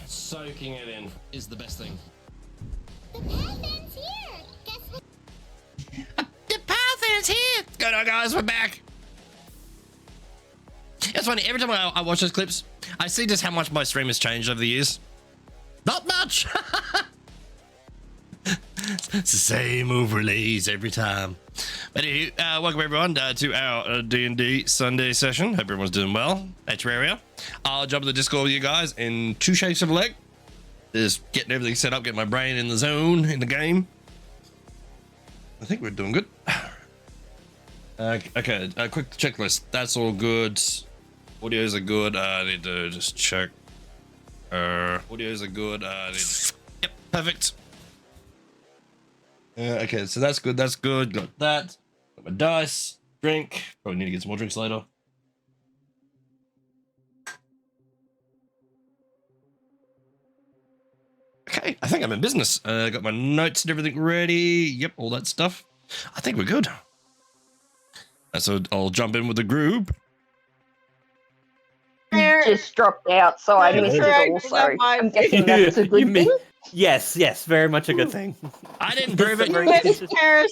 Soaking it in is the best thing. The Pathan's here! Guess what? The Pathan's here! Good on, guys, we're back! It's funny, every time I watch those clips, I see just how much my stream has changed over the years. Not much! It's the same overlays every time. But anyway, welcome everyone to our D&D Sunday session. Hope everyone's doing well at Terraria. I'll jump in the Discord with you guys in 2 shakes of a leg. Just getting everything set up, getting my brain in the zone in the game. I think we're doing good. Okay, a quick checklist. That's all good. Audios are good. I need to just check. Audios are good. Yep, perfect. Okay, so that's good. That's good. Got that. Got my dice. Drink. Probably need to get some more drinks later. Okay, I think I'm in business. Got my notes and everything ready. Yep, all that stuff. I think we're good. So I'll jump in with the group. Just dropped out, so I missed it all. So I'm guessing that's a good thing. Yes, very much a good thing. I didn't prove it. Miss Tara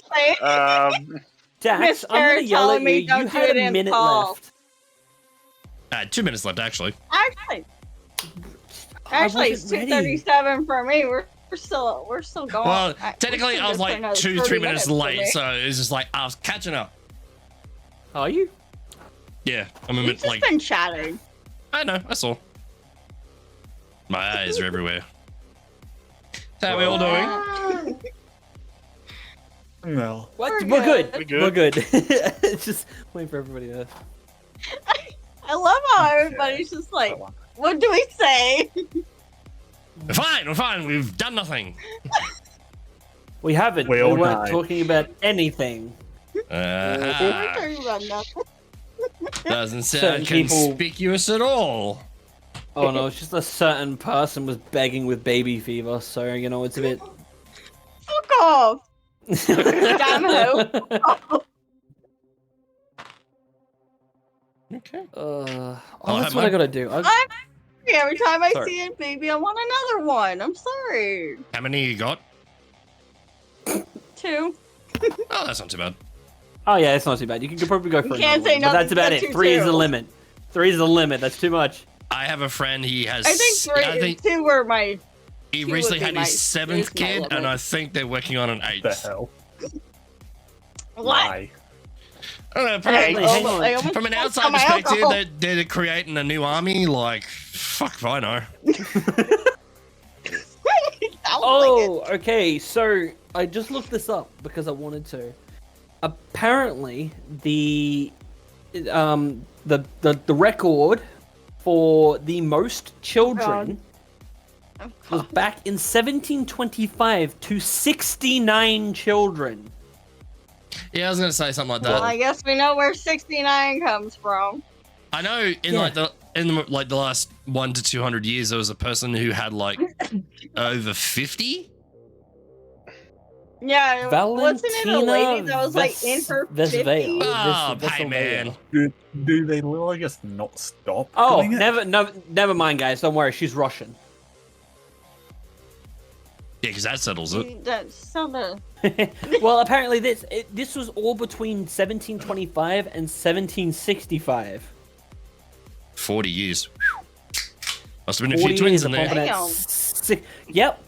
Dax, I'm gonna yell at you. You had a minute left. 2 minutes left, actually. Actually, it's 2:37 for me. We're still going. Well, technically, I was like 2-3 minutes late, so it's just like I was catching up. Are you? Yeah, I'm a You've minute just like. been chatting. I know, I saw. My eyes are everywhere. How are we all doing? No. What? We're good. We're good. It's just waiting for everybody to. I love how everybody's just like, what do we say? We're fine. We've done nothing. We haven't. We weren't talking about anything. We're talking about nothing. Doesn't sound conspicuous at all. Oh no, it's just a certain person was begging with baby fever, so you know it's a bit. Fuck off! Damn who? Okay. That's what I gotta do. Every time I see a baby, I want another one. I'm sorry. How many you got? 2. Oh, that's not too bad. Oh yeah, it's not too bad. You can probably go for You can't say one, but that's about it. 3 is the two. limit. 3 is the limit. That's too much. I have a friend. He has. I think 2 were my. He recently had his 7th kid, and I think they're working on an 8th. The hell? What? Why? I don't know, from an outside perspective, they're creating a new army. Like, fuck if I know. Oh, okay. So I just looked this up because I wanted to. Apparently, the record for the most children was back in 1725 to 69 children. Yeah, I was gonna say something like that. Well, I guess we know where 69 comes from. I know in the last 1 to 200 years, there was a person who had like over 50. Yeah, wasn't it a lady that was like in her 50s? Oh, hey man. Do they literally just not stop? Oh, doing it? never mind, guys. Don't worry. She's Russian. Yeah, because that settles it. That's so the... Well, apparently this was all between 1725 and 1765. 40 years. Must have been a few twins in there. Yep.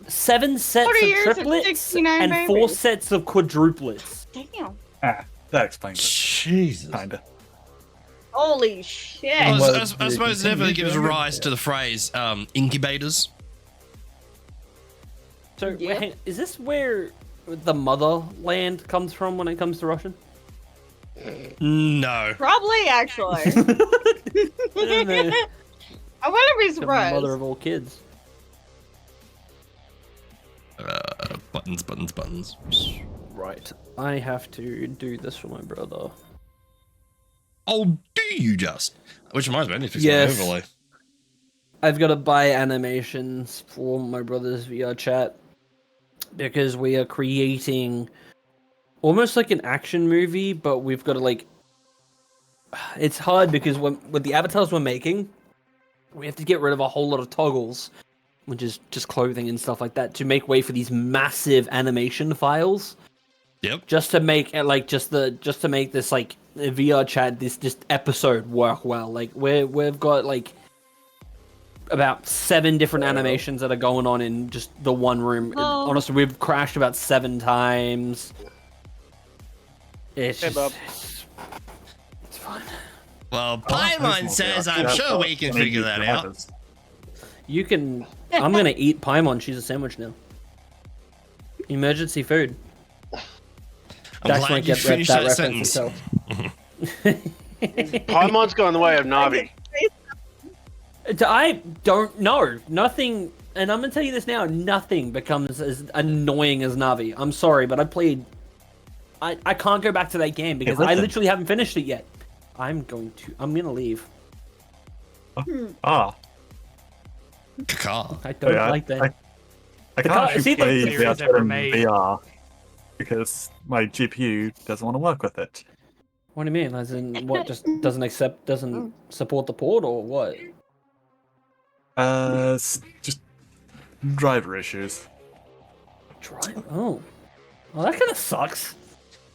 7 sets of triplets and 4 sets of quadruplets. Damn. That explains it. Jesus. Kinda. Holy shit. I suppose it never gives rise to the phrase incubators. So, is this where the motherland comes from when it comes to Russian? No. Probably, actually. I wouldn't be surprised. The mother of all kids. Buttons. Right. I have to do this for my brother. Oh, do you just? Which reminds me, I need to fix Yes. my overlay. I've got to buy animations for my brother's VR chat because we are creating almost like an action movie, but we've got to like. It's hard because with the avatars we're making, we have to get rid of a whole lot of toggles, which is just clothing and stuff like that, to make way for these massive animation files. Yep. Just to make to make this like VR chat, this just episode work well. Like we've got like about 7 different animations that are going on in just the one room. Oh. Honestly, we've crashed about 7 times. It's it's fun. Well, Paimon says I'm sure we can figure that out. You can. I'm gonna eat Paimon. She's a sandwich now. Emergency food. I'm glad you finished that sentence. Paimon's going the way of Navi. I don't know. Nothing, and I'm gonna tell you this now. Nothing becomes as annoying as Navi. I'm sorry, but I can't go back to that game because I literally haven't finished it yet. I'm gonna leave. Ah. Caca. I don't like that. I can't actually play series ever in made. VR because my GPU doesn't want to work with it. What do you mean? As in, what? Just doesn't support the port, or what? Just driver issues. Oh, well, that kind of sucks.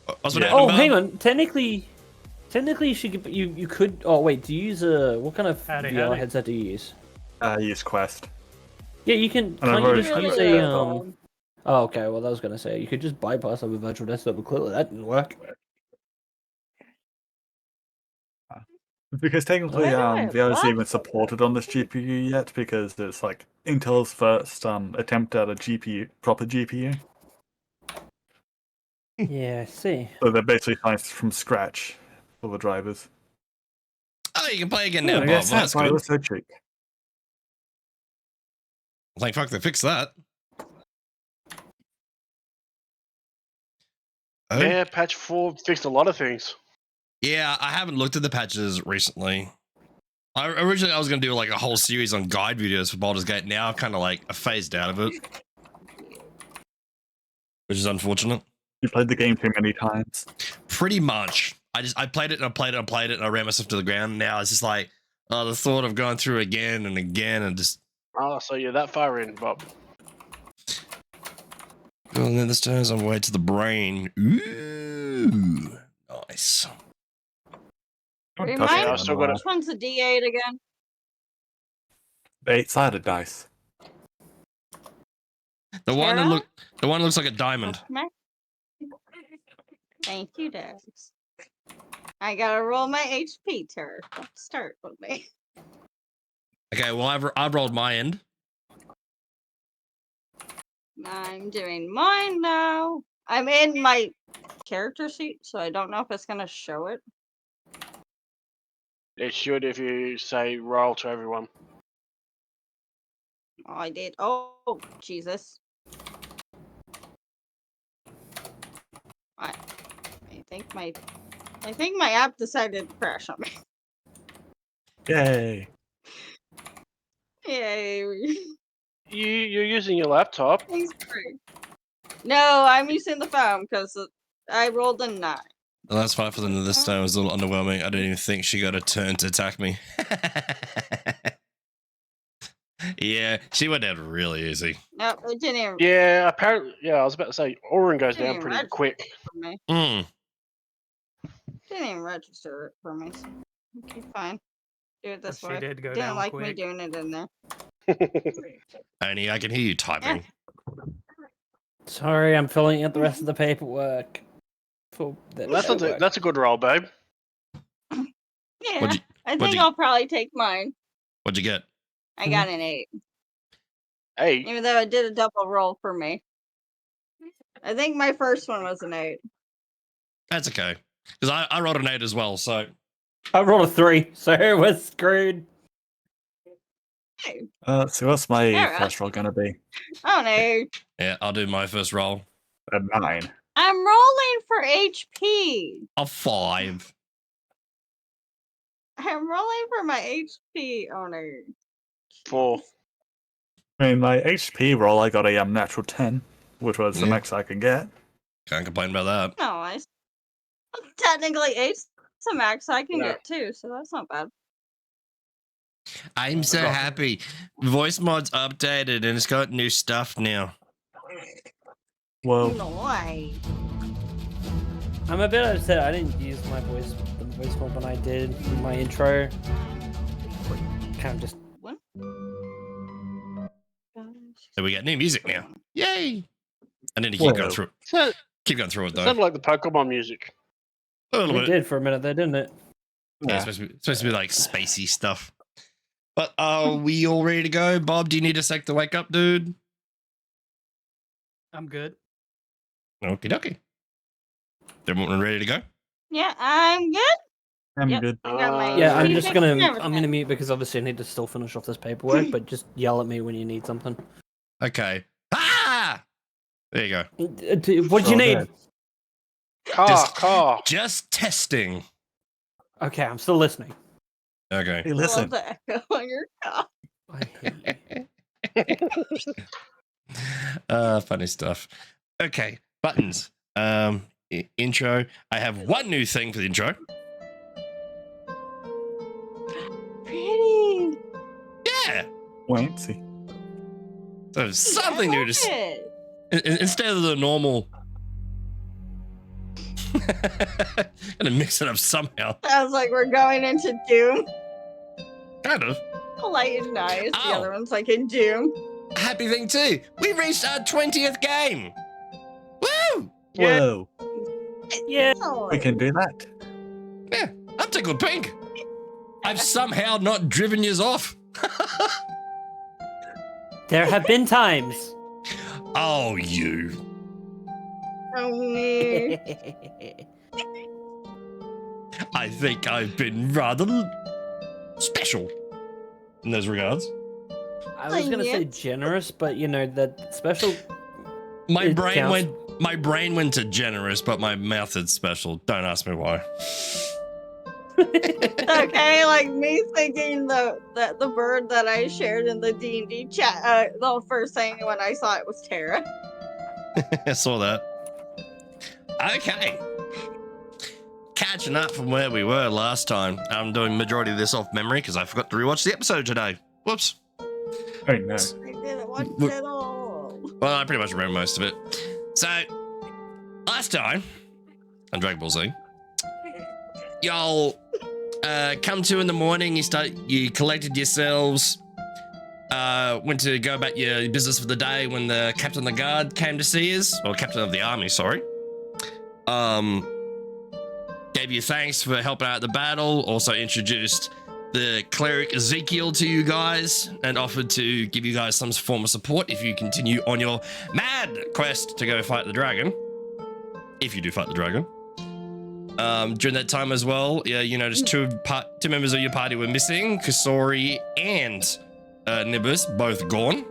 Yeah. Oh, hang on. Technically, you could. Oh, wait. Do you use what kind of VR headset do you use? I use Quest. Yeah, you can. And I've Can't you just already- use a Oh, okay. Well, I was gonna say you could just bypass it with virtual desktop, but clearly that didn't work. Because technically, VR isn't even supported on this GPU yet because it's like Intel's first attempt at a proper GPU. Yeah, I see. So they're basically trying from scratch for the drivers. Oh, you can play again now, I Bob. guess Well, that's why it good. was so cheap. Like, fuck, they fixed that. Oh. Yeah, patch 4 fixed a lot of things. Yeah, I haven't looked at the patches recently. Originally, I was going to do like a whole series on guide videos for Baldur's Gate. Now I've kind of like phased out of it, which is unfortunate. You played the game too many times. Pretty much. I played it and I played it and I played it and I ran myself to the ground. Now it's just like, the thought of going through again and again and just. Oh, so you're that far in, Bob. Well, and then this turns on the way to the brain. Ooh, nice. Remind I've still got which one's a D8 again? 8-sided dice. The one that looks like a diamond. Thank you, Dax. I gotta roll my HP turn. Don't start with me. Okay, well I've rolled my end. I'm doing mine now. I'm in my character sheet, so I don't know if it's gonna show it. It should if you say roll to everyone. Oh, I did. Oh, Jesus. I think my app decided to crash on me. Yay! Yay. You're using your laptop. Thanks, Craig. No, I'm using the phone because I rolled a 9. The last fight for them this time was a little underwhelming. I didn't even think she got a turn to attack me. Yeah, she went down really easy. No, it didn't even Yeah, apparently. Yeah, I was about to say Orin goes Didn't down even pretty register quick. for me. Mm. Didn't even register it for me. So. Okay, fine. Do it this She way. did go Didn't down like quick. me doing it in there. Only I can hear you typing. Sorry, I'm filling out the rest of the paperwork. For the That's a good roll, babe. Yeah, What'd you- I what'd think you- I'll probably take mine. What'd you get? I got an 8. Hey, Even though it did a double roll for me. I think my first one was an 8. That's okay. Because I rolled an 8 as well, so. I rolled a 3, so we're screwed. Hey, So what's my Alright. first roll gonna be? oh no. Yeah, I'll do my first roll. A 9. I'm rolling for HP. A 5. I'm rolling for my HP. Oh no. 4. I mean, my HP roll, I got a natural 10, which was the Yeah. max I could get. Can't complain about that. Nice. Technically, 8's the max I can Yeah. get too, so that's not bad. I'm so happy. Voice mod's updated and it's got new stuff now. Well, Nice. I'm a bit upset I didn't use the voice mod when I did my intro. Kind of just What? So we got new music now. Yay! I need to keep going Whoa. through. So, Keep going through it it though. sounded like the Pokemon music. A little it bit. did for a minute there, didn't it? Yeah, it's supposed to be like spacey stuff. But are we all ready to go? Bob, do you need a sec to wake up, dude? I'm good. Okie dokie. Everyone ready to go? Yeah, I'm good. I'm Yep. good. I got my Yeah, I'm HP just fixed gonna and I'm gonna everything. mute because obviously I need to still finish off this paperwork, but just yell at me when you need something. Okay. Ah! There you go. What do you Oh, need? man. Car. Just testing. Okay, I'm still listening. Okay. Hey, listen. Love the echo on your car. I hate you. Funny stuff. Okay, buttons. Intro. I have one new thing for the intro. Pretty. Yeah. Wait, see. So something I new love to it. instead of the normal. Gonna mix it up somehow. Sounds like we're going into Doom. Kind of. Light and nice. The Oh. other one's like in Doom. Happy thing too. We reached our 20th game. Woo! Yeah. Whoa, Yeah. Oh, we can do that. Yeah, I'm tickled pink. I've somehow not driven yous off. There have been times. Oh, you. oh, me. I think I've been rather special in those regards. I was gonna say generous, but you know that special. My It brain counts. went to generous, but my mouth is special. Don't ask me why. Okay, like me thinking the bird that I shared in the D&D chat. The first thing when I saw it was Tara. I saw that. Okay. Catching up from where we were last time. I'm doing majority of this off memory because I forgot to rewatch the episode today. Whoops. Oh no. I didn't watch Look. it all. Well, I pretty much remember most of it. So, last time on Dragon Ball Z, y'all come to in the morning. You collected yourselves. Went to go about your business for the day when the captain of the guard came to see us, or captain of the army. Sorry. Gave you thanks for helping out the battle. Also introduced the cleric Ezekiel to you guys and offered to give you guys some form of support if you continue on your mad quest to go fight the dragon. If you do fight the dragon. During that time as well, yeah, you noticed two members of your party were missing, Kasori and Nimbus, both gone.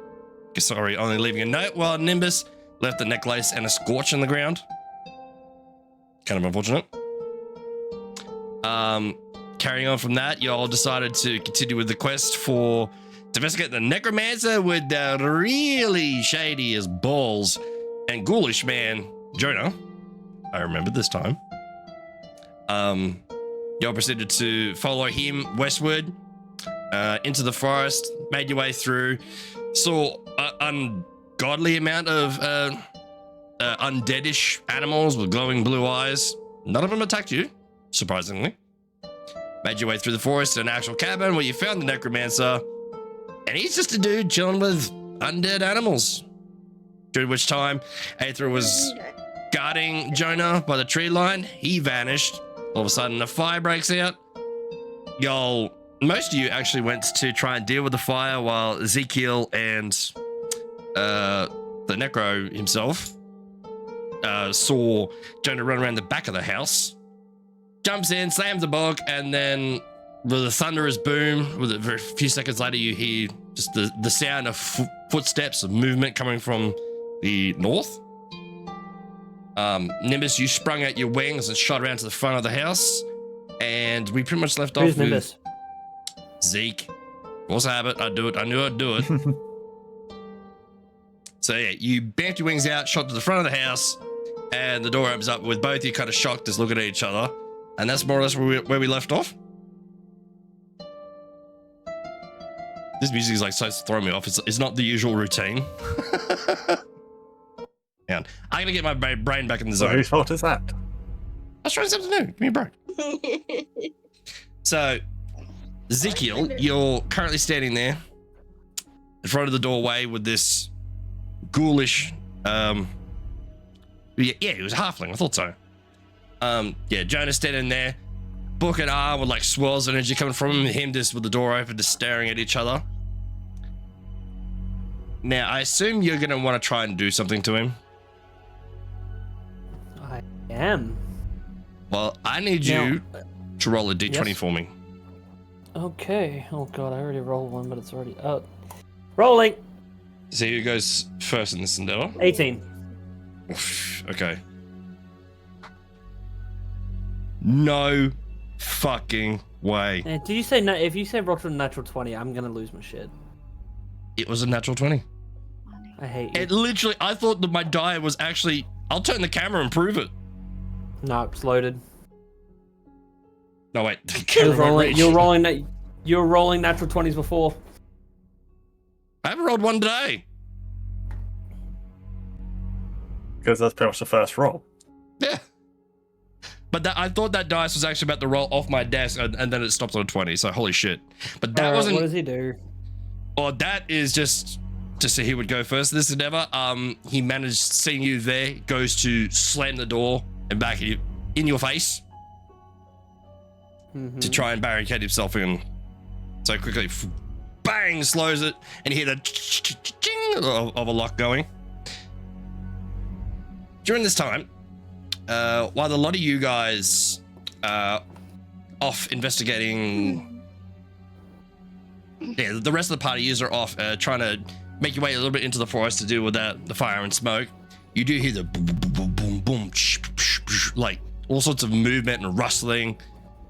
Kasori only leaving a note, while Nimbus left the necklace and a scorch in the ground. Kind of unfortunate. Carrying on from that, you all decided to continue with the quest to investigate the necromancer with the really shady as balls and ghoulish man, Jonah. I remember this time. You all proceeded to follow him westward into the forest, made your way through, saw an ungodly amount of undeadish animals with glowing blue eyes. None of them attacked you, surprisingly. Made your way through the forest to an actual cabin where you found the necromancer, and he's just a dude chilling with undead animals. During which time, Aethra was guarding Jonah by the tree line. He vanished. All of a sudden, a fire breaks out. Most of you actually went to try and deal with the fire while Ezekiel and the Necro himself saw Jonah run around the back of the house. Jumps in, slams the book, and then with a thunderous boom, with a few seconds later, you hear just the sound of footsteps, of movement coming from the north. Nimbus, you sprung out your wings and shot around to the front of the house, and we pretty much left off with Nimbus? Zeke. What's habit? I do it. I knew I'd do it. So yeah, you bamped your wings out, shot to the front of the house, and the door opens up with both of you kind of shocked, just looking at each other. And that's more or less where we left off. This music is like so throwing me off. It's not the usual routine. Man, I'm gonna get my brain back in the zone. So whose fault is that? I was trying something new. Give me a break. So, Ezekiel, you're currently standing there in front of the doorway with this ghoulish. Yeah, he was a halfling. I thought so. Yeah, Jonah's standing there, book and arm with like swirls of energy coming from him, just with the door open, just staring at each other. Now, I assume you're gonna want to try and do something to him. I am. Well, I need you to roll a d20 yes. for me. Okay. Oh god, I already rolled one, but it's already up. Rolling. See who goes first in this endeavor. 18. Okay. No fucking way. Did you say if you say rock from natural 20, I'm gonna lose my shit. It was a natural 20. I hate you. It literally, I thought that my die was actually, I'll turn the camera and prove it. No, it's loaded. No, wait. The camera won't reach. You're rolling natural 20s before. I haven't rolled one today. Because that's pretty much the first roll. Yeah. But I thought that dice was actually about to roll off my desk, and then it stopped on 20, so holy shit. But that wasn't... What does he do? Or that is just so he would go first this endeavor. He managed, seeing you there, goes to slam the door and back at you, in your face, to try and barricade himself in. So quickly, bang, slows it, and you hear the ching of a lock going. During this time, while a lot of you guys off investigating, yeah, the rest of the party are off trying to make your way a little bit into the forest to deal with the fire and smoke. You do hear the boom, boom, boom, boom, boom, like all sorts of movement and rustling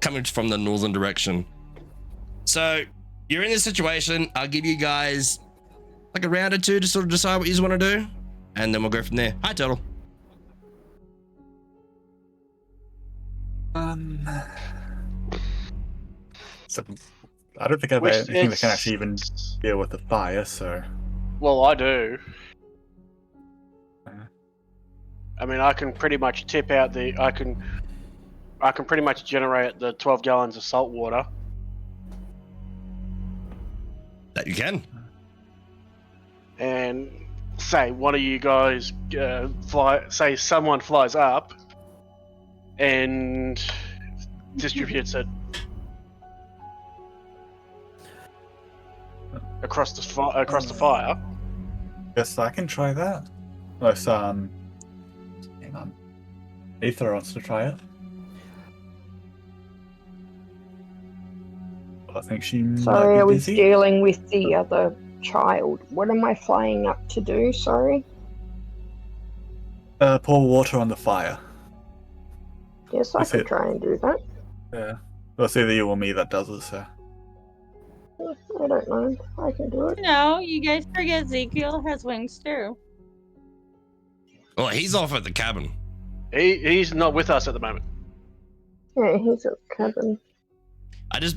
coming from the northern direction. So you're in this situation. I'll give you guys like a round or two to sort of decide what you want to do, and then we'll go from there. Hi, Turtle. So I don't think I have anything that can actually even deal with the fire, so... Well, I do. I mean, I can pretty much tip out the... I can pretty much generate the 12 gallons of salt water. That you can. And say one of you guys say someone flies up and distributes it. across the fire. Guess I can try that. Unless, hang on. Aether wants to try it. I think she Sorry, might I be was busy. dealing with the other child. What am I flying up to do? Sorry. Pour water on the fire. Yes, I That's could it. try and do that. Yeah. Well, it's either you or me that does it, so. I don't mind. I can do it. No, you guys forget Ezekiel has wings too. Well, he's off at the cabin. He's not with us at the moment. Yeah, he's at the cabin.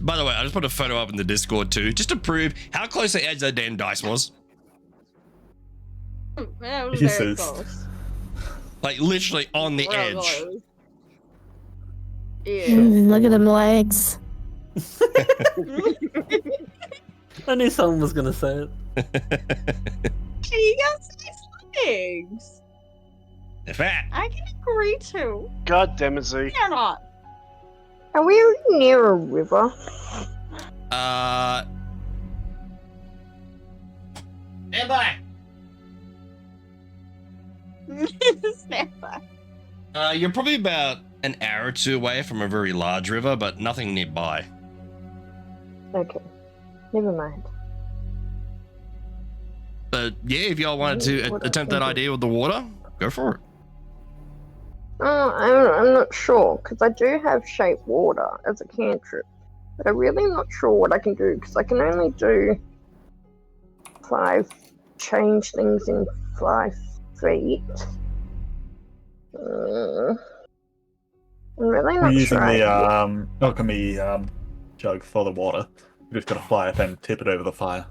By the way, I just put a photo up in the Discord too, just to prove how close the edge that damn dice was. That was He very says- close. Like literally on the Real edge. close. Yeah. Look at them legs. I knew someone was gonna say it. He got nice legs. They're fat. I can agree to. God damn it, Z. They're not. Are we near a river? Stand by. Stand by. You're probably about an hour or two away from a very large river, but nothing nearby. Okay. Never mind. But yeah, if y'all wanted to What attempt that else? idea with the water, go for it. I'm not sure, because I do have shape water as a cantrip. But I'm really not sure what I can do, because I can only do 5 change things in 5 feet. I'm really We're not using sure. the alchemy jug for the water. We just gotta fly it and tip it over the fire.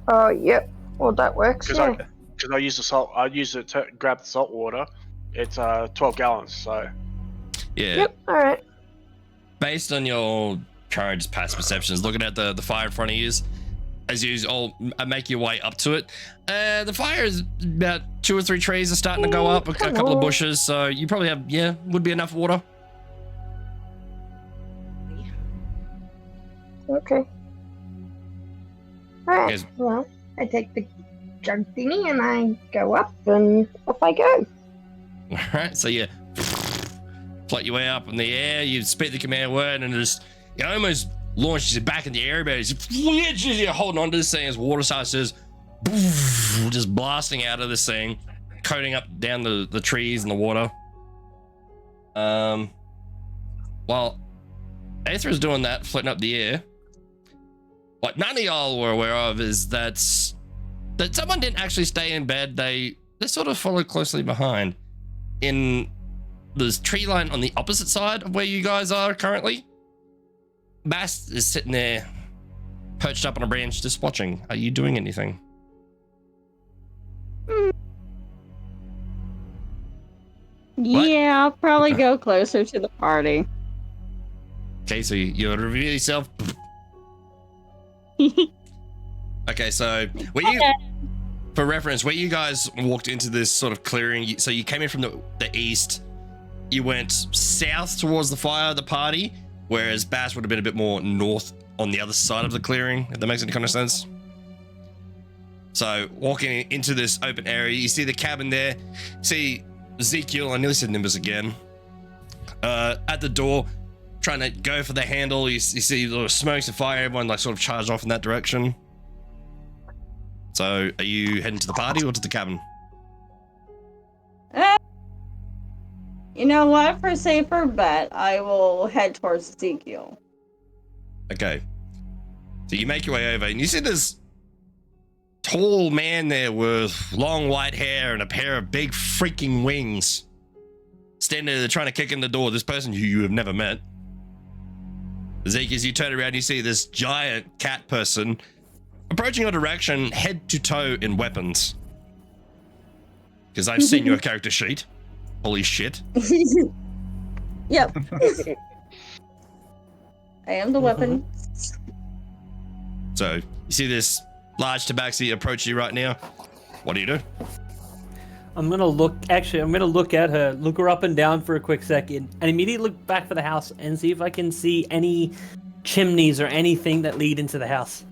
Oh, yep. Well, that works, Because yeah. I use the salt. I use it to grab the salt water. It's 12 gallons. So Yeah. Yep, alright. Based on your current past perceptions, looking at the fire in front of you, as you all make your way up to it, the fire is about 2 or 3 trees are starting to go up, a couple of bushes, so you probably have, would be enough water. Okay. Alright, Yes. well, I take the jug thingy and I go up and off I go. All right, so you float your way up in the air, you speak the command word, and it almost launches you back in the air, but you're holding on to this thing as water starts just blasting out of this thing, coating up down the trees and the water. While Aether is doing that, floating up the air, what none of y'all were aware of is that someone didn't actually stay in bed. They sort of followed closely behind. In this tree line on the opposite side of where you guys are currently, Bast is sitting there, perched up on a branch, just watching. Are you doing anything? Yeah, I'll probably go closer to the party. Okay, so you reveal yourself. Okay, so for reference, where you guys walked into this sort of clearing, so you came in from the east, you went south towards the fire, the party, whereas Bass would have been a bit more north on the other side of the clearing, if that makes any kind of sense. So walking into this open area, you see the cabin there, see Ezekiel, I nearly said Nimbus again, at the door, trying to go for the handle. You see the smokes and fire, everyone like sort of charged off in that direction. So are you heading to the party or to the cabin? You know what? For safer bet, I will head towards Ezekiel. Okay. So you make your way over and you see this tall man there with long white hair and a pair of big freaking wings standing there trying to kick in the door. This person who you have never met. Zeke, as you turn around, you see this giant cat person approaching your direction, head to toe in weapons. Because I've seen your character sheet. Holy shit. Yep. I am the weapon. So you see this large tabaxi approach you right now. What do you do? I'm gonna look at her, look her up and down for a quick second, and immediately look back for the house and see if I can see any chimneys or anything that lead into the house.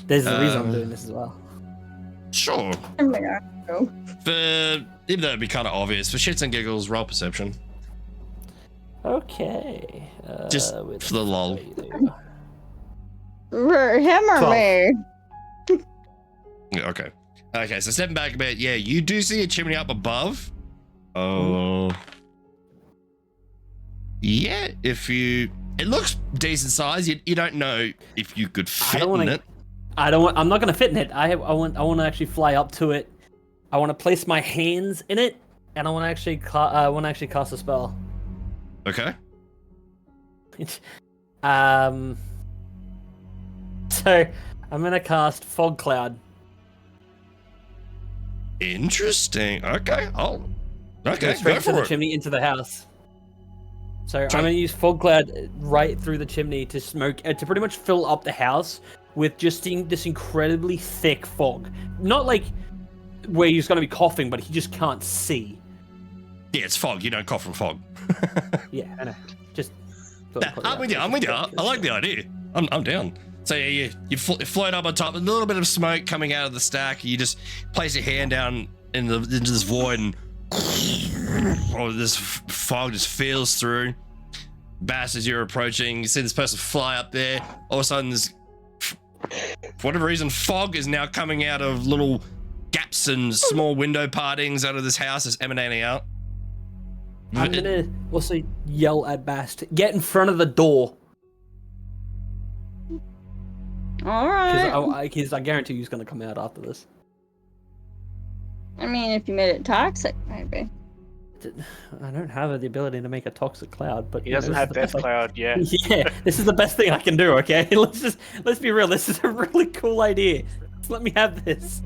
There's a reason I'm doing this as well. Sure. Oh my God. No. Even though it'd be kind of obvious, for shits and giggles, roll perception. Okay. Just for the lol. For him or 12. me? Yeah, okay. Okay, so stepping back a bit, yeah, you do see a chimney up above. Oh. Yeah, it looks decent size. You don't know if you could fit in it. I'm not gonna fit in it. I want to actually fly up to it. I want to place my hands in it, and I want to actually cast a spell. Okay. So I'm gonna cast Fog Cloud. Interesting. Okay. Okay, Straight go through for the it. chimney into the house. So I'm gonna use Fog Cloud right through the chimney to smoke to pretty much fill up the house with just this incredibly thick fog. Not like where he's gonna be coughing, but he just can't see. Yeah, it's fog. You don't cough from fog. Yeah, I know. Just. I'm with you. I like the idea. I'm down. So yeah, you float up on top, a little bit of smoke coming out of the stack. You just place your hand down into this void, and this fog just feels through. Bass, as you're approaching, you see this person fly up there. All of a sudden, for whatever reason, fog is now coming out of little gaps and small window partings out of this house. Is emanating out. I'm gonna also yell at Bass to get in front of the door. All right. Because I guarantee he's gonna come out after this. I mean, if you made it toxic, maybe. I don't have the ability to make a toxic cloud, but He doesn't have Death Cloud yet. Yeah, this is the best thing I can do. Okay, let's be real. This is a really cool idea. Just let me have this.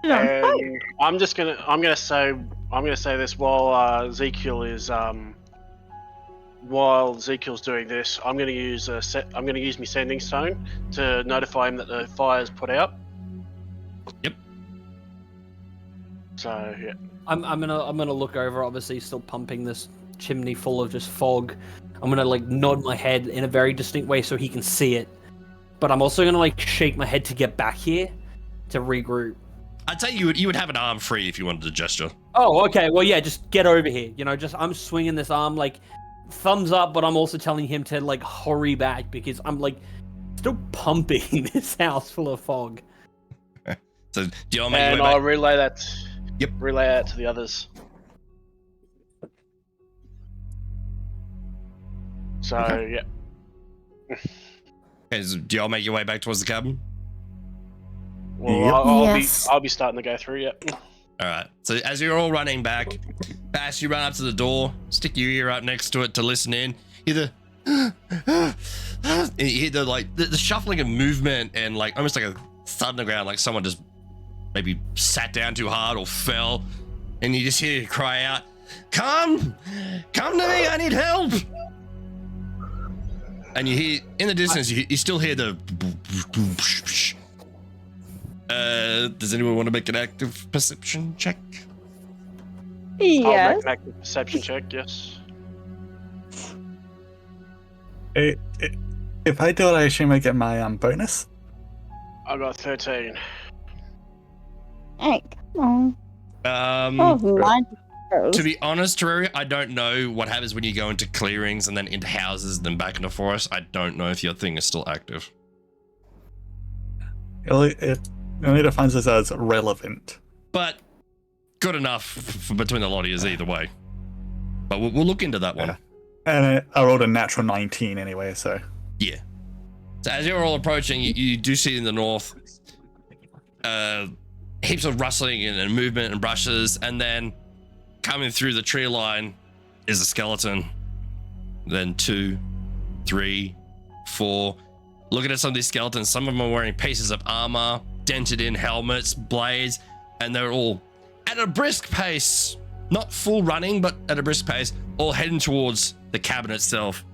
And I'm gonna say this while Ezekiel's doing this. I'm gonna use my sending stone to notify him that the fire's put out. Yep. So yeah. I'm gonna look over. Obviously, still pumping this chimney full of just fog. I'm gonna like nod my head in a very distinct way so he can see it. But I'm also gonna like shake my head to get back here to regroup. I'd say you would have an arm free if you wanted to gesture. Oh, okay. Well, yeah, just get over here. You know, just I'm swinging this arm like thumbs up, but I'm also telling him to like hurry back because I'm like still pumping this house full of fog. So do you want to make And your way I'll back? relay that. Yep. Relay that to the others. So Okay. yeah. Okay, so do y'all make your way back towards the cabin? Well, Yep. I'll be starting to go through. Yep. All right. So as you're all running back, Bass, you run up to the door, stick your ear up next to it to listen in. You hear and you hear the shuffling of movement and like almost like a thud on the ground, like someone just maybe sat down too hard or fell, and you just hear you cry out, come to me, I need help. And you hear in the distance, you still hear the does anyone want to make an active perception check? I'll Yes. make an active perception check. Yes. If I do it, I assume I get my bonus. I got 13. Hey, come on. Oh, mine goes. To be honest, Terraria, I don't know what happens when you go into clearings and then into houses, then back into forest. I don't know if your thing is still active. It only defines this as relevant. But good enough for between the lot of yous either way. But we'll look into that one. Yeah. And I rolled a natural 19 anyway, so. Yeah. So as you're all approaching, you do see in the north heaps of rustling and movement and brushes, and then coming through the tree line is a skeleton. Then 2, 3, 4. Looking at some of these skeletons, some of them are wearing pieces of armor, dented in helmets, blades, and they're all at a brisk pace, not full running, but at a brisk pace, all heading towards the cabin itself.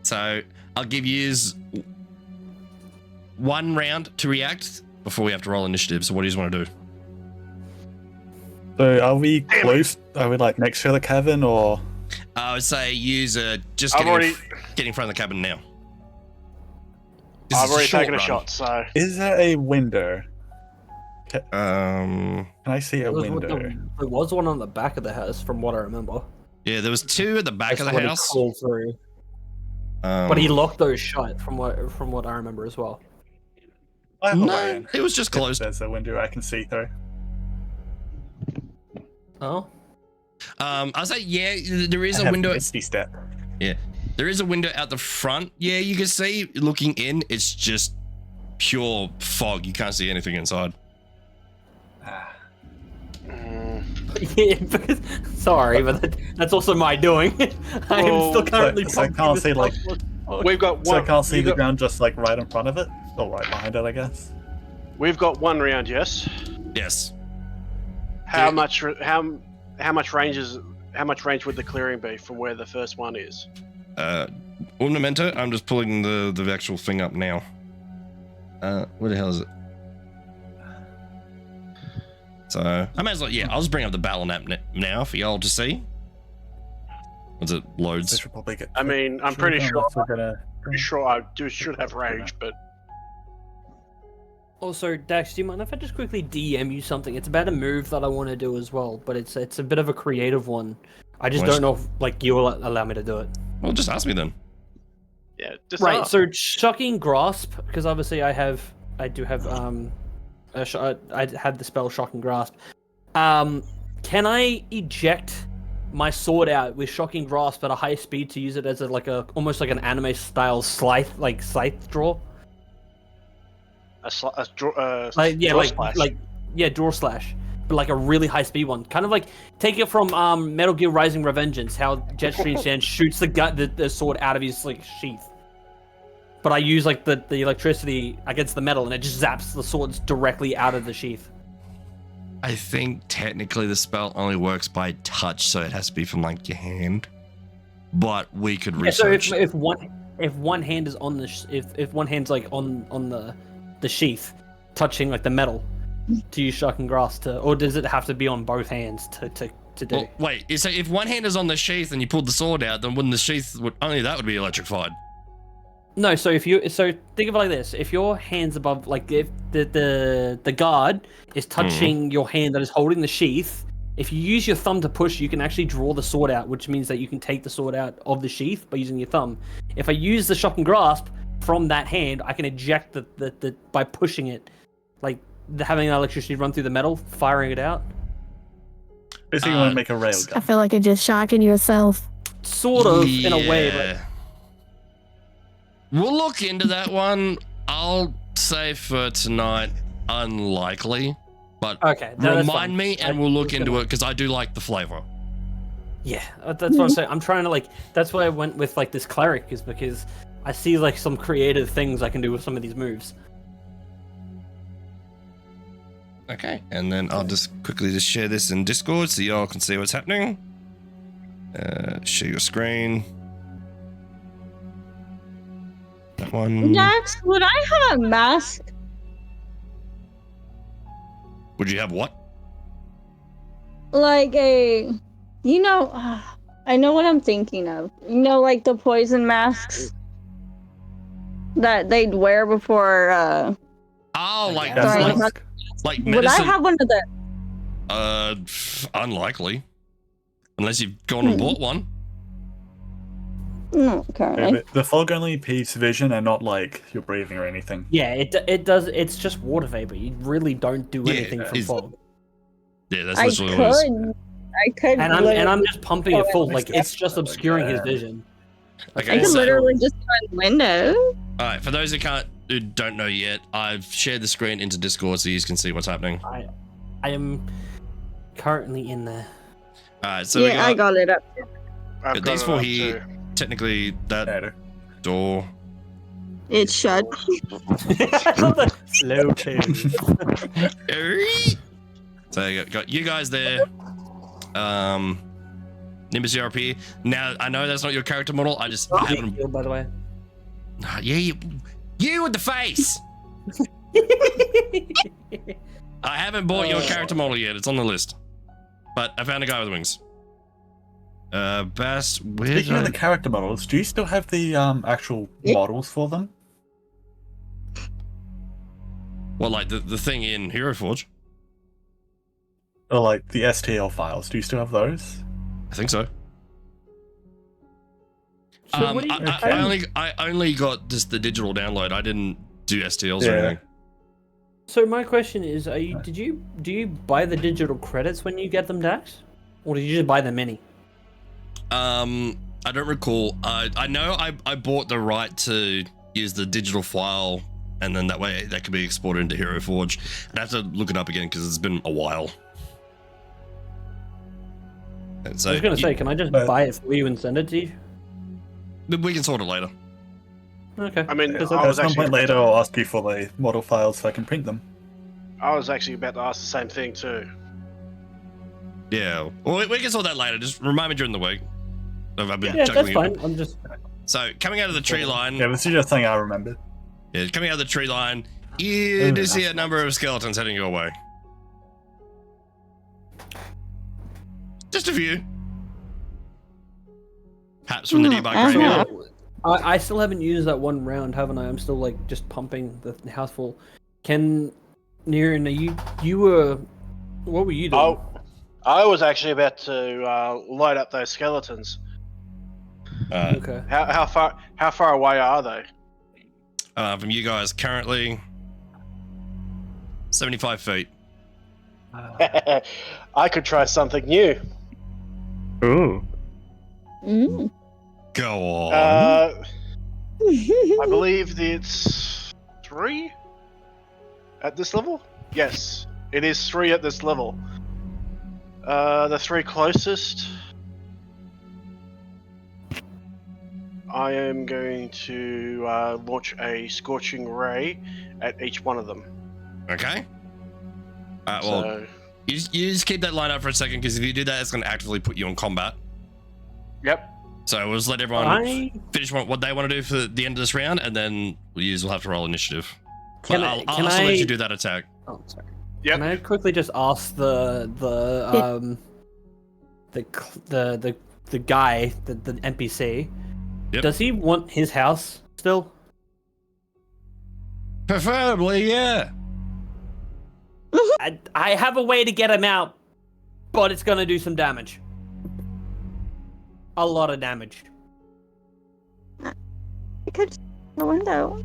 So I'll give you 1 round to react before we have to roll initiative. So what do you want to do? So are we close? Are we like next to the cabin or? I would say use just I've get in front of the cabin now. I've is already taken a run. shot, so Is there a window? Um, Can I see a window? There was one on the back of the house, from what I remember. yeah, there was two at the back of the When he house. crawled through. But he locked those shut, from what I remember as well. I have a way No, in. it was just If closed. there's a window I can see through. Oh, I say yeah, there is I a have window. misty step. Yeah, there is a window out the front. Yeah, you can see looking in. It's just pure fog. You can't see anything inside. yeah. Because, sorry, but that's also my doing. I am still currently. So I can't see like. we've got one. So I can't see we've the got- ground just like right in front of it, or right behind it, I guess. We've got one round, yes. Yes. How Yeah. much? How much range is? How much range would the clearing be from where the first one is? Un momento. I'm just pulling the actual thing up now. Where the hell is it? So I might as well. Yeah, I'll just bring up the battle map now for y'all to see. Once it This loads. should probably get. I mean, I'm pretty sure. We're gonna. Pretty sure I should have range, but Also, Dax, do you mind if I just quickly DM you something? It's about a move that I want to do as well, but it's a bit of a creative one. I just Nice. don't know if like you will allow me to do it. Well, just ask me then. yeah, just Right. ask. So shocking grasp, because obviously I do have I have the spell shocking grasp. Can I eject my sword out with shocking grasp at a high speed to use it as almost like an anime style scythe draw? Draw slash, but like a really high speed one. Kind of like take it from Metal Gear Rising: Revengeance, how Jetstream Sand shoots the sword out of his like sheath. But I use like the electricity against the metal, and it just zaps the swords directly out of the sheath. I think technically the spell only works by touch, so it has to be from like your hand. But we could research. So if one hand is on if one hand's like on the sheath, touching like the metal, to use shocking grasp or does it have to be on both hands to do? Well, wait. So if one hand is on the sheath and you pulled the sword out, then wouldn't the sheath only that would be electrified? No, so think of it like this: if your hand's above, like if the guard is touching your hand that is holding the sheath, if you use your thumb to push, you can actually draw the sword out, which means that you can take the sword out of the sheath by using your thumb. If I use the shocking grasp from that hand, I can eject the by pushing it, like having the electricity run through the metal, firing it out. Basically, you want to make a I railgun. feel like you're just shocking yourself. Sort of, in a way, but Yeah. We'll look into that one. I'll say for tonight, unlikely. But okay. No, that's remind fine. me and we'll look into it because I do like the flavor. Yeah, that's what I'm saying. I'm trying to that's why I went with like this cleric, is because I see like some creative things I can do with some of these moves. Okay, and then I'll just quickly share this in Discord so y'all can see what's happening. Share your screen. That one. Dax, would I have a mask? Would you have what? Like I know what I'm thinking of. You know, like the poison masks that they'd wear before. Oh, like Gas Sorry, mask. like Would I medicine. have one of the? Unlikely, unless you've gone and bought one. No, Yeah, currently. but the fog only impedes vision and not like your breathing or anything. Yeah, it does. It's just water vapor. You really don't do Yeah, anything from it's- fog. Yeah, that's I literally what it is. could. And I'm just pumping it full. Oh, Like it's just obscuring his vision. I Okay, could so, literally just find windows. all right, for those who don't know yet, I've shared the screen into Discord so you can see what's happening. I am currently in there. All right, so we Yeah, I got it up. I've got got these it four up here. too. Technically, that Better. door. It's shut. Slow tune. So you got you guys there. Nimbus ERP. Now I know that's not your character model. I haven't. By the way. Yeah, you with the face. I haven't bought your character model yet. It's on the list, but I found a guy with wings. Bass. Where Speaking of the did character models, do you still have the actual Yeah. models for them? Well, like the thing in Hero Forge. Or like the STL files. Do you still have those? I think so. So what do you, I only got just the digital download. I didn't do STLs or Yeah. anything. So my question is, do you buy the digital credits when you get them, Dax, or did you just buy the mini? I don't recall. I know I bought the right to use the digital file, and then that way that could be exported into Hero Forge. I'd have to look it up again because it's been a while. And so I was gonna say, can I just buy it for you and send it to you? we can sort it later. Okay. I mean, Because I At was some actually point later, I'll ask you for the model files so I can print them. I was actually about to ask the same thing too. Yeah. Well, we can sort that later. Just remind me during the week. I've been yeah, that's juggling fine. it. I'm just. So coming out of the tree line. Yeah, this is just something I remembered. Yeah, coming out of the tree line, you Ooh, do see a that's number of skeletons heading your way. Just a few. Perhaps from the debug graveyard. I still haven't used that one round, haven't I? I'm still like just pumping the house full. Can Niran, you were, what were you doing? Oh, I was actually about to light up those skeletons. Okay. How far away are they? From you guys currently 75 feet. I could try something new. Ooh. Mm. Go on. I believe it's 3 at this level. Yes, it is 3 at this level. The 3 closest. I am going to launch a scorching ray at each one of them. Okay. Well, So, you just keep that line up for a second, because if you do that, it's going to actively put you in combat. yep. So we'll just let everyone finish what they want to do for the end of this round, and then we'll have to roll initiative. Can But I- I'll can also let I- you do that attack. Oh, sorry. Yep. Can I quickly just ask the guy, the NPC, Yep. does he want his house still? Preferably, yeah. I have a way to get him out, but it's gonna do some damage. A lot of damage. I could the window.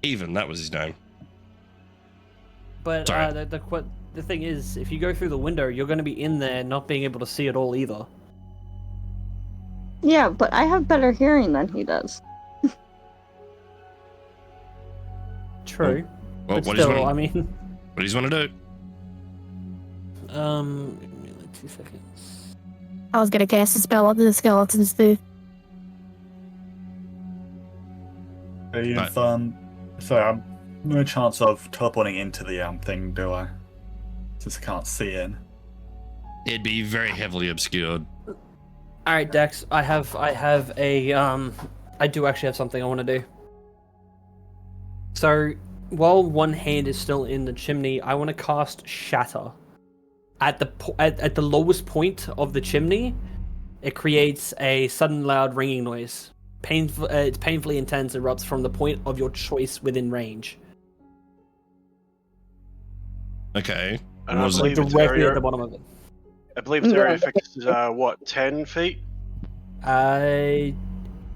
Even, that was his name. But Sorry. the thing is, if you go through the window, you're gonna be in there, not being able to see it all either. Yeah, but I have better hearing than he does. True. Well, But what do you still, want? I mean, What do you want to do? give me like 2 seconds. I was gonna cast a spell on the skeletons too. Are you Right. So I'm no chance of teleporting into the thing, do I? Since I can't see in. It'd be very heavily obscured. All right, Dex, I have a I do actually have something I want to do. So, while one hand is still in the chimney, I want to cast Shatter. At the lowest point of the chimney, it creates a sudden loud ringing noise. It's painfully intense. Erupts from the point of your choice within range. Okay. And I Was it- believe its Directly area, at the bottom of it. I believe its area Yeah. effect is what, 10 feet?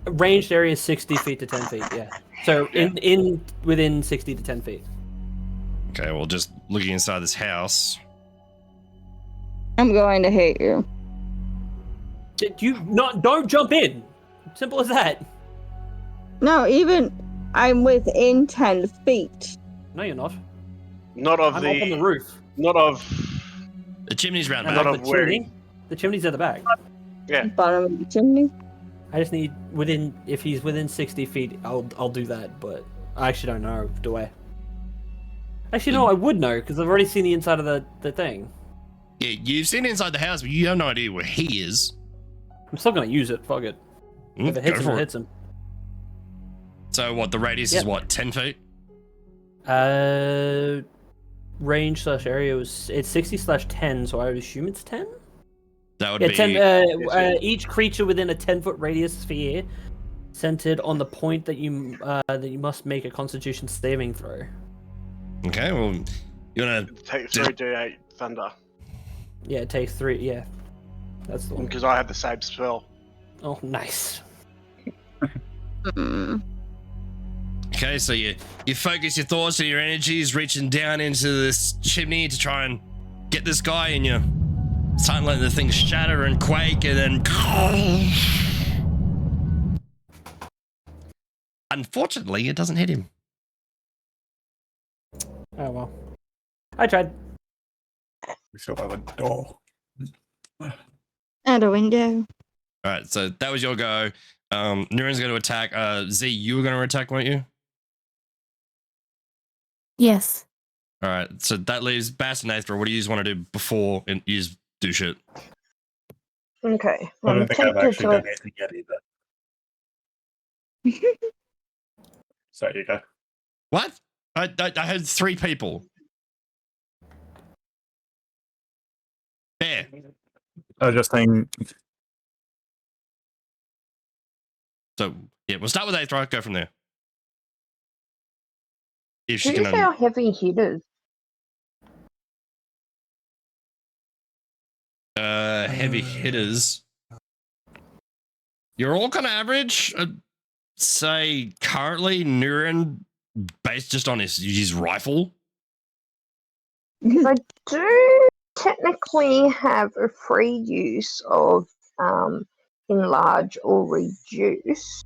Ranged area is 60 feet to 10 feet. Yeah. So in within 60 to 10 feet. Okay, well, just looking inside this house. I'm going to hate you. Don't jump in. Simple as that. No, even I'm within 10 feet. No, you're not. Not of I'm up on the the, roof. not of, The chimney's round And back. Not the of where- chimney. The chimney's at the back. yeah. Bottom of the chimney. I just need if he's within 60 feet, I'll do that. But I actually don't know, do I? Actually, no, I would know because I've already seen the inside of the thing. Yeah, you've seen inside the house, but you have no idea where he is. I'm still gonna use it. Fuck it. If it hits Go him, for it hits him. So what? The radius is Yep. what? 10 feet. Range slash area it's 60/10, so I would assume it's 10. That would Yeah, be 10. Each creature within a 10-foot radius sphere, centered on the point that you must make a Constitution saving throw. Okay, well, you wanna? Take 3d8 thunder Yeah, it takes 3. Yeah, that's the one. because I have the same spell. Oh, nice. Mm. Okay, so you focus your thoughts and your energies, reaching down into this chimney to try and get this guy, and you start letting the thing shatter and quake, and then. Unfortunately, it doesn't hit him. Oh well. I tried. We still have a door. Out a window. All right, so that was your go. Nuren's going to attack. Z, you were going to attack, weren't you? Yes. All right, so that leaves Bass and Aethra. What do you just want to do before you just do shit? Okay. I don't think I've tempted actually to- done anything yet either. So you go. What? I had 3 people. There. I was just saying. So yeah, we'll start with Aethra. Go from there. If she Who's can. our heavy hitters? Heavy hitters. You're all kind of average. Say currently Nuren, based just on his rifle. I do technically have a free use of enlarge or reduce,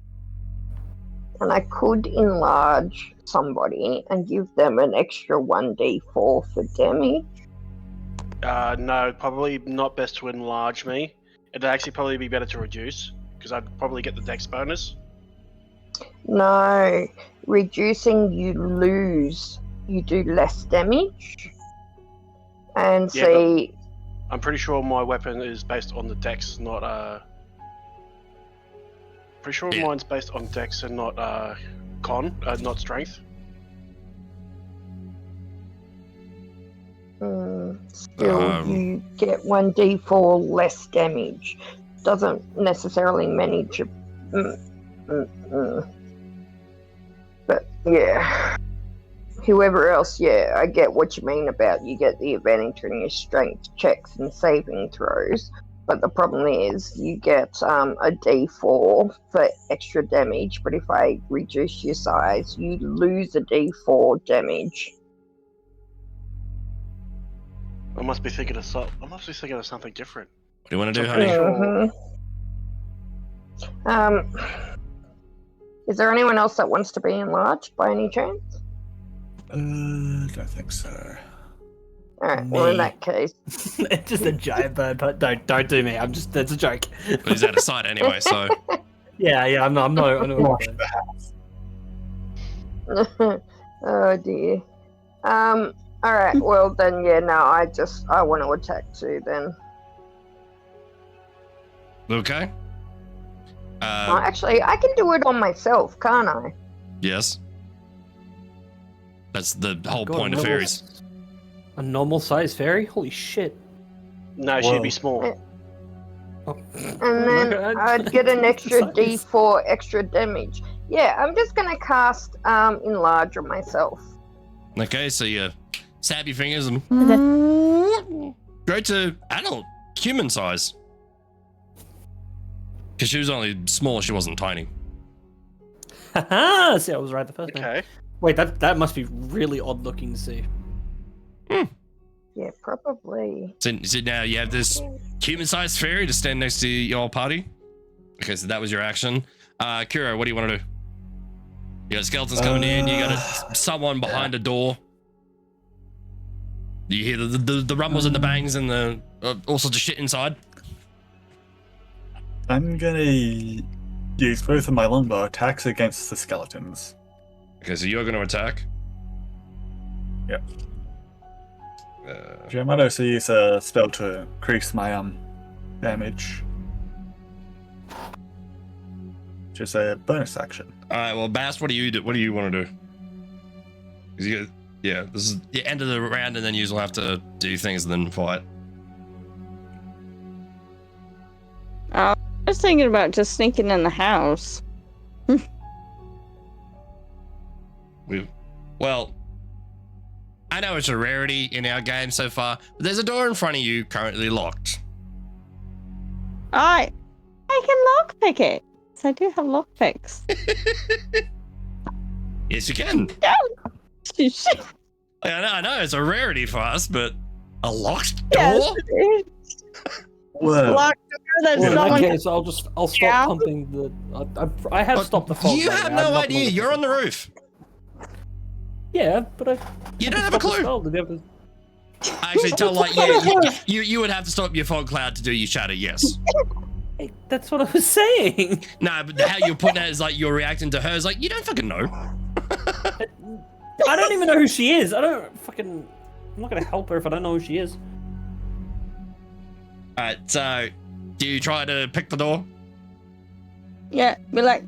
and I could enlarge somebody and give them an extra 1d4 for damage. No, probably not best to enlarge me. It'd actually probably be better to reduce because I'd probably get the dex bonus. No, reducing you lose, you do less damage. And Yeah, see, I'm pretty sure my weapon is based on the dex, not Pretty sure Yeah. mine's based on dex and not not strength. still you get 1d4 less damage. Doesn't necessarily manage your. But yeah. Whoever else, yeah, I get what you mean about you get the advantage on your strength checks and saving throws. But the problem is you get a d4 for extra damage, but if I reduce your size, you lose a d4 damage. I must be thinking of something different. What do you want to do, I'm honey? pretty sure. Is there anyone else that wants to be enlarged by any chance? Don't think so. Alright, well in Me. that case. It's just a giant bird, but don't do me. That's a joke. But he's out of sight anyway, so. Yeah, I'm not. Oh dear. Alright, well then yeah, no, I want to attack too then. Okay. Well, actually, I can do it on myself, can't I? Yes. That's the whole God, point of normal- fairies. A normal size fairy? Holy shit. No, Whoa. she'd be small. Oh. And then I'd get an extra d4 extra damage. Yeah, I'm just gonna cast enlarge on myself. Okay, so you stab your fingers and Okay. go to adult human size. Because she was only small, she wasn't tiny. Haha! See, I was right the first time. Okay. Wait, that must be really odd looking to see. Yeah, probably. So now you have this human-sized fairy to stand next to your party. Okay, so that was your action. Kira, what do you want to do? You got skeletons coming in. You got someone behind a door. You hear the rumbles and the bangs and the all sorts of shit inside. I'm gonna use both of my longbow attacks against the skeletons. Okay, so you're going to attack. Yep. I might also use a spell to increase my damage, which is a bonus action. All right, well, Bass, what do you do? What do you want to do? 'Cause yeah, this is the end of the round, and then you will have to do things and then fight. I was thinking about just sneaking in the house. Well, I know it's a rarity in our game so far, but there's a door in front of you currently locked. I can lockpick it. So I do have lockpicks. Yes, you can. Shit. I know it's a rarity for us, but a locked Yes, door? it is. Whoa. Locked door that Well, in that someone. case, I'll stop Yeah. pumping the. I have stopped the fog. You light have now, no I'm not idea. gonna- You're on the roof. Yeah, but I. You I don't can have a stop the clue. spell. Did you have to- Actually, tell like yeah, you would have to stop your fog cloud to do your shatter. Yes. Hey, that's what I was saying. No, but how you're putting it is like you're reacting to her is like you don't fucking know. I don't even know who she is. I don't fucking. I'm not gonna help her if I don't know who she is. All right, so do you try to pick the door? Yeah, be like,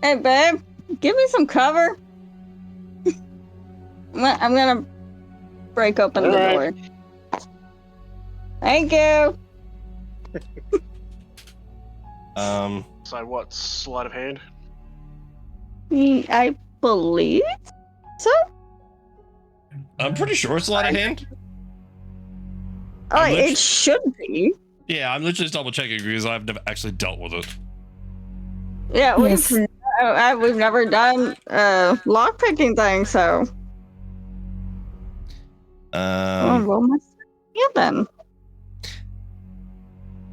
hey babe, give me some cover. I'm gonna break open the Alright. door. Thank you. So what? Sleight of hand? I believe so. I'm pretty sure it's sleight of hand. Oh, I'm lit- it should be. Yeah, I'm literally just double checking because I've never actually dealt with it. Yeah, Yes. we've never done lockpicking thing, so. Well, yeah then.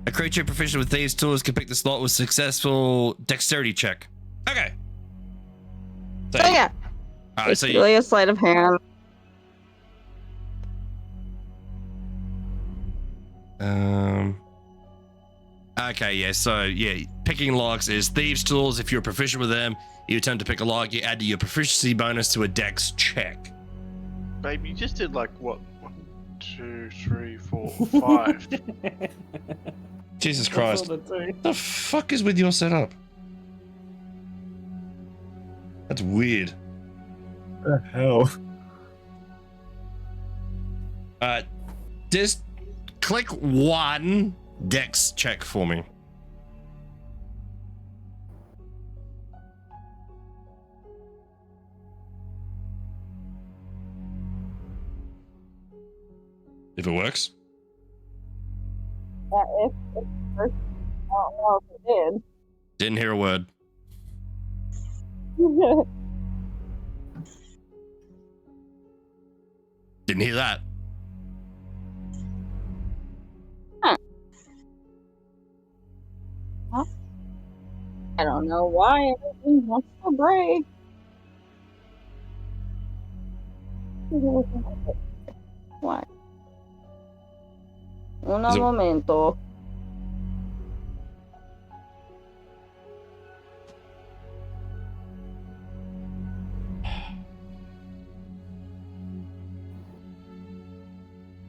A creature proficient with thieves' tools can pick the slot with successful dexterity check. Okay. So, So yeah, all right, it's so you, really a sleight of hand. okay, yeah, so yeah, picking locks is thieves' tools. If you're proficient with them, you attempt to pick a lock, you add to your proficiency bonus to a dex check. Babe, you just did like what? 1, 2, 3, 4, 5. Jesus That's Christ. all that's What the fuck is with your setup? That's weird. What the hell? Just click one dex check for me. If it works. If I don't know if Didn't hear a word. it did. Didn't hear that. I don't know why everything wants to break. Why? Un Is it- momento.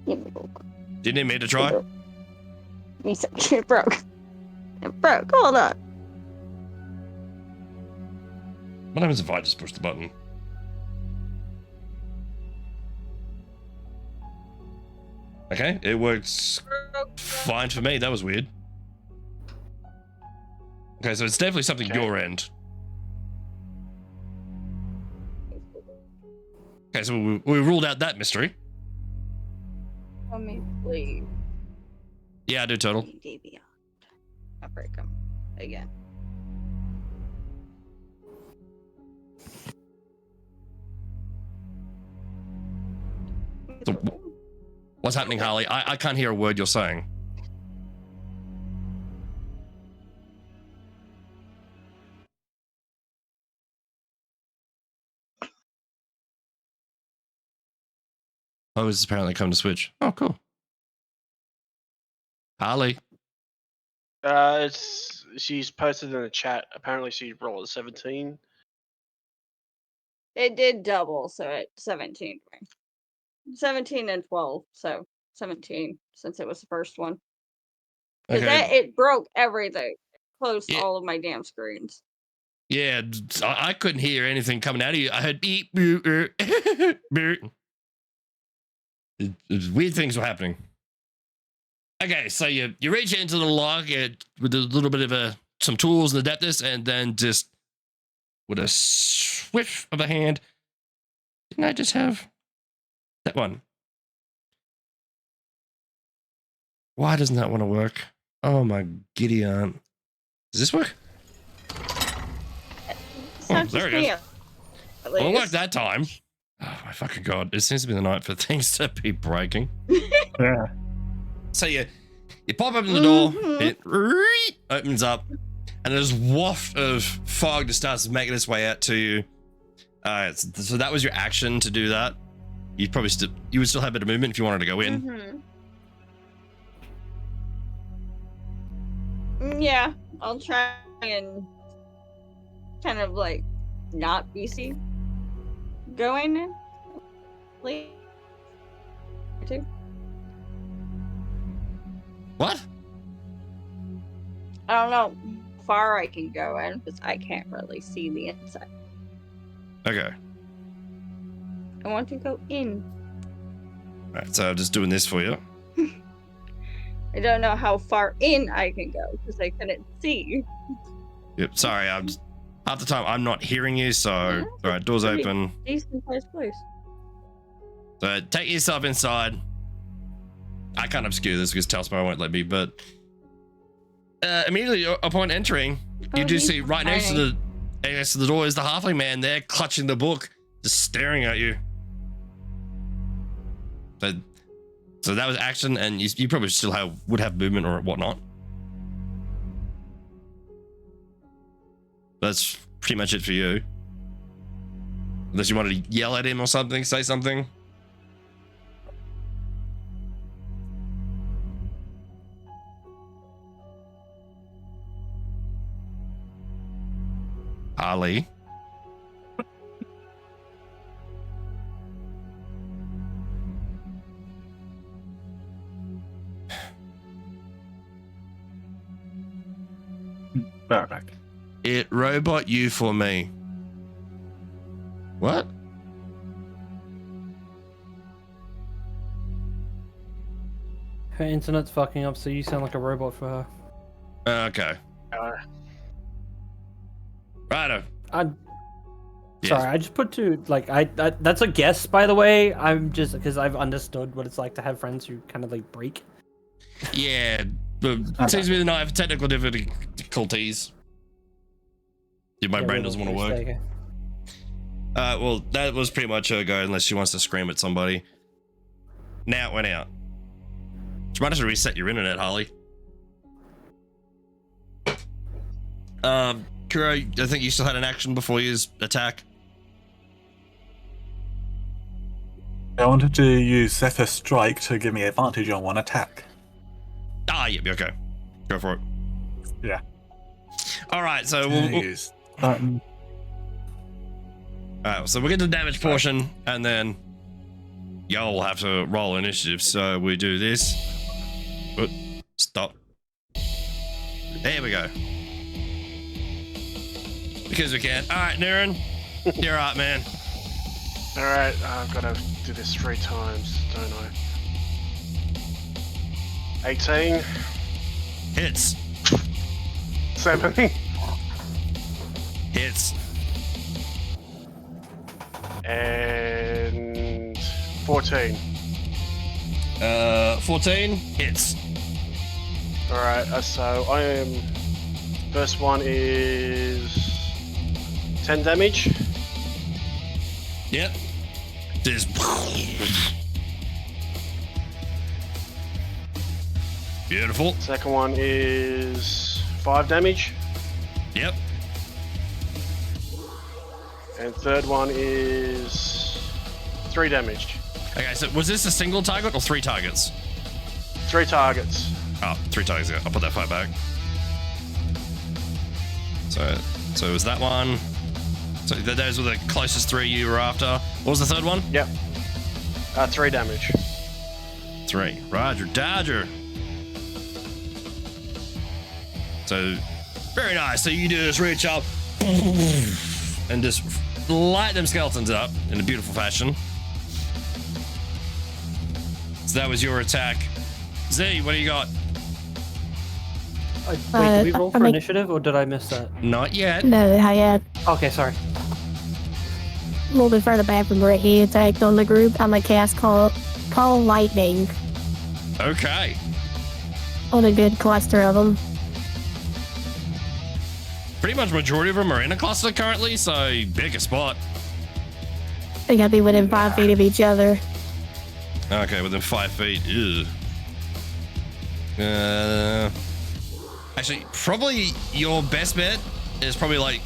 It broke. Do you need me to try? It broke. It broke. Hold on. What happens if I just push the button? Okay, it works fine for me. That was weird. Okay, so it's definitely something Okay. your end. Okay, so we ruled out that mystery. Let me leave. Yeah, I do total. DB. I'll break them again. So, what's happening, Harley? I can't hear a word you're saying. Oh, it's apparently come to Switch. Oh, cool. Harley. She's posted in the chat. Apparently, she rolled a 17. It did double, so it's 17. 17 and 12, so 17 since it was the first one. Because it broke everything. Closed Yeah. all of my damn screens. Yeah, I couldn't hear anything coming out of you. I heard beep, beep, beep. Weird things were happening. Okay, so you reach into the lock with a little bit of some tools and adapters, and then just with a swift of a hand. Didn't I just have? That one. Why doesn't that want to work? Oh my giddy aunt. Does this work? It's not there just it me. goes. At Well, it least. worked that time. Oh my fucking god. It seems to be the night for things to be breaking. Yeah. So you pop open the door, Mhm. it opens up, and there's waft of fog that starts making its way out to you. So that was your action to do that. You would still have a bit of movement if you wanted to go in. Yeah, I'll try and kind of like not be seen going in. Please. What? I don't know how far I can go in because I can't really see the inside. Okay. I want to go in. Alright, so I'm just doing this for you. I don't know how far in I can go because I couldn't see. Yep, sorry, I'm just half the time I'm not hearing you, so Yeah, alright, doors pretty open. Decent sized place. So take yourself inside. I can't obscure this because Telstar won't let me, but immediately upon entering, you do see right next to the door is the halfling man there clutching the book, just staring at you. So that was action, and you probably still would have movement or whatnot. That's pretty much it for you. Unless you wanted to yell at him or something, say something. Harley. Perfect. It robot you for me. What? Her internet's fucking up, so you sound like a robot for her. Okay. Righto. Yes. Sorry, I just put two. Like, that's a guess, by the way. I'm just because I've understood what it's like to have friends who kind of like break. Yeah, but seems to be the night of technical difficulties. Yeah, my brain doesn't want to work. Okay. Well, that was pretty much her go, unless she wants to scream at somebody. Now it went out. You might have to reset your internet, Harley. Kuro, I think you still had an action before you attack. I wanted to use Zephyr Strike to give me advantage on one attack. Ah, yep, okay. Go for it. Yeah. All right, so Use button. all right, so we'll get to the damage portion, and then y'all will have to roll initiative. So we do this. Oh, stop. There we go. Because we can. All right, Niren, you're up, man. Alright, I've got to do this 3 times, don't I? 18. Hits. 70. Hits. And 14. 14 hits. Alright, so I am... First one is... 10 damage. Yep. Just beautiful. Second one is 5 damage. Yep. And third one is 3 damage. Okay, so was this a single target or 3 targets? 3 targets. Oh, 3 targets. Yeah, I'll put that 5 back. So it was that one. So those were the closest 3 you were after. What was the third one? Yep. 3 damage. 3. Roger, Dodger. So, very nice. So you just reach up and just light them skeletons up in a beautiful fashion. So that was your attack. Z, what do you got? Wait, did we roll I for make- initiative, or did I miss that? Not yet. No, I had. Okay, sorry. a little bit further back from where he attacked on the group. I'm gonna cast call lightning Okay. on a good cluster of them. Pretty much majority of them are in a cluster currently, so pick a spot. They gotta be within 5 feet of each other. Okay, within 5 feet. Ew. Actually, probably your best bet is probably like.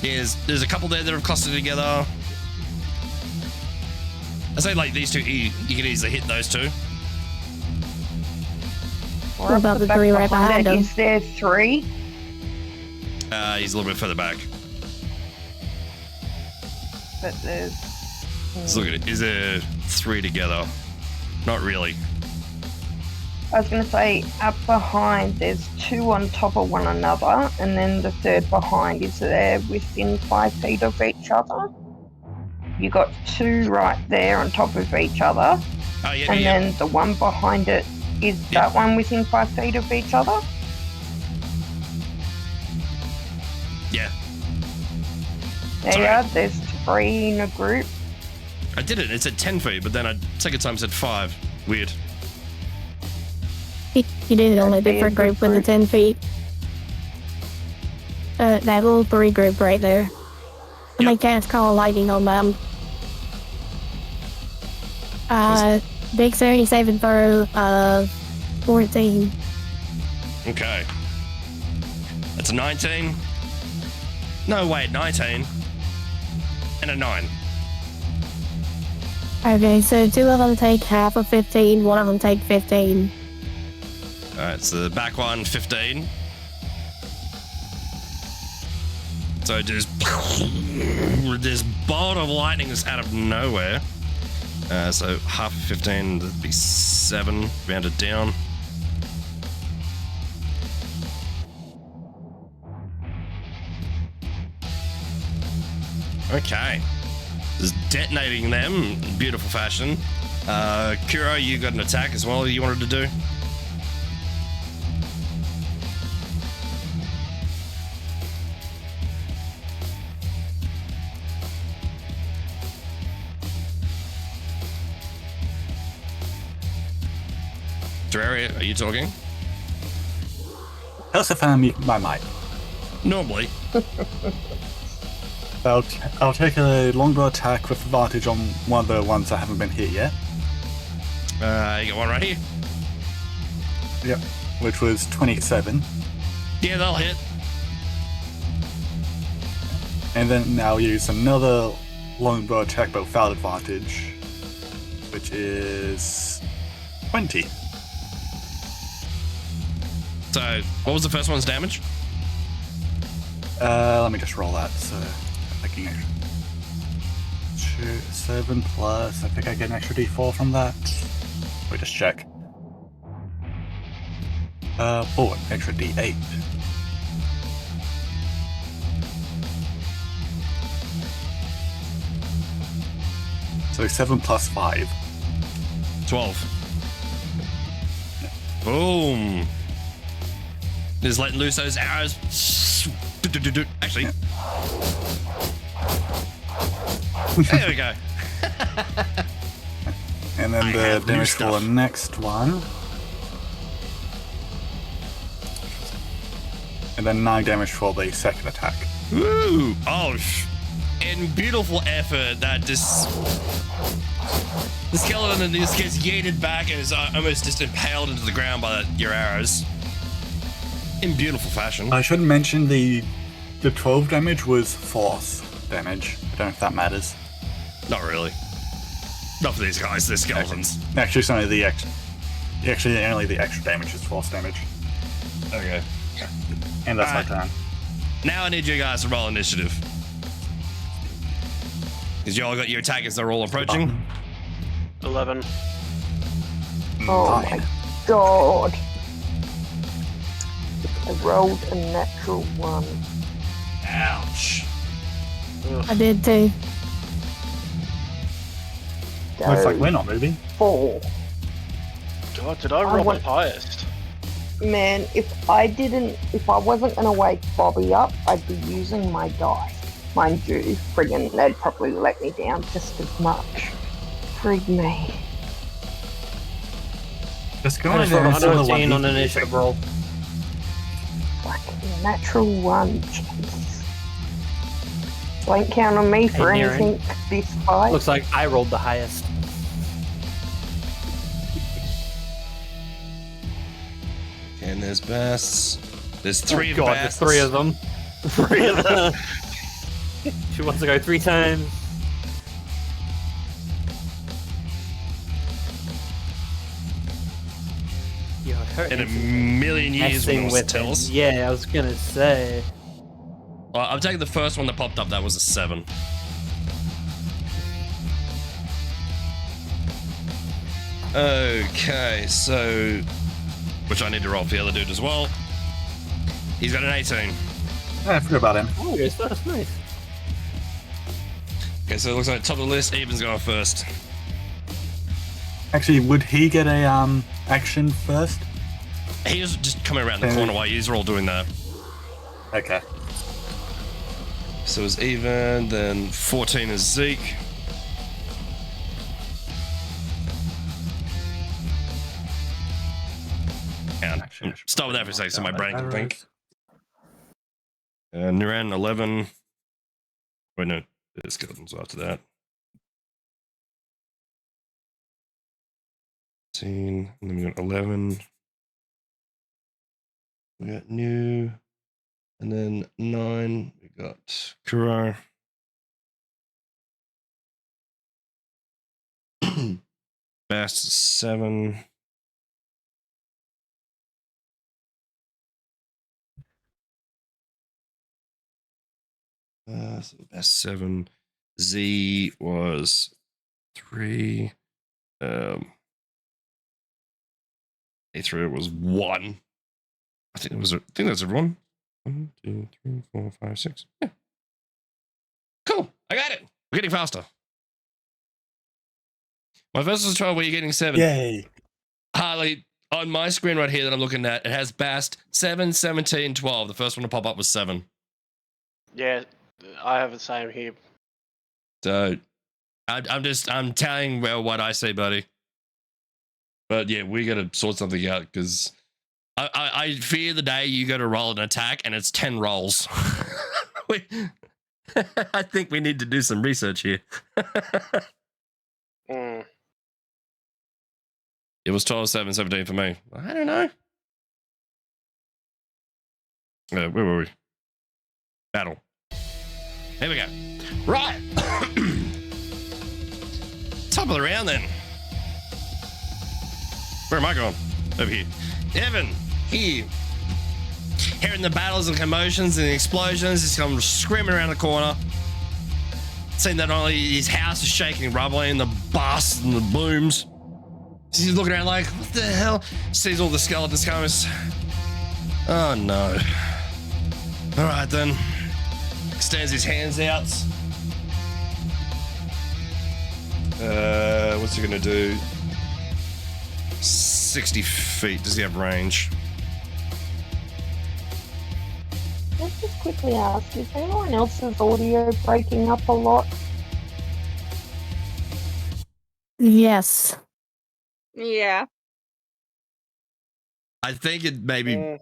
There's a couple there that have clustered together. I say like these two, you can easily hit those two. What about the 3 right behind him? Is there 3? He's a little bit further back. But there's. Let's look at it. Is there 3 together? Not really. I was going to say, up behind, there's 2 on top of one another, and then the third behind is there within 5 feet of each other. You got 2 right there on top of each other, Oh, yeah, and yeah. then the one behind it is that one within 5 feet of each other. Yeah. There you are, there's 3 in a group. I did it. It's at 10 feet, but then I second time said 5. Weird. He did it on a different group with the 10 feet. That little 3 group right there. I'm gonna cast call lightning on them. Dexterity saving throw of 14. Okay. That's a 19. No, wait, 19. And a 9. Okay, so 2 of them take half of 15, 1 of them take 15. Alright, so the back one, 15. So just this bolt of lightning is out of nowhere. So half of 15, that'd be 7, rounded down. Okay. Just detonating them in beautiful fashion. Kuro, you got an attack as well you wanted to do? Terraria, are you talking? Pacify me my mic. Normally. I'll take a longbow attack with advantage on one of the ones that haven't been hit yet. You got one right here. Yep. Which was 27. Yeah, they'll hit. And then now use another longbow attack but without advantage, which is 20. So, what was the first one's damage? Let me just roll that. So, I think 7 plus. I think I get an extra D4 from that. Wait, just check. An extra D8. So 7 plus 5. 12. Boom. Just letting loose those arrows. Actually. There we go. And then the damage for the next one. And then 9 damage for the second attack. Woo! Oh, in beautiful effort, that just the skeleton in this gets yeeted back and is almost just impaled into the ground by your arrows. In beautiful fashion. I should mention the 12 damage was force damage. I don't know if that matters. Not really. Not for these guys, they're skeletons. Actually, it's only the extra. Actually, only the extra damage is force damage. Okay. And that's my turn. Now I need you guys to roll initiative. Because you all got your attack as they're all approaching. 11. Oh 9. my god. I rolled a natural 1. Ouch. I did too. Looks like we're not moving. 4. God, did I roll the highest? Man, if I wasn't gonna wake Bobby up, I'd be using my die. Mind you, friggin' they'd probably let me down just as much. Frig me. Just go I in just there rolled and see the 118 on one an initiative roll. Fucking natural one, jeez. Don't count on me for Hey, Niren. anything this fight. Looks like I rolled the highest. And there's Basts. There's three of God, Basts. there's 3 of them. 3 of them. She wants to go 3 times. Yo, her In a infinite million years when it messing was with tells. him. Yeah, I was gonna say. Well, I'm taking the first one that popped up. That was a 7. Okay, so... Which I need to roll for the other dude as well. He's got an 18. I forgot about him. Oh, yes, that's nice. Okay, so it looks like top of the list, Eben's going first. Actually, would he get a action first? He was just coming around the corner while you are all doing that. Okay. So it's Even, then 14 is Zeke. Start with that for a second so my brain can think. Niran, 11. Wait, no, there's skeletons after that. 13, and then we got 11. We got New, and then 9, we got Kurar. Bast 7. So Bast 7. Z was 3. A3 was 1. I think that's everyone. 1, 2, 3, 4, 5, 6. Yeah. Cool. I got it. We're getting faster. My first was a trial where you're getting 7. Yay. Harley, on my screen right here that I'm looking at, it has Bast 7, 17, 12. The first one to pop up was 7. Yeah, I have the same here. So I'm telling what I say, buddy. But yeah, we gotta sort something out because I fear the day you go to roll an attack and it's 10 rolls. I think we need to do some research here. It was 12, 7, 17 for me. I don't know. Where were we? Battle. Here we go. Right. Top of the round then. Where am I going? Over here. Evan, here. Hearing the battles and commotions and the explosions, he's come screaming around the corner. Seeing that only his house is shaking, rumbling, the blasts and the booms. He's looking around like, what the hell? Sees all the skeletons coming. Oh no. All right then. Extends his hands out. What's he gonna do? 60 feet. Does he have range? Let's just quickly ask, is anyone else's audio breaking up a lot? Yes. Yeah. I think it may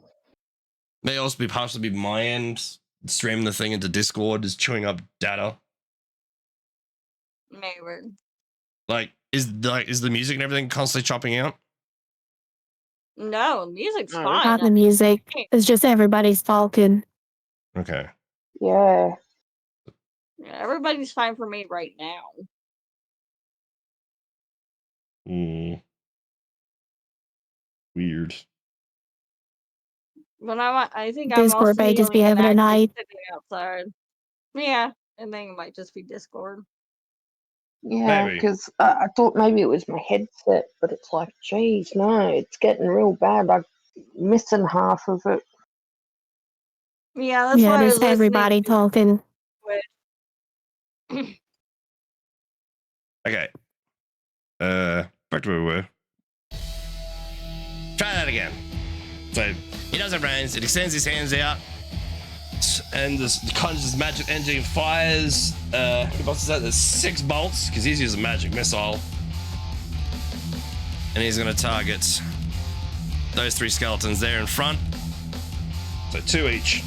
also be partially be my end. Streaming the thing into Discord is chewing up data. Maybe. Is the music and everything constantly chopping out? No, music's No. fine. Not the music. It's just everybody's talking. Okay. Yeah. Yeah, everybody's fine for me right now. Weird. But I think I'm Discord also may the just only be one having a actually night. sitting outside. Yeah, I think it might just be Discord. Yeah, Maybe. because I thought maybe it was my headset, but it's like, geez, no, it's getting real bad. I'm missing half of it. Yeah, that's Yeah, why I was there's listening everybody talking. to it. Okay. Back to where we were. Try that again. So he does have range. It extends his hands out, and this conjures magic energy and fires. How many bolts is that? There's 6 bolts because he's using magic missile, and he's going to target those 3 skeletons there in front. So 2 each.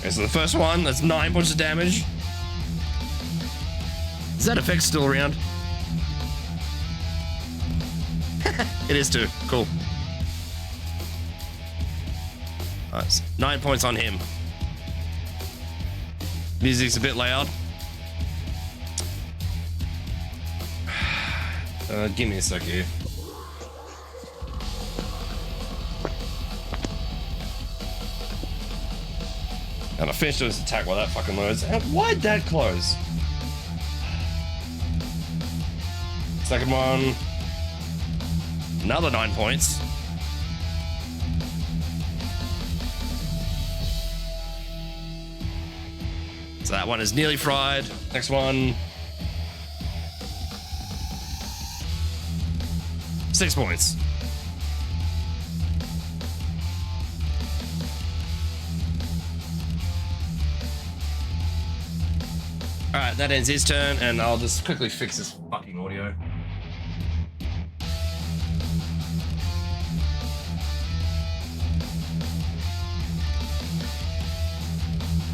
Okay, so the first one, that's 9 points of damage. Is that effect still around? It is too. Cool. Nice. 9 points on him. Music's a bit loud. Give me a sec here. And I finished this attack while that fucking loads. Why'd that close? Second one. Another 9 points. So that one is nearly fried. Next one. 6 points. Alright, that ends his turn, and I'll just quickly fix this fucking audio.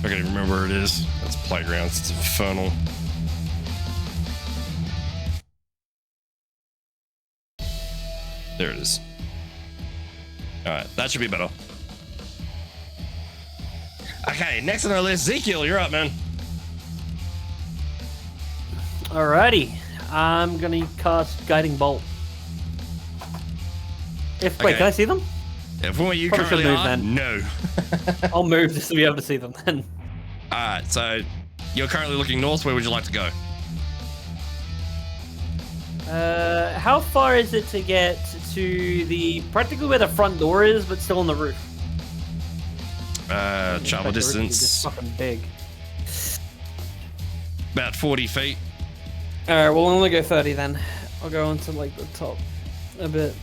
I can't even remember where it is. That's Playgrounds. It's infernal. There it is. Alright, that should be better. Okay, next on our list, Ezekiel, you're up, man. Alrighty. I'm gonna cast Guiding Bolt. Wait, Okay. can I see them? Yeah, from where you Probably should currently move are, then. no. I'll move just to be able to see them then. Alright, so you're currently looking north. Where would you like to go? How far is it to get to the practically where the front door is, but still on the roof? Travel The roof is just distance, fucking big. about 40 feet. Alright, we'll only go 30 then. I'll go onto like the top a bit.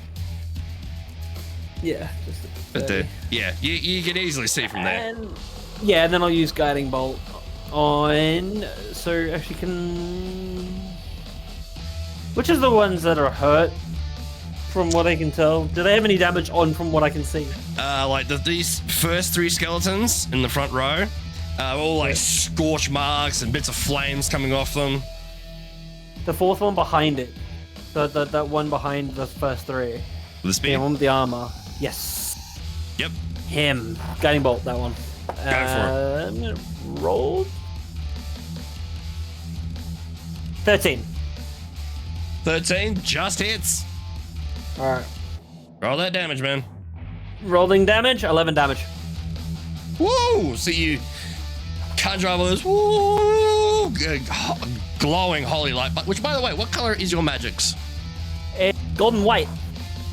Yeah, just a But 30. yeah, you can easily see from there. And yeah, and then I'll use Guiding Bolt on. So actually, which is the ones that are hurt? From what I can tell, do they have any damage on? From what I can see, Like these first 3 skeletons in the front row, all like scorch marks and bits of flames coming off them. the 4th one behind it, that one behind the first 3, With the the spear. one with the armor. Yes, Yep. him. Guiding Bolt, that one. Go for it. I'm gonna roll 13. 13 just hits. All right, Roll that damage, man. rolling damage, 11 damage. Woo! So you conjure all those woo, glowing holy light. Which, by the way, what color is your magic's? Golden white.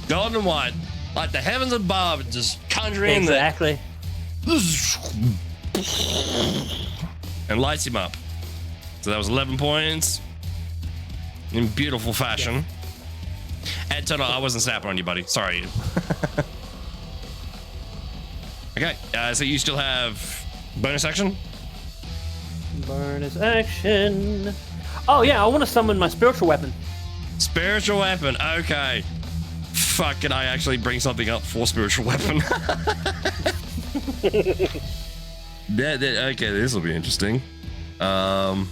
Golden and white, like the heavens above, just conjuring Exactly. and lights him up. So that was 11 points in beautiful fashion. And Toto, I wasn't snapping on you, buddy. Sorry. Okay, so you still have bonus action? Bonus action. Oh yeah, I want to summon my spiritual weapon. Spiritual weapon, okay. Fuck, can I actually bring something up for spiritual weapon? Okay, this will be interesting. I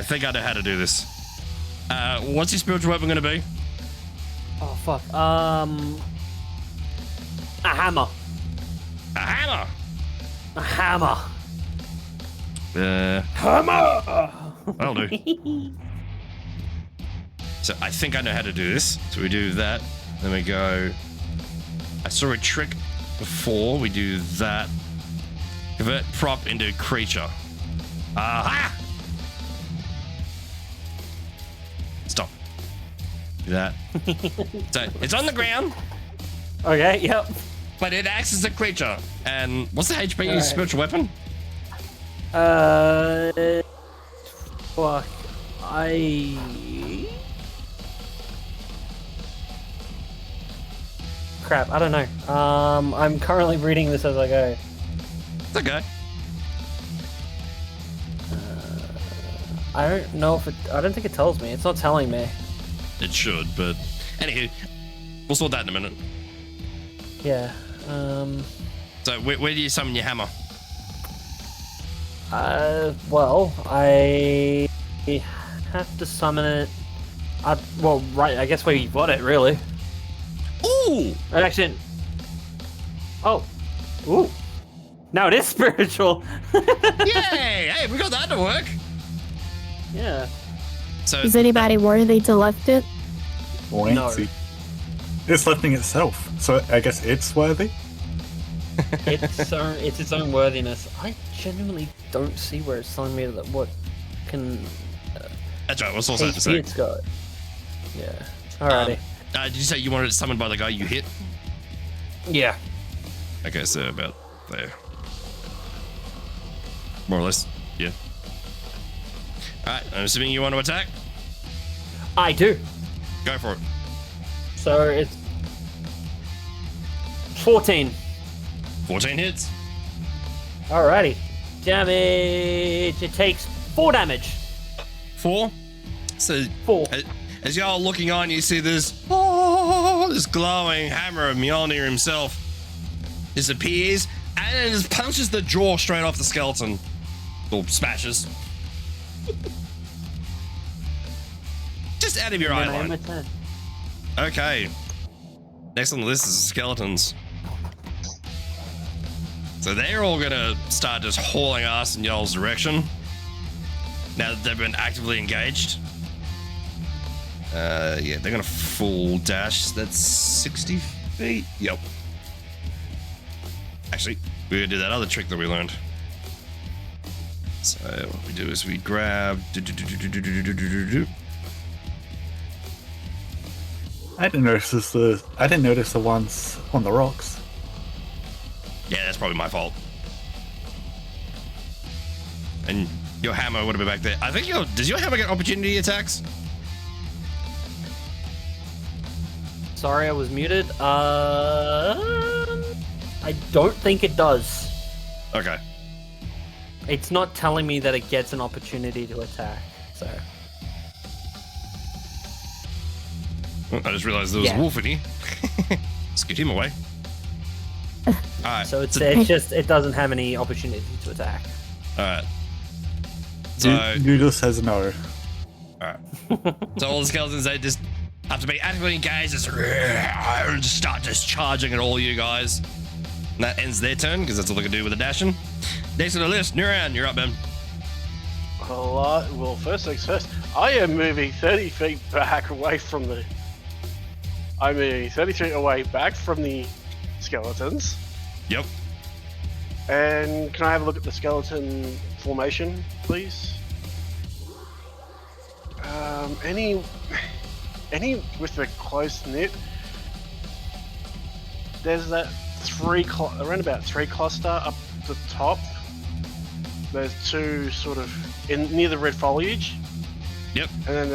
think I know how to do this. What's your spiritual weapon gonna be? Oh fuck. A hammer. A hammer! A hammer. Hammer! That'll do. So I think I know how to do this. So we do that. Then we go. I saw a trick before. We do that. Convert prop into creature. Aha! Stop. Do that. So it's on the ground, Okay. Yep. but it acts as a creature. And what's the HP of your Alright. spiritual weapon? Fuck. Crap, I don't know. I'm currently reading this as I go. It's okay. I don't know if it. I don't think it tells me. It's not telling me. It should, but anywho, we'll sort that in a minute. Yeah. So where do you summon your hammer? Well, I have to summon it. Well, right. I guess where you got it, really. Ooh! Actually. Oh. Ooh. Now it is spiritual. Yay! Hey, we got that to work. Yeah. So Is anybody worthy to lift it? Buoyancy. It's lifting itself, so I guess it's worthy. It's its own worthiness. I genuinely don't see where it's telling me that what can. That's right. What's also to say? It's got. Yeah. Alrighty. Did you say you wanted it summoned by the guy you hit? Yeah. Okay, so about there. More or less. Yeah. Alright, I'm assuming you want to attack? I do. Go for it. So it's 14. 14 hits. Alrighty. Damage. It takes 4 damage. 4. So 4. As y'all looking on, you see this glowing hammer of Mjolnir himself disappears and it just punches the jaw straight off the skeleton. Or smashes. Just out of your eye line. Okay. Next on the list is skeletons. So they're all gonna start just hauling ass in y'all's direction. Now that they've been actively engaged. Yeah, they're gonna full dash. That's 60 feet. Yep. Actually, we're gonna do that other trick that we learned. So what we do is we grab. I didn't notice the ones on the rocks. Yeah, that's probably my fault. And your hammer would have been back there. I think does your hammer get opportunity attacks? Sorry, I was muted. I don't think it does. Okay. It's not telling me that it gets an opportunity to attack. So. Oh, I just realized there was a wolf in here. Let's get him away. Alright. So it's just it doesn't have any opportunity to attack. Alright. So Noodle says no. Alright. So all the skeletons, they just have to be actively engaged, just start discharging at all you guys. And that ends their turn, because that's all they can do with the dashing. Next on the list, Nuran, you're up, Ben. Well, first things first, I am moving 30 feet back away from the... I'm moving 30 feet away back from the skeletons. Yep. And can I have a look at the skeleton formation, please? Any with the close knit? There's that around about 3 cluster up the top. There's 2 sort of near the red foliage. Yep. And then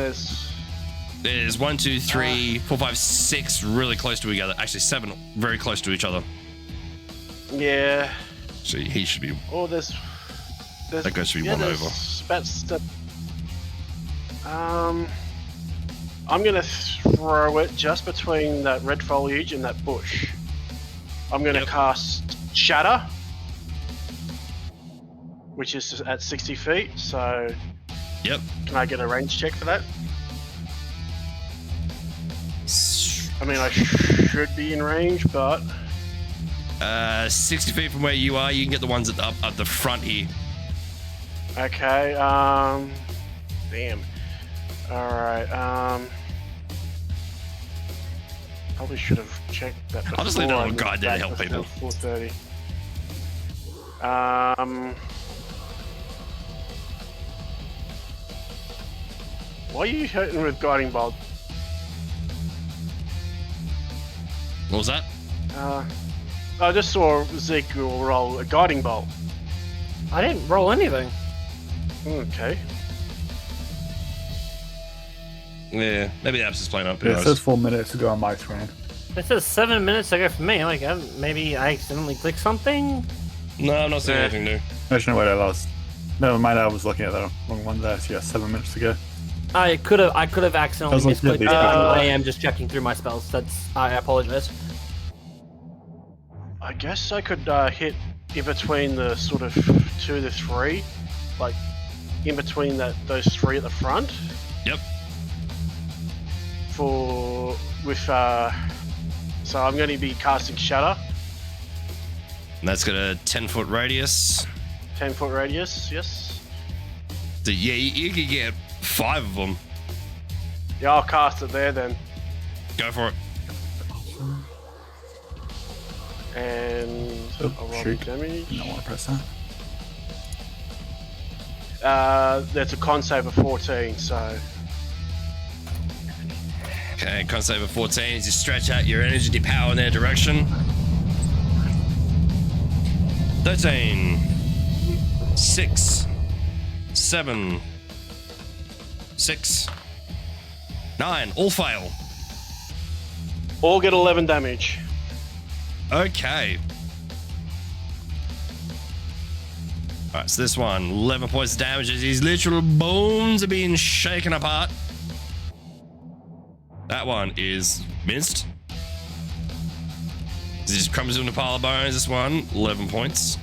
there's 1, 2, 3, 4, 5, 6 really close to each other. Actually, 7 very close to each other. Yeah. So he should be. Oh, there's that goes to be one over. I'm gonna throw it just between that red foliage and that bush. I'm gonna cast Shatter, which is at 60 feet. So, yep. Can I get a range check for that? I mean, I should be in range, but 60 feet from where you are, you can get the ones at the front here. Okay. Damn. All right. Probably should have checked that before. I'll just leave that on a guide there to help people. 430. Why are you hitting with guiding bolt? What was that? I just saw Ezekiel roll a guiding bolt. I didn't roll anything. Okay. Yeah, maybe the app's just playing up. Yeah, it says 4 minutes ago on my screen. It says 7 minutes ago for me. Like, maybe I accidentally clicked something. No, I'm not seeing anything new. Actually, no, wait, I lost. Never mind, I was looking at the wrong one there. So yeah, 7 minutes ago. I could have accidentally misclicked. I am just checking through my spells. I apologize. I guess I could hit in between the sort of 2 to 3, like in between those 3 at the front. Yep. So I'm going to be casting Shatter. And that's got a 10-foot radius. 10-foot radius, yes. So yeah, you could get 5 of them. Yeah, I'll cast it there then. Go for it. And I'll roll the damage. I don't want to press that. That's a con save of 14, so. Okay, con save of 14 as you stretch out your energy power in their direction. 13, 6, 7, 6, 9, all fail. All get 11 damage. Okay. Alright, so this one, 11 points of damage as his literal bones are being shaken apart. That one is missed. He just crumbles into a pile of bones. This one, 11 points.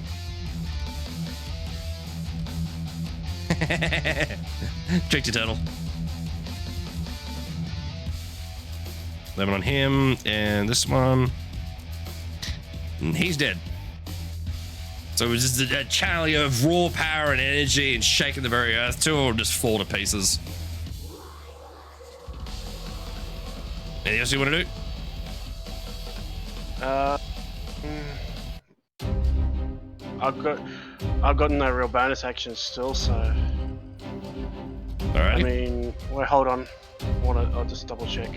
Tricked you, turtle. 11 on him, and this one. And he's dead. So it was just a channel of raw power and energy and shaking the very earth. 2 will just fall to pieces. Anything else you want to do? I've got no real bonus actions still, so. Alright. I mean, wait, hold on. I'll just double check.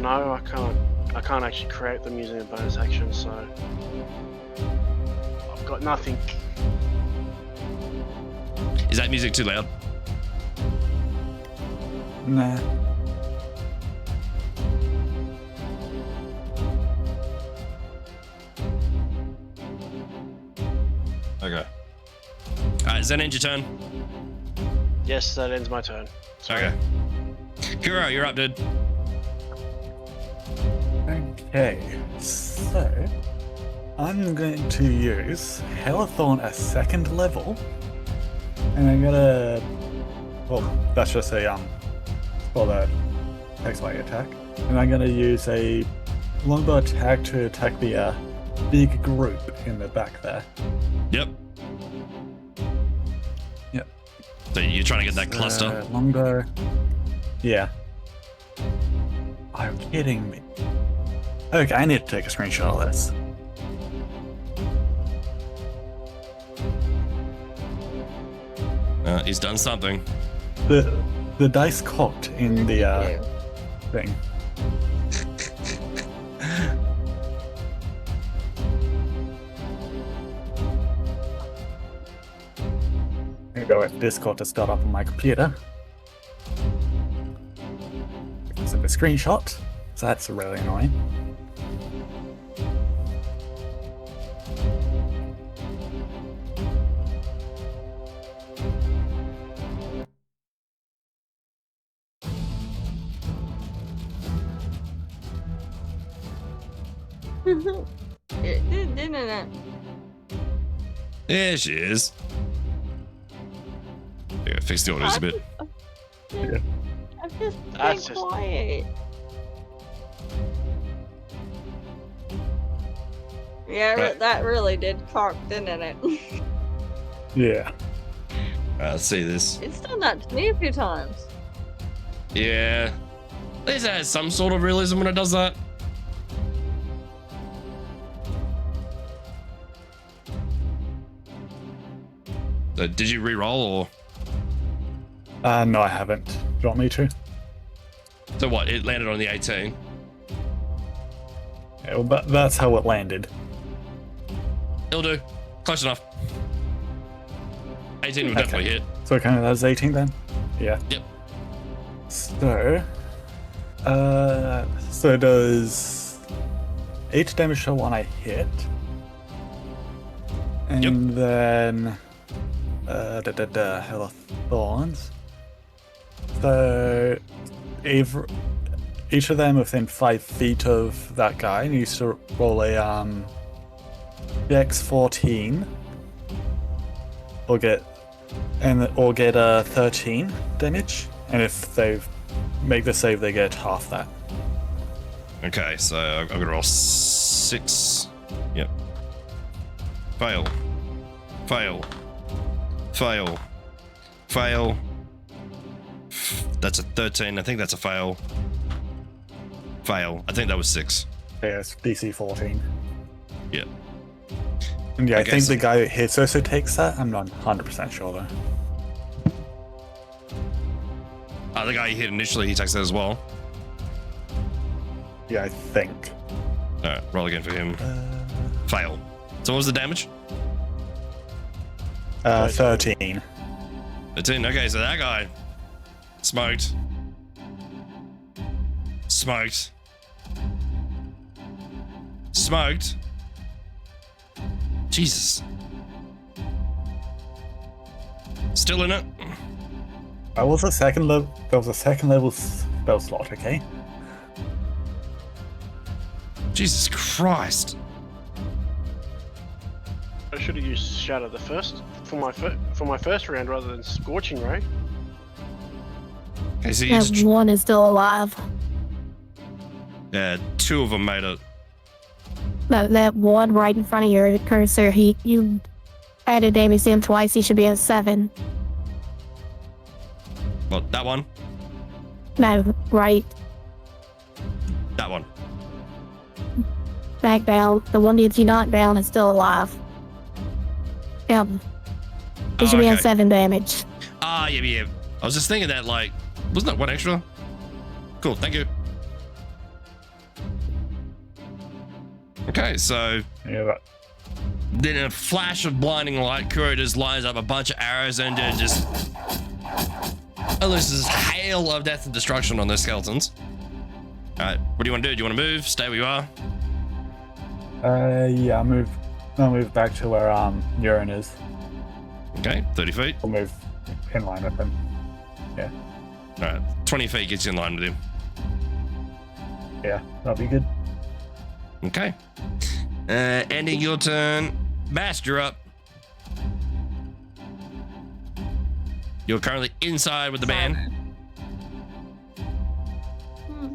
No, I can't actually create them using a bonus action, so I've got nothing. Is that music too loud? Nah. Okay. Alright, does that end your turn? Yes, that ends my turn. Sorry. Okay. Kuro, you're up, dude. Okay, so I'm going to use Hellthorn at 2nd level, and I'm gonna. Well, that's just a spell that takes my attack, and I'm gonna use a longbow attack to attack the big group in the back there. Yep. Yep. So you're trying to get that cluster. Longbow. Yeah. Are you kidding me? Okay, I need to take a screenshot of this. He's done something. The dice cocked in the thing. I'm gonna go with Discord to start up on my computer. Send a screenshot, so that's really annoying. It did, didn't it? There she is. I gotta fix the orders a bit. I'm just That's being just- quiet. Yeah, Right. that really did cock, didn't it? Yeah. Let's see this. It's done that to me a few times. Yeah. At least it has some sort of realism when it does that. So did you re-roll or? No, I haven't. Do you want me to? So what? It landed on the 18. Yeah, well, that's how it landed. It'll do. Close enough. 18 would Okay. definitely hit. So kind of that's 18 then? Yeah. Yep. So it does 8 damage to one I hit. And then Hell of Thorns. So each of them within 5 feet of that guy needs to roll a Dex 14 or get a 13 damage, and if they make the save, they get half that. Okay, so I'm gonna roll 6. Yep. Fail. Fail. Fail. Fail. That's a 13. I think that's a fail. Fail. I think that was 6. Yeah, it's DC 14. Yeah. And yeah, I Okay, think so- the guy who hits also takes that. I'm not 100% sure though. The guy you hit initially, he takes that as well. Yeah, I think. Alright, roll again for him. Fail. So what was the damage? 13. 13. Okay, so that guy smoked. Smoked. Smoked. Jesus. Still in it? That was a second level. That was a second level spell slot. Okay. Jesus Christ. I should have used Shatter the first for my first round rather than Scorching Ray. Okay, so you That just, one is still alive. yeah, 2 of them made it. That one right in front of your cursor, you added damage to him twice, he should be at 7. Well, that one, No, right. that one. Back down. The one that you knocked down is still alive. Yep. He should be at okay. 7 damage. Yeah. I was just thinking that, like, wasn't that 1 extra? Cool, thank you. Okay, so Yeah, but then in a flash of blinding light, Kuro just lines up a bunch of arrows and just unleashes hail of death and destruction on those skeletons. Alright, what do you want to do? Do you want to move? Stay where you are? yeah, I'll move back to where Urine is. Okay, 30 feet. I'll move in line with him. Yeah, Alright, 20 feet gets you in line with him. yeah, that'll be good. Okay. Ending your turn. Bast, you're up. You're currently inside with the band. Hmm.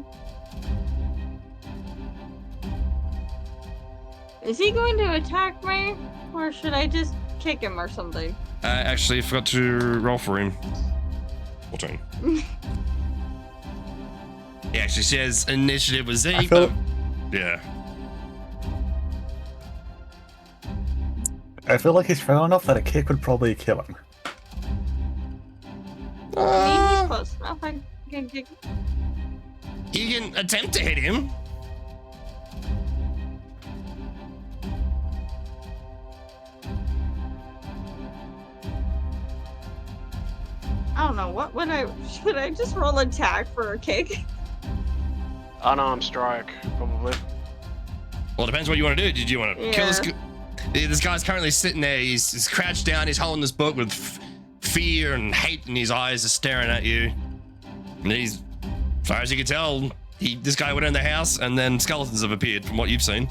Is he going to attack me? Or should I just kick him or something? Actually, I forgot to roll for him. 14. He actually says initiative with Z, I feel- but yeah. I feel like he's strong enough that a kick would probably kill him. I mean, he's close enough. I can kick him. You can attempt to hit him. I don't know. What would I? Should I just roll attack for a kick? Unarmed strike, probably. Well, it depends what you want to do. Did you want to kill this? Yeah. This guy's currently sitting there. He's crouched down. He's holding this book with fear and hate in his eyes, just staring at you. And he's, as far as you can tell, this guy went in the house, and then skeletons have appeared from what you've seen.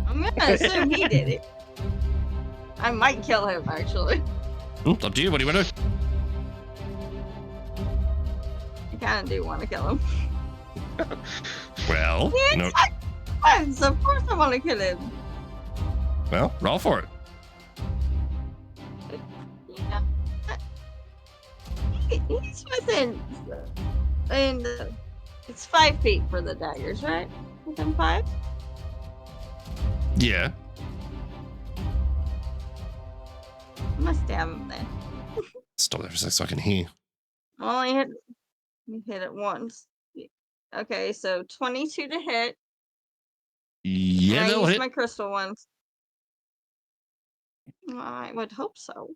I'm gonna assume he did it. I might kill him actually. Up to you. What do you want to do? I kind of do want to kill him. Well, He no. attacked once. Of course I want to kill him. Well, roll for it. Yeah. He's within, and it's 5 feet for the daggers, right? Within 5. Yeah. I must stab him then. Stop there for a sec so I can hear. I only hit it once. Okay, so 22 to hit. Yeah, and I they'll used hit. my crystal ones. I would hope so.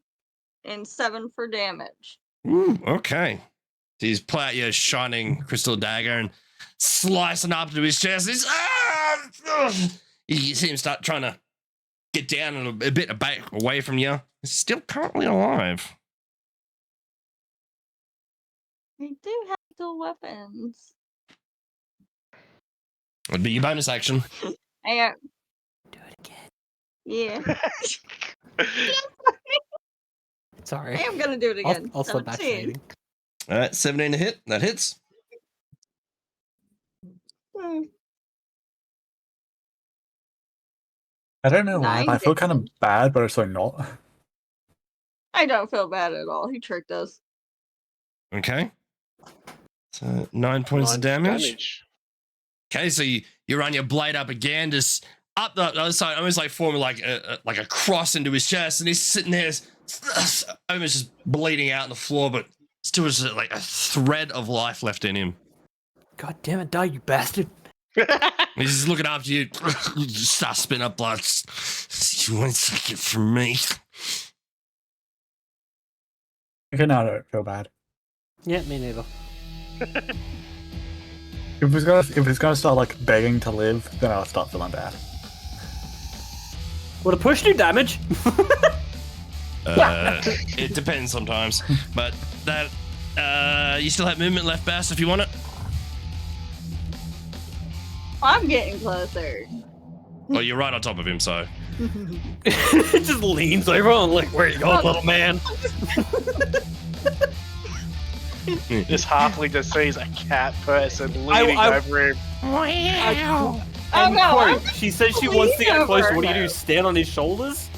And 7 for damage. Ooh, okay. So you pull out your shining crystal dagger and slicing up to his chest. You see him start trying to get down and a bit back away from you. He's still currently alive. We do have dual weapons. Would be your bonus action. I, Do it again. yeah. Sorry. I am going to do it again. I'll start 17. backsliding. All right, 17 to hit. That hits. Hmm. I don't know why, 9 but I feel kind of damage. bad, but also not. I don't feel bad at all. He tricked us. Okay. So 9 points of damage. Okay, so you run your blade up again, just up the other side, almost like forming like a cross into his chest, and he's sitting there, almost just bleeding out on the floor, but still just like a thread of life left in him. God damn it, die, you bastard. He's just looking after you, just start spitting up blood. You won't take it from me. Okay, now I don't feel bad. Yeah, me neither. If he's gonna start like begging to live, then I'll start feeling bad. Would a push do damage? It depends sometimes, but that you still have movement left, Bass, if you want it. I'm getting closer. Well, you're right on top of him, so. It just leans over and like, where you going, little man? This halfling just sees a cat person leaning over him. Oh And no, quote, I'm she says she wants to get leaning close. over What do you do? her. Stand on his shoulders?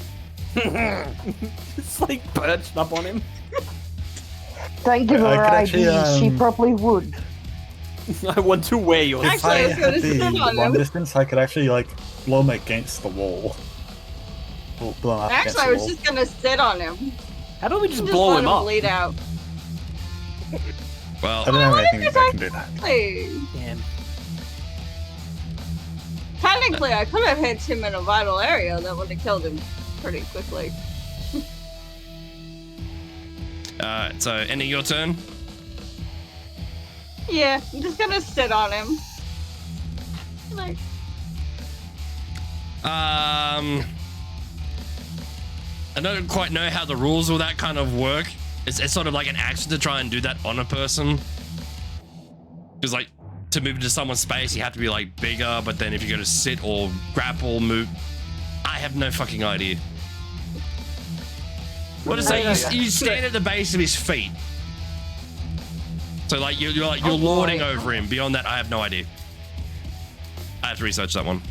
It's like perched up on him. Don't give I her could actually, ideas. She probably would. I want to wear yours. If Actually, I I was gonna had sit the on one him. distance, I could actually like blow him against the wall. Blow him up against Actually, I the was wall. just gonna sit on him. How do we just Just blow let him him up? bleed out. Well, I don't have anything if that I- can do that. Hey. Damn. Technically, I could have hit him in a vital area that would have killed him pretty quickly. so ending your turn. Yeah, I'm just gonna sit on him. Like, I don't quite know how the rules of that kind of work. It's sort of like an action to try and do that on a person. Because like to move into someone's space, you have to be like bigger. But then if you go to sit or grapple, move, I have no fucking idea. What to say? You stand at the base of his feet. So like you're lording over him. Beyond that, I have no idea. I have to research that one.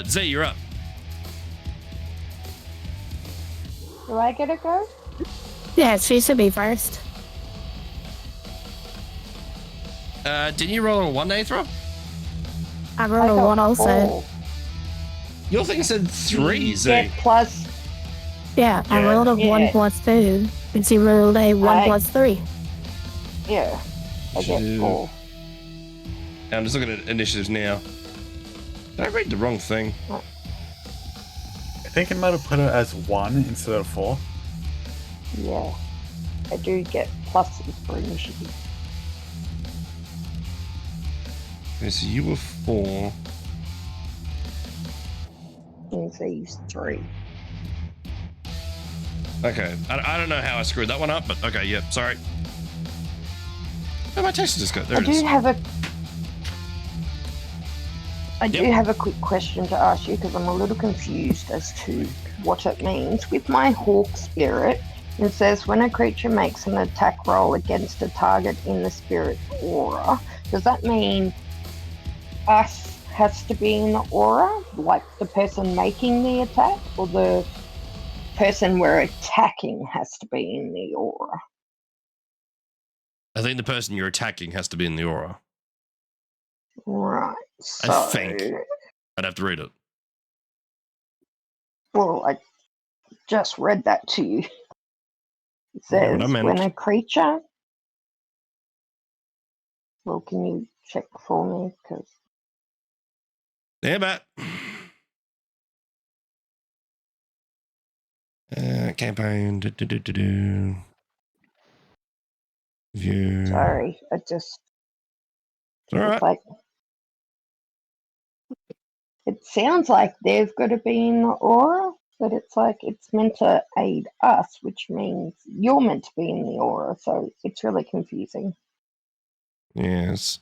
Z, you're up. Do I get a go? Yeah, she should be first. Didn't you roll a 1, Aethra? I rolled a one also. Your thing said 3, Z. Get plus. Yeah, I Yeah. rolled a Yeah. 1 plus 2. And she rolled a 1 I- plus 3. Yeah. I get Two. 4. I'm just looking at initiatives now. Did I read the wrong thing? I think it might have put it as 1 instead of 4. Yeah. I do get pluses for initiative. Okay, so you were 4. And Z's 3. Okay, I don't know how I screwed that one up, but okay, yep, sorry. Oh, my text just got there. I It is. do have a. I do Yep. have a quick question to ask you because I'm a little confused as to what it means. With my hawk spirit, it says when a creature makes an attack roll against a target in the spirit aura, does that mean us has to be in the aura, like the person making the attack, or the person we're attacking has to be in the aura? I think the person you're attacking has to be in the aura. Right. So, I think. I'd have to read it. well, I just read that to you. It Yeah, what says I meant. when a creature. Well, can you check for me? Because Yeah, but campaign. View. Sorry, I just. All right. It's like. It sounds like they've got to be in the aura, but it's like it's meant to aid us, which means you're meant to be in the aura, so it's really confusing. Yes.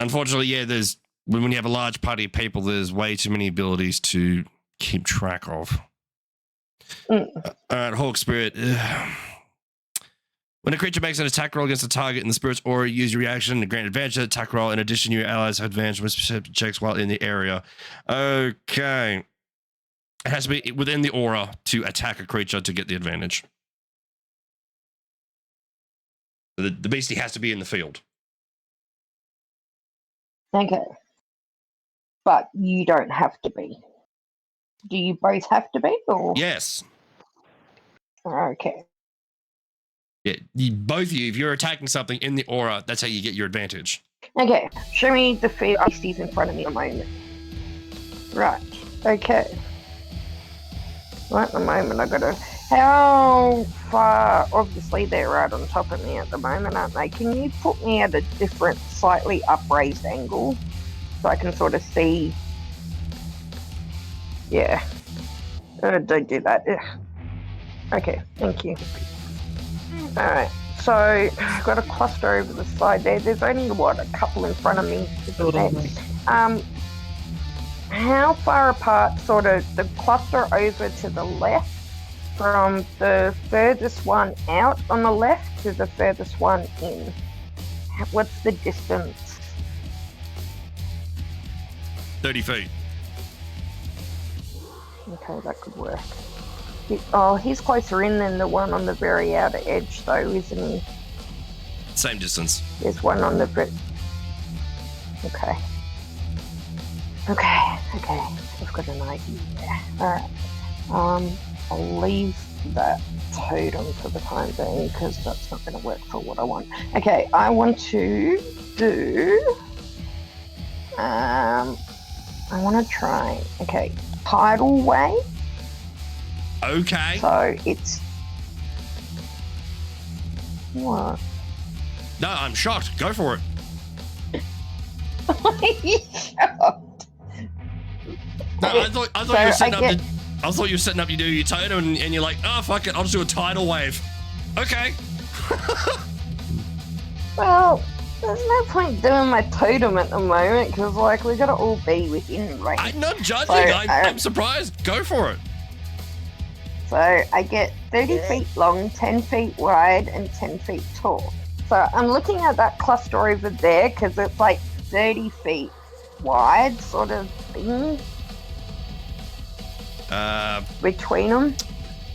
Unfortunately, yeah, there's when you have a large party of people, there's way too many abilities to keep track of. All right, Hawk Spirit. When a creature makes an attack roll against a target in the spirit's aura, use your reaction to grant advantage to the attack roll. In addition, your allies have advantage with specific checks while in the area. Okay. It has to be within the aura to attack a creature to get the advantage. The beastie has to be in the field. Okay. But you don't have to be. Do you both have to be? Or? Yes. Okay. Yeah, both of you, if you're attacking something in the aura, that's how you get your advantage. Okay. Show me the field beasties in front of me at the moment. Right. Okay. Right at the moment, I gotta. How far? Obviously, they're right on top of me at the moment, aren't they? Can you put me at a different, slightly upraised angle so I can sort of see? Yeah. Don't do that. Ugh. Okay, thank you. Alright, so I've got a cluster over the side there. There's only, what, a couple in front of me, isn't there? How far apart, sort of, the cluster over to the left from the furthest one out on the left to the furthest one in? What's the distance? 30 feet. Okay, that could work. He's closer in than the one on the very outer edge, though, isn't he? Same distance. There's one on the Okay. Okay. I've got an idea. Alright. I'll leave that totem for the time being because that's not going to work for what I want. Okay, I want to do. I want to try. Okay, tidal wave. Okay. So it's. What? No, I'm shocked. Go for it. Are you shocked? No, I thought you were setting up. I thought you were setting up. You do your totem, and you're like, oh fuck it, I'll just do a tidal wave. Okay. Well, there's no point doing my totem at the moment because, like, we gotta all be within range. I'm not judging. So, I'm surprised. Go for it. So I get 30 feet long, 10 feet wide, and 10 feet tall. So I'm looking at that cluster over there because it's like 30 feet wide, sort of thing. Between them.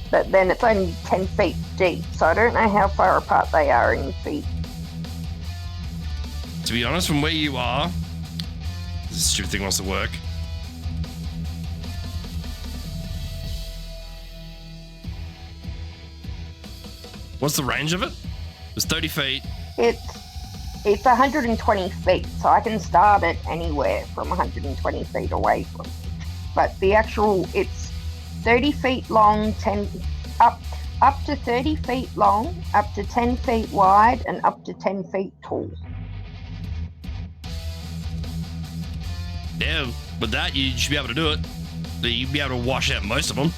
But then it's only 10 feet deep, so I don't know how far apart they are in feet. To be honest, from where you are, this stupid thing wants to work. What's the range of it? It's 30 feet. It's 120 feet, so I can start it anywhere from 120 feet away from it. But the actual, it's 30 feet long, up to 30 feet long, up to 10 feet wide, and up to 10 feet tall. Yeah, with that, you should be able to do it. You'd be able to wash out most of them.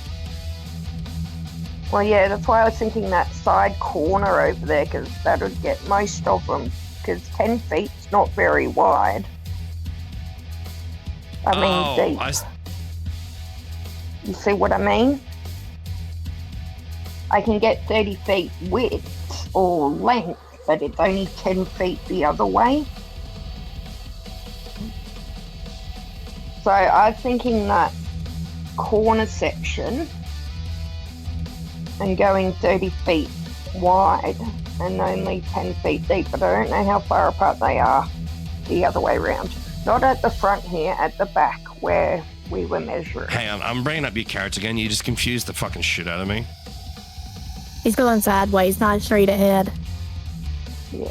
Well, yeah, that's why I was thinking that side corner over there, because that would get most of them, because 10 feet's not very wide. I mean, deep. You see what I mean? I can get 30 feet width or length, but it's only 10 feet the other way. So I was thinking that corner section and going 30 feet wide and only 10 feet deep, but I don't know how far apart they are the other way around. Not at the front here, at the back where we were measuring. Hang on, I'm bringing up your carrots again. You just confused the fucking shit out of me. He's going sideways, not straight ahead. Yeah.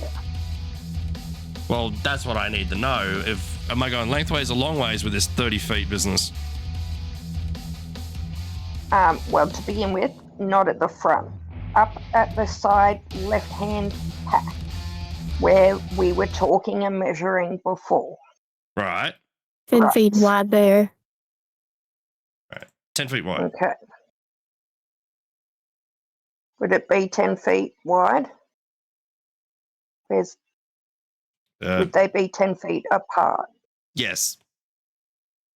Well, that's what I need to know. Am I going lengthways or longways with this 30 feet business? Well, to begin with, not at the front. Up at the side left-hand pack, where we were talking and measuring before. Right. 10 Right. feet wide there. 10 feet wide. Okay. Would it be 10 feet wide? Would they be 10 feet apart? Yes.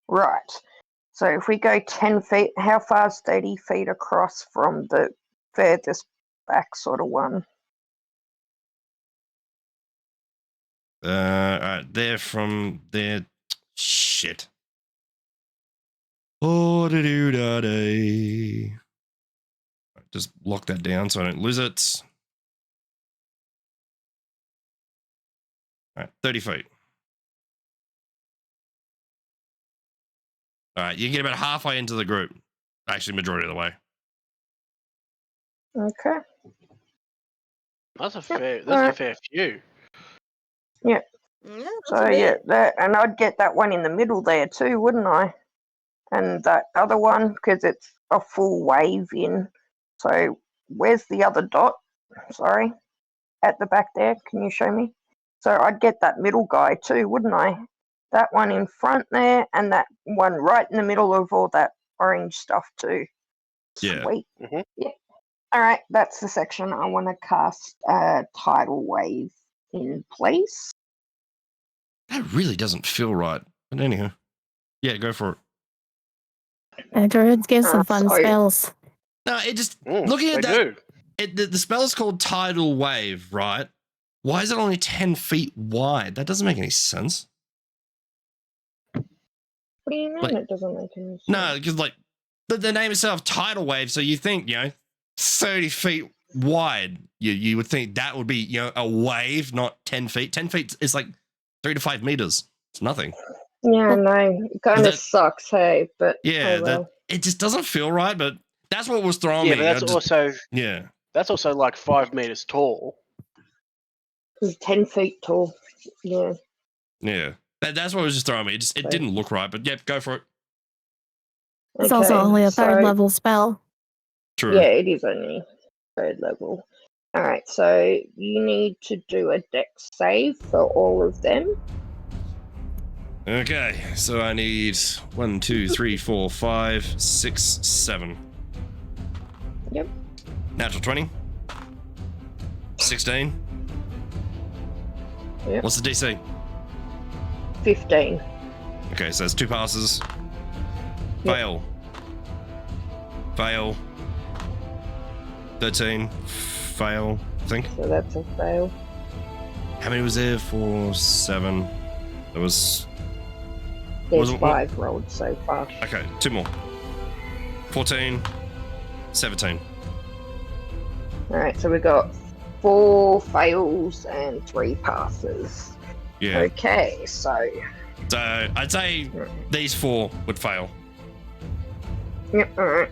Right. So if we go 10 feet, how far is 30 feet across from the furthest back sort of one? All right. They're from there. Shit. Oh, da day. Just lock that down so I don't lose it. All right, 30 feet. All right, you can get about halfway into the group. Actually, majority of the way. Okay. That's a fair few. Yeah. Yeah, that's So a bit. and I'd get that one in the middle there too, wouldn't I? And that other one, because it's a full wave in. So where's the other dot? Sorry, at the back there. Can you show me? So I'd get that middle guy too, wouldn't I? That one in front there, and that one right in the middle of all that orange stuff too. Yeah. Sweet. Mhm. Yep. All right, that's the section I want to cast tidal wave in place. That really doesn't feel right. But anyhow. Yeah, go for it. Druids give some fun sorry. spells. No, it just looking at They that. do. The spell is called Tidal Wave, right? Why is it only 10 feet wide? That doesn't make any sense. What do you mean Like- it doesn't make any sense? No, because like the name itself, Tidal Wave. So you think 30 feet wide. You would think that would be a wave, not 10 feet. 10 feet is like 3 to 5 meters. It's nothing. Yeah, no, it kind That- of sucks, hey, but Yeah, oh well. it just doesn't feel right. But that's what was throwing Yeah, me. but That's that's also like 5 meters tall. He's 10 feet tall. Yeah. yeah. That's what was just throwing me. It didn't look right. But yep, go for it. It's also Okay, only a third so- level spell. True. Yeah, it is only third level. Alright, so you need to do a dex save for all of them. Okay, so I need 1, 2, 3, 4, 5, 6, 7. Yep. Natural 20. 16. Yep. What's the DC? 15. Okay, so that's 2 passes. Yep. Fail. Fail. 13. Fail, I think. So that's a fail. How many was there? 4, 7. There was. There's Wasn't- 5 rolled so far. Okay, 2 more. 14. 17. Alright, so we got 4 fails and 3 passes. Yeah. Okay, so So I'd say these 4 would fail. yep, alright.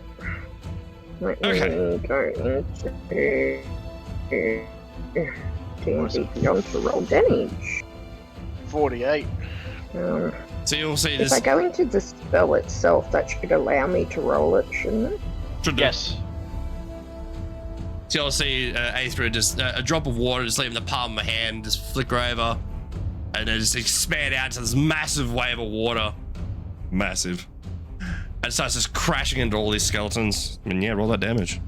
Let me Okay. go into D&D Beyond to roll damage. 48. So you'll see If this. I go into the spell itself, that should allow me to roll it, shouldn't it? should do. Yes. So you'll see Aethra just a drop of water just leaving the palm of my hand, just flicker over, and then just expand out to this massive wave of water. Massive. And it starts just crashing into all these skeletons. I mean, yeah, roll that damage.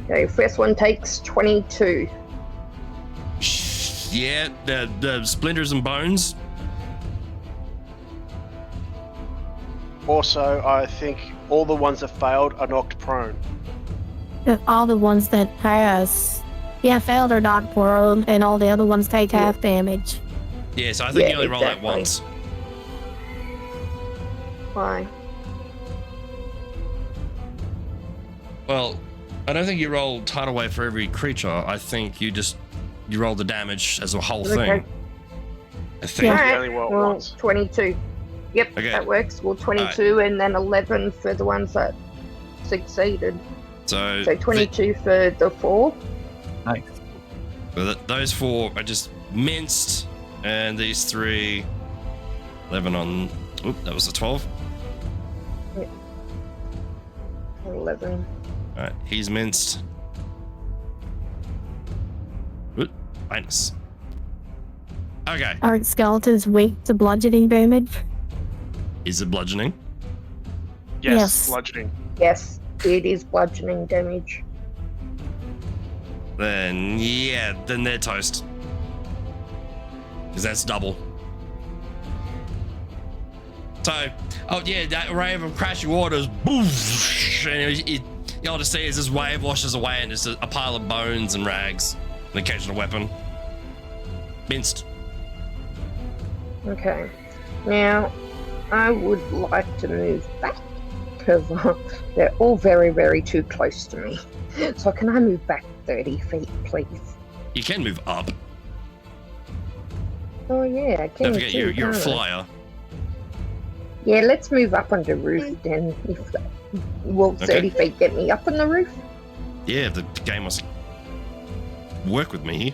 Okay, first one takes 22. Yeah, the splinters and bones. Also, I think all the ones that failed are knocked prone. All the ones that has, failed or not prone, and all the other ones take half damage. Yeah, so I think Yeah, you only roll that exactly. once. Why? Well, I don't think you roll tidal wave for every creature. I think you roll the damage as a whole thing. Okay. I think. You Alright, only roll it well, once. 22. Yep, Okay. that works. Well, 22 and then 11 for the ones that succeeded. So, So 22 for the 4. Nice. So those 4 are just minced, and these 3, 11 on. Oop, that was a 12. 11. All right, he's minced. Oop, minus. Okay, Are skeletons weak to bludgeoning damage? is it bludgeoning? Yes, Yes. bludgeoning. Yes, it is bludgeoning damage. Then yeah, then they're toast. Because that's double. So, oh yeah, that wave of crashing waters, boosh, and you all just see as this wave washes away, and just a pile of bones and rags, an occasional weapon, minced. Okay. Now, I would like to move back because they're all very, very too close to me. So can I move back 30 feet, please? You can move up. Oh yeah, I can. Don't forget, you're a can't I? flyer. Yeah, let's move up on the roof then. Will 30 feet get me up on the roof? Yeah, the game must work with me here.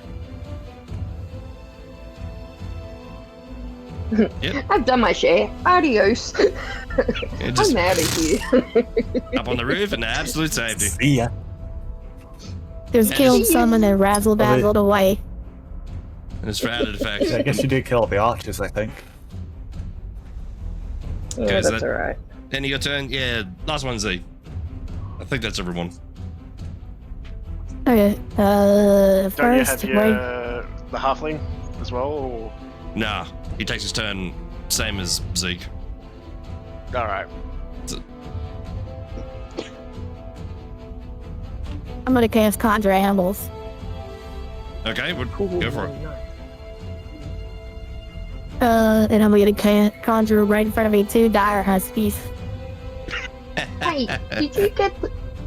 Yep. I've done my share. Adios. Yeah, just I'm out of here. up on the roof and absolute safety. See ya. There's Yeah, killed just- someone and razzle dazzled away. And it's for added effect. Yeah, I guess you did kill the archers, I think. Yeah, Okay, so that's that- alright. Any your turn? Yeah, last one, Z. I think that's everyone. Okay, Don't you first, have the halfling as well? Or... Nah, he takes his turn, same as Zeke. Alright. I'm gonna cast Conjure Animals. Okay, go for it. And I'm gonna conjure right in front of me 2 dire huskies. Hey, did you get...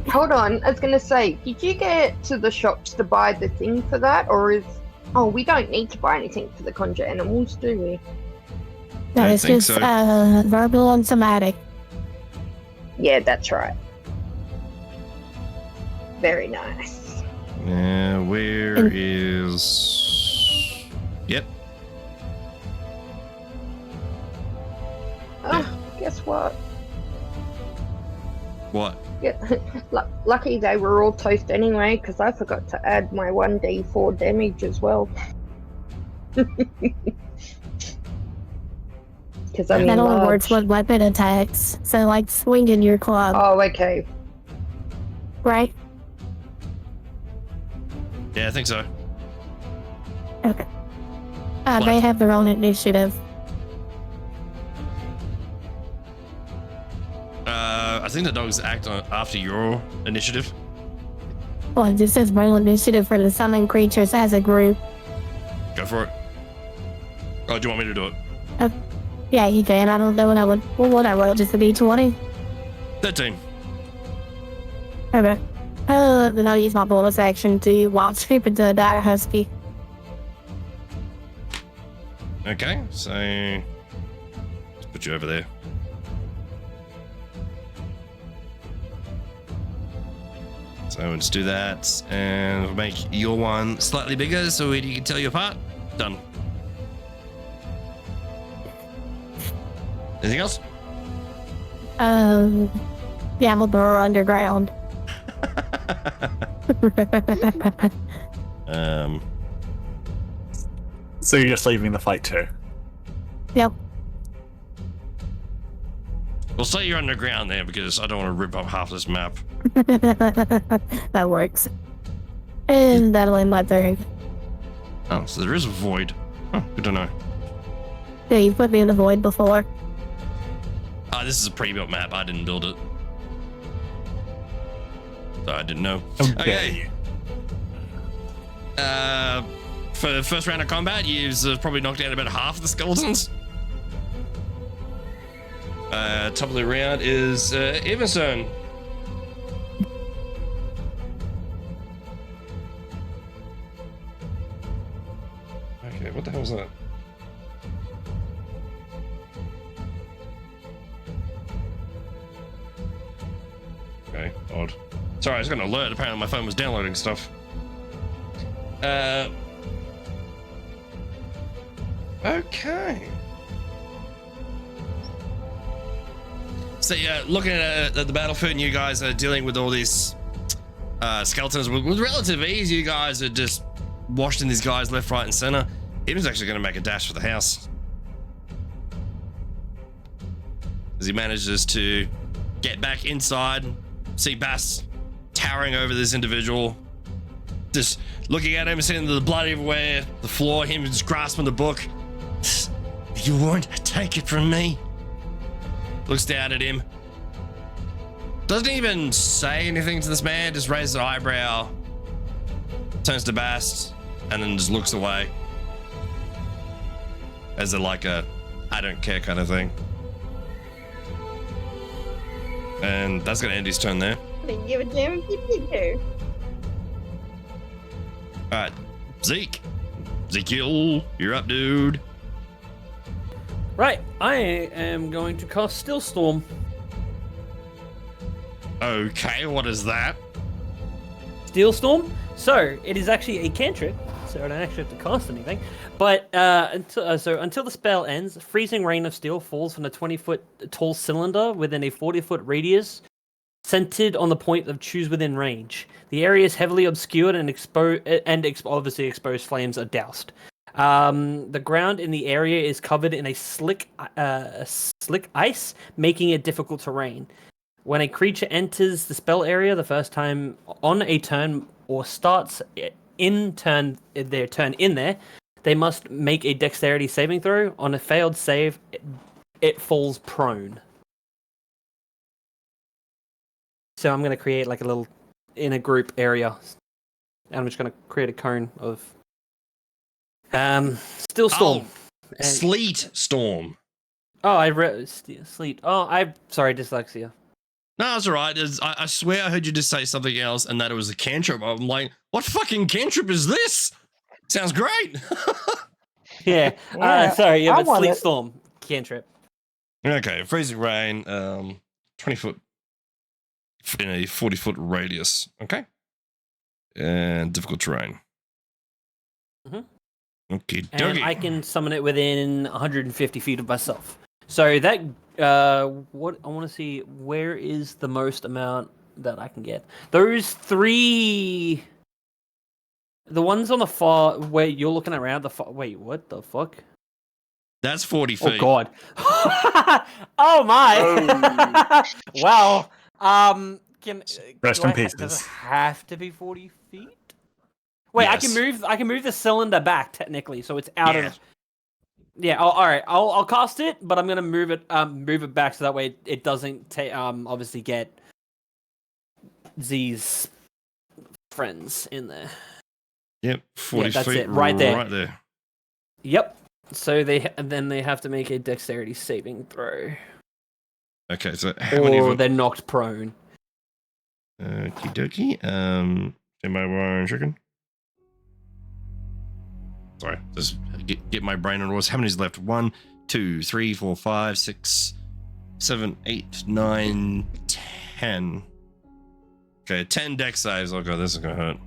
Hold on, I was going to say, did you get to the shops to buy the thing for that? Or is... Oh, we don't need to buy anything for the conjure animals, do we? No, I it's think just so. verbal and somatic. Yeah, that's right. Very nice. Where is... Yep. Oh, guess what? What? Yeah, lucky they were all toast anyway, because I forgot to add my 1d4 damage as well. Because I'm That only works large. with weapon attacks. So, like swinging your club, Oh, okay. right? Yeah, I think so. Okay. What? They have their own initiative. I think the dogs act after your initiative. Well, this is real initiative for the summoned creatures as a group. Go for it. Oh, do you want me to do it? Yeah, you can. I don't know what I would. Well, what I roll, just a d20. 13. Okay. Then I'll use my bonus action to wild sweep into a dire husky. Okay, so let's put you over there. So let's do that, and we'll make your one slightly bigger so you can tell you apart. Done. Anything else? Yeah, I'm a burrow underground. So you're just leaving the fight too? Yep. We'll say you're underground there because I don't want to rip up half this map. That works. And that'll end my turn. Oh, so there is a void. Oh, good to know. Yeah, you put me in the void before. This is a pre-built map. I didn't build it. So I didn't know. Okay. For the first round of combat, you've probably knocked out about half of the skeletons. Top of the round is Emerson. Okay, what the hell was that? Okay, odd. Sorry, I just got an alert. Apparently my phone was downloading stuff. Okay. So yeah, looking at the battlefield, and you guys are dealing with all these skeletons with relative ease. You guys are just washing these guys left, right, and center. Eben's actually going to make a dash for the house as he manages to get back inside. See Bass towering over this individual, just looking at him, seeing the blood everywhere, the floor, him just grasping the book. You won't take it from me. Looks down at him. Doesn't even say anything to this man, just raises an eyebrow, turns to Bast, and then just looks away. As a I don't care kind of thing. And that's gonna end his turn there. I didn't give a damn if you did care. Alright, Zeke. Ezekiel, you're up, dude. Right, I am going to cast Still Storm. Okay, what is that? Steel Storm? So, it is actually a cantrip, so I don't actually have to cast anything. But until the spell ends, freezing rain of steel falls from a 20-foot tall cylinder within a 40-foot radius, centered on the point of choose within range. The area is heavily obscured and obviously exposed flames are doused. The ground in the area is covered in a slick ice, making it difficult terrain. When a creature enters the spell area the first time on a turn or starts their turn in there, they must make a dexterity saving throw. On a failed save, it falls prone. So I'm going to create like a little in a group area. And I'm just going to create a cone of Still Storm. Oh, Sleet Storm. Oh, I read Sleet. Oh, I'm sorry, dyslexia. No, it's alright. I swear I heard you just say something else and that it was a cantrip. I'm like, what fucking cantrip is this? Sounds great. Yeah. Sorry, yeah, but Sleet Storm cantrip. Okay, freezing rain, 20 foot in a 40-foot radius. Okay. And difficult terrain. Okay, and I can summon it within 150 feet of myself. So that, what I want to see, where is the most amount that I can get? Those three, the ones on the far, where you're looking around the far, wait, what the fuck? That's 40 feet. Oh god. Oh my. Wow. Rest in peace. Does it have to be 40 feet? Wait, Yes. I can move the cylinder back technically, so it's out of. Yeah. All right. I'll cast it, but I'm gonna move it back so that way it doesn't obviously get Z's friends in there. Yep, 40 that's feet it, right there. Right there. Yep. So they have to make a dexterity saving throw, Okay, so how many or of they're knocked prone. Okie dokie. Am I wrong, chicken? Sorry, just get my brain on what's how many's left? 1, 2, 3, 4, 5, 6, 7, 8, 9, 10. Okay, 10 dex saves. Oh god, this is gonna hurt.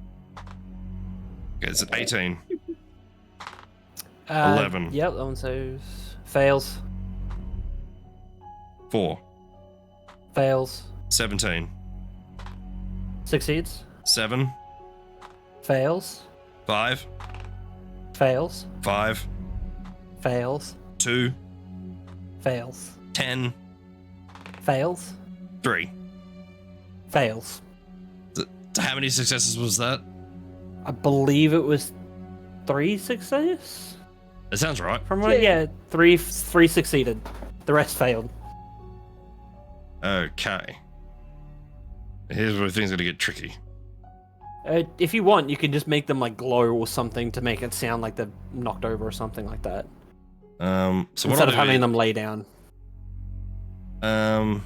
Okay, it's 18. 11. Yep, that one saves. Fails. 4. Fails. 17. Succeeds. 7. Fails. 5. Fails. 5. Fails. 2. Fails. 10. Fails. 3. Fails. So how many successes was that? I believe it was 3 successes. That sounds right. From what? Yeah, three succeeded. The rest failed. Okay. Here's where things are gonna get tricky. If you want, you can just make them like glow or something to make it sound like they're knocked over or something like that. So instead of having them lay down. Can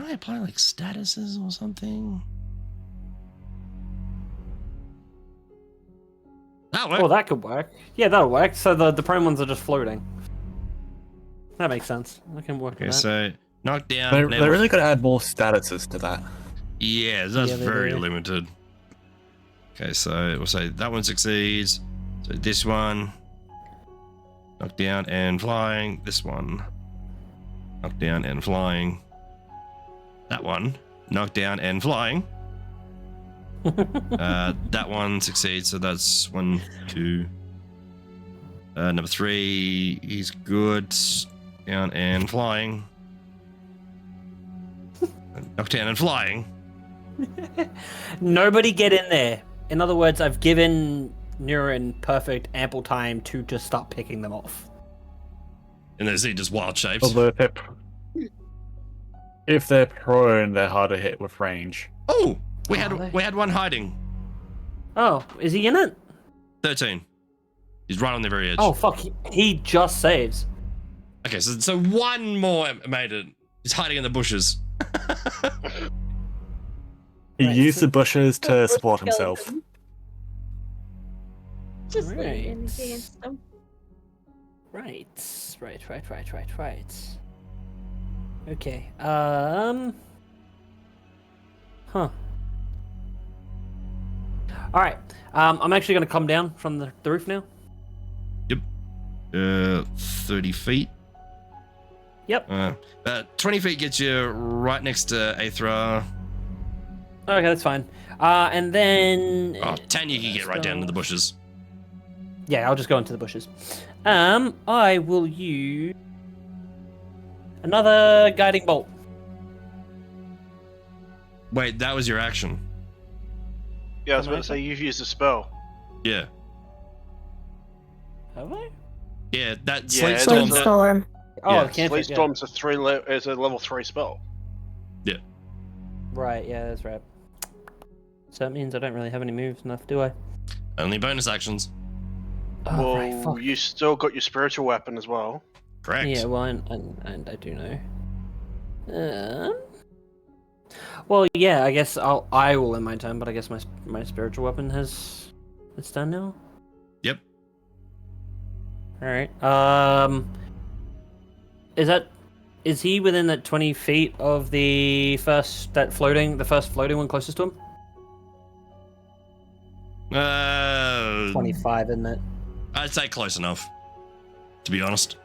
I apply like statuses or something? That'll work. Oh, that could work. Yeah, that'll work. So the prone ones are just floating. That makes sense. I can work Okay, with that. so knock down. They really got to add more statuses to that. Yeah, that's Yeah, they very do. limited. Okay, so we'll say that one succeeds. So this one, knocked down and flying. This one, knocked down and flying. That one, knocked down and flying. That one succeeds, so that's 1, 2. Number 3, he's good. Down and flying. Knocked down and flying. Nobody get in there. In other words, I've given Neuron perfect ample time to just start picking them off. And there's just wild shapes. Although if they're prone, they're hard to hit with range. Oh, we had one hiding. Oh, is he in it? 13. He's right on the very edge. Oh fuck! He just saves. Okay, so one more made it. He's hiding in the bushes. He Right, used so- the bushes to support himself. Skeleton. Just Right. leaning against them. Right. Okay. Huh. All right. I'm actually going to come down from the roof now. 30 feet. Yep. 20 feet gets you right next to Aethra. Okay, that's fine. And then 10 you can get right down in the bushes. yeah, I'll just go into the bushes. I will use another guiding bolt. Wait, that was your action. Yeah, I was about to say you've used a spell. Yeah. Have I? Yeah, that Yeah, sleep it's storm. also- Storm. Oh, Yeah, I can't. Sleet Storm's is a level 3 spell. Right. Yeah, that's right. So that means I don't really have any moves enough, do I? Only bonus actions. Oh, Well, right, fuck. you still got your spiritual weapon as well. Correct. Yeah, well, and I do know. Well, yeah, I guess I will in my turn, but I guess my spiritual weapon it's done now. Yep. All right. Is he within that 20 feet of the first floating one closest to him? 25, isn't it? I'd say close enough, to be honest.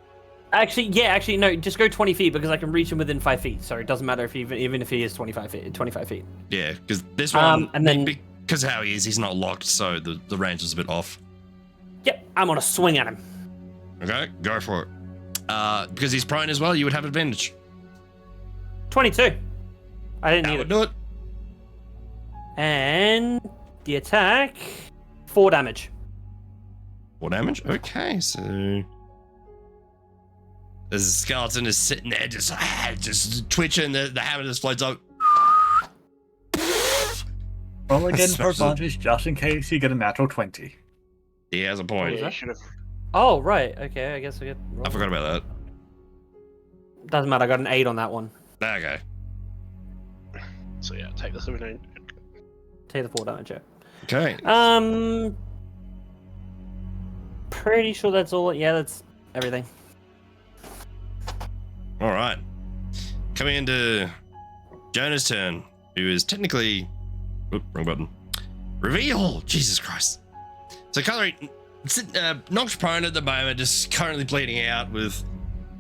Actually, no. Just go 20 feet because I can reach him within 5 feet. So it doesn't matter if even if he is 25 feet. 25 feet. Yeah, because this one, and then- because of how he is, he's not locked, so the range is a bit off. Yep, I'm gonna swing at him. Okay, go for it. Because he's prone as well, you would have advantage. 22. I didn't That need would it. do it. And the attack, 4 damage. 4 damage? Okay, so... As the skeleton is sitting there just twitching, the hammer just floats up. Roll again for Smash it. advantage just in case you get a natural 20. He has a point. Yeah, you should have. Oh, right. Okay, I guess I get. I forgot about Doesn't matter. I got an 8 on that one. that. Okay. So yeah, take the 17. Take the 4 damage. Yeah. Okay. Pretty sure that's all. Yeah, that's everything. All right. Coming into Jonah's turn, who is technically... Oop, wrong button. Reveal! Jesus Christ. So Kyler, knocked prone at the moment, just currently bleeding out with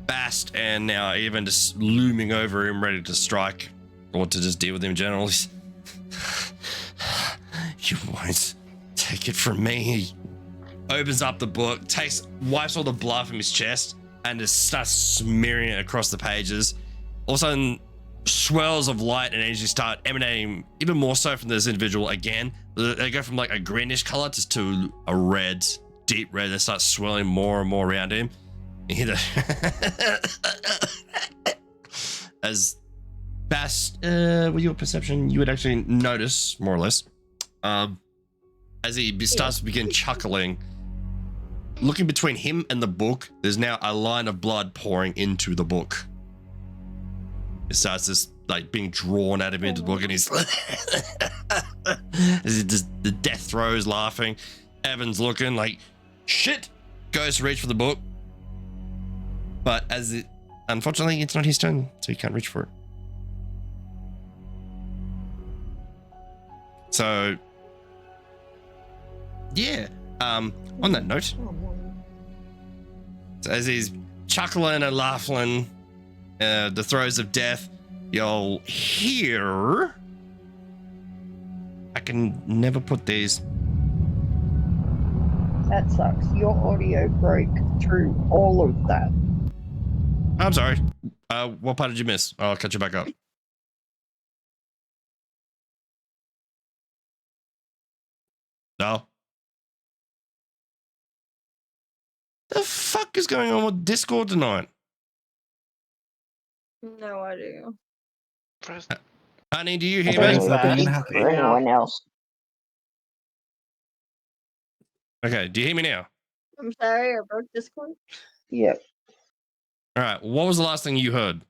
Bast, and now even just looming over him, ready to strike, or to just deal with him in general. You won't take it from me. He opens up the book, wipes all the blood from his chest, and just starts smearing it across the pages. All of a sudden, swirls of light and energy start emanating even more so from this individual again. They go from like a greenish color just to a red, deep red. They start swirling more and more around him. You hear the as Bast, with your perception, you would actually notice more or less as he starts to begin chuckling. Looking between him and the book, there's now a line of blood pouring into the book. It starts just like being drawn at him into the book, and he's the death throes, laughing. Evan's looking like shit, goes to reach for the book, but unfortunately, it's not his turn, so he can't reach for it. So yeah. On that note, so as he's chuckling and laughing, the throes of death, you'll hear. I can never put these. That sucks. Your audio broke through all of that. I'm sorry. What part did you miss? I'll catch you back up. No. The fuck is going on with Discord tonight? No idea. Press- Honey, do you I hear don't me? know Nothing if it's happy. for anyone else. Okay, do you hear me now? I'm sorry, I broke Discord. Yep. All right, what was the last thing you heard?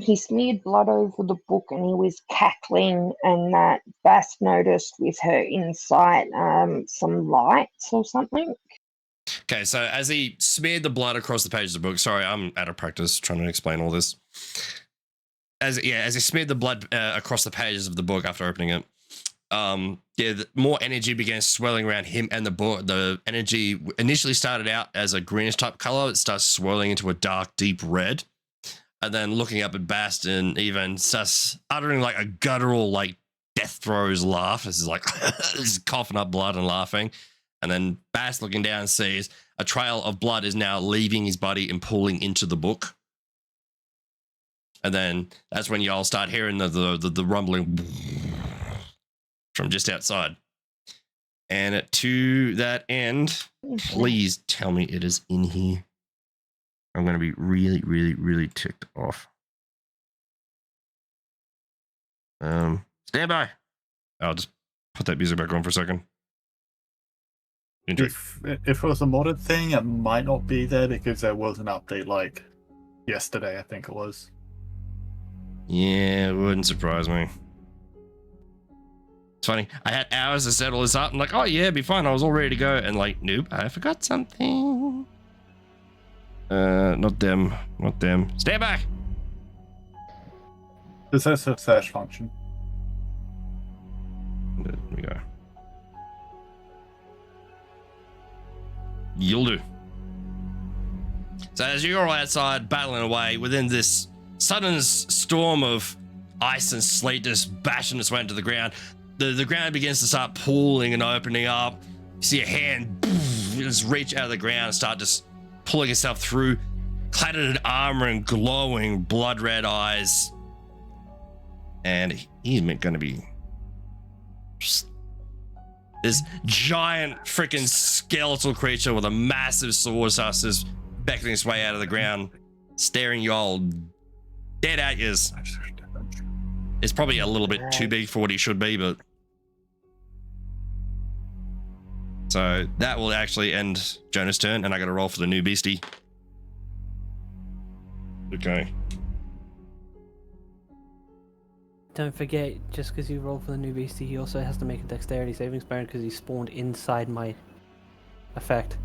He smeared blood over the book and he was cackling, and that Bass noticed with her insight some lights or something. Okay, so as he smeared the blood across the pages of the book, sorry, I'm out of practice trying to explain all this. As he smeared the blood across the pages of the book after opening it, more energy began swirling around him and the book. The energy initially started out as a greenish type color. It starts swirling into a dark, deep red. And then looking up at Bastion, even starts uttering like a guttural, like death throes laugh. This is like he's coughing up blood and laughing. And then Bast looking down sees a trail of blood is now leaving his body and pooling into the book. And then that's when you all start hearing the rumbling from just outside. And to that end, please tell me it is in here. I'm going to be really, really, really ticked off. Stand by. I'll just put that music back on for a second. Enjoy. If it was a modded thing, it might not be there because there was an update like yesterday, I think it was. Yeah, it wouldn't surprise me. It's funny. I had hours to settle this up. I'm like, oh yeah, it'd be fine. I was all ready to go. And like, nope, I forgot something. Not them. Not them. Stand back. There's also a search function. There we go. You'll do. So as you're all outside battling away within this sudden storm of ice and sleet just bashing its way into the ground, the ground begins to start pooling and opening up. You see a hand just reach out of the ground and start just pulling itself through, clad in armor and glowing blood red eyes. And he's going to be this giant freaking skeletal creature with a massive sword starts just beckoning its way out of the ground, staring you all dead at you. It's probably a little bit too big for what he should be, but so that will actually end Jonah's turn, and I got to roll for the new beastie. Okay. Don't forget, just because you roll for the new beastie, he also has to make a dexterity savings throw because he spawned inside my effect.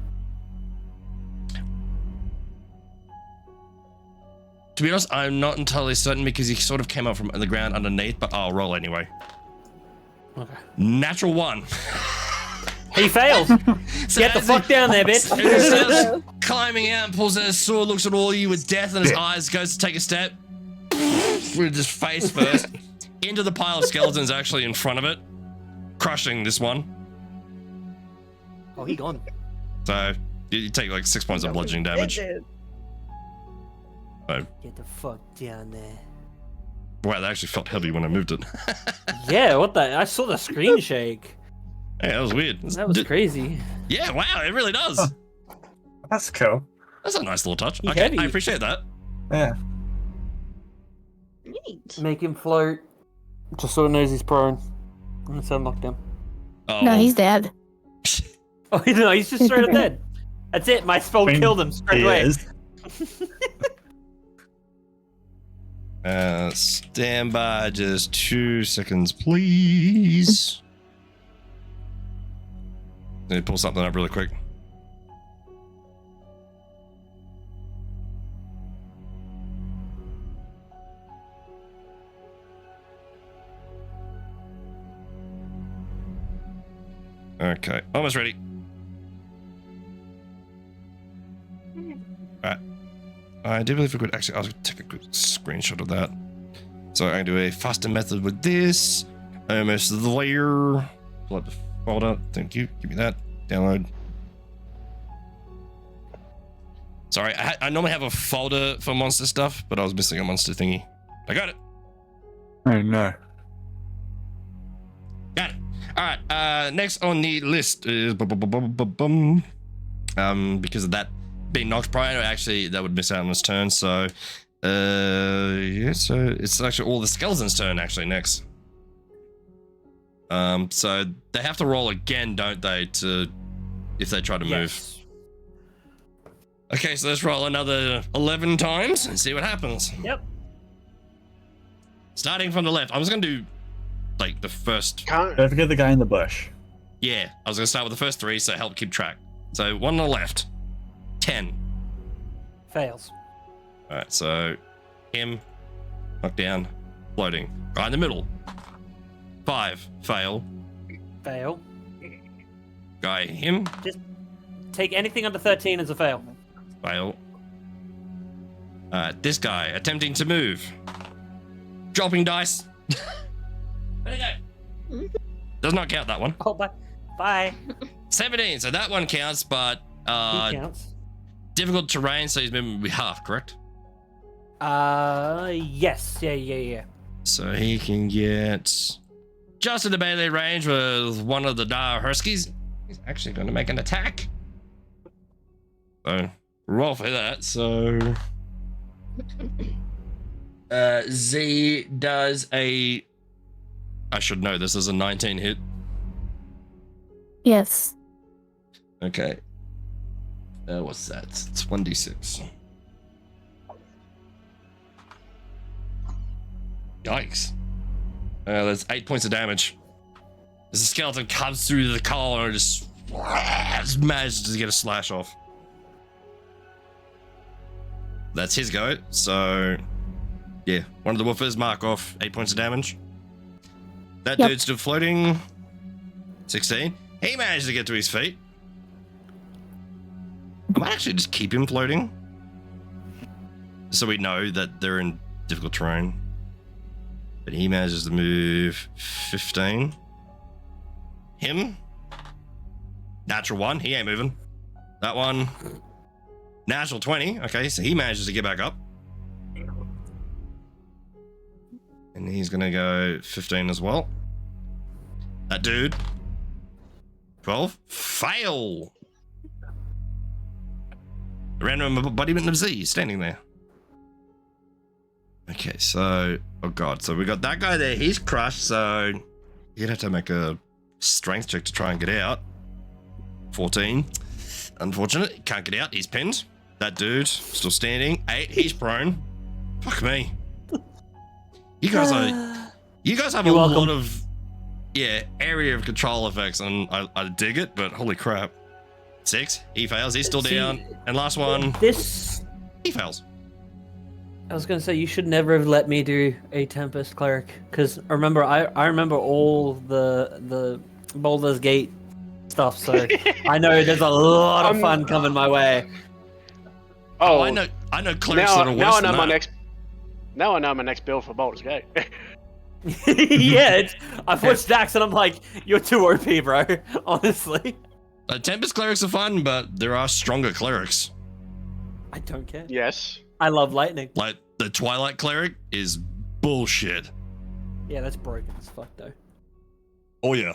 To be honest, I'm not entirely certain because he sort of came up from the ground underneath, but I'll roll anyway. Okay. Natural 1. He fails! So Get the as fuck down there, bitch! he starts climbing out and pulls out his sword, looks at all of you with death in his eyes, goes to take a step. With his face first. Into the pile of skeletons actually in front of it. Crushing this one. Oh, he gone. So you take like 6 points of bludgeoning damage. It So, Get the fuck down there. wow, that actually felt heavy when I moved it. Yeah, what the? I saw the screen shake. Yeah, that was weird. That was crazy. Yeah, wow, it really does. That's cool. That's a nice little touch. He's Okay, heavy. I appreciate that. Yeah. Neat. Make him float. Just so he knows he's prone. Let's unlock him. Oh, No, well, he's dead. Oh, no, he's just straight up dead. That's it. My spell killed him straight away. stand by just 2 seconds, please. Let me pull something up really quick. Okay, almost ready. Alright. I do believe we could actually. I'll take a quick screenshot of that. So I'm gonna do a faster method with this. Almost there. Pull up the folder. Thank you. Give me that. Download. Sorry, I normally have a folder for monster stuff, but I was missing a monster thingy. I got it. Oh no. Got it. All right. Next on the list is because of that being Nox prior, actually that would miss out on this turn. So, yeah. So it's actually all the skeletons' turn actually next. So they have to roll again, don't they? If they try to move. Okay, so let's roll another 11 times and see what happens. Yep. Starting from the left, I was gonna do like the first. Don't forget the guy in the bush. Yeah, I was gonna start with the first 3, so help keep track. So 1 on the left, 10. Fails. All right, so him, knock down, floating. Guy in the middle, 5, fail. Fail. Guy him, Just take anything under 13 as a fail. fail. This guy attempting to move, dropping dice. There you go. Does not count that one. Oh, bye. Bye. 17, so that one counts, but He counts. difficult terrain, so he's moving with half, correct? Yes. Yeah. So he can get just in the melee range with one of the Dire Huskies. He's actually going to make an attack. So roll for that. So Z does a. I should know this is a 19 hit. Yes. Okay. What's that? It's 1d6. Yikes. That's 8 points of damage. As the skeleton comes through the collar and just manages to get a slash off. That's his go. So, yeah, one of the woofers mark off 8 points of damage. That dude's still floating. 16. He managed to get to his feet. I might actually just keep him floating, so we know that they're in difficult terrain. But he manages to move 15. Him. Natural 1. He ain't moving. That one. Natural 20. Okay, so he manages to get back up. And he's going to go 15 as well. That dude. 12. Fail. The random embodiment of Z standing there. Okay, so... Oh god, so we got that guy there. He's crushed, so... You'd have to make a strength check to try and get out. 14. Unfortunate. He can't get out. He's pinned. That dude, still standing. 8. He's prone. Fuck me. You guys have a lot of... Yeah, area of control effects, and I dig it, but holy crap. 6. He fails. He's still down. And last one. He fails. I was gonna say you should never have let me do a Tempest Cleric, because remember I remember all the Baldur's Gate stuff, so I know there's a lot of fun coming my way. Oh, I know clerics that are worse now I know than my that. next. Now I know my next build for Baldur's Gate. Yeah, I've watched Dax and I'm like, you're too OP, bro. Honestly. Tempest clerics are fun, but there are stronger clerics. I don't care. Yes. I love lightning. Like the Twilight cleric is bullshit. Yeah, that's broken as fuck though. Oh yeah.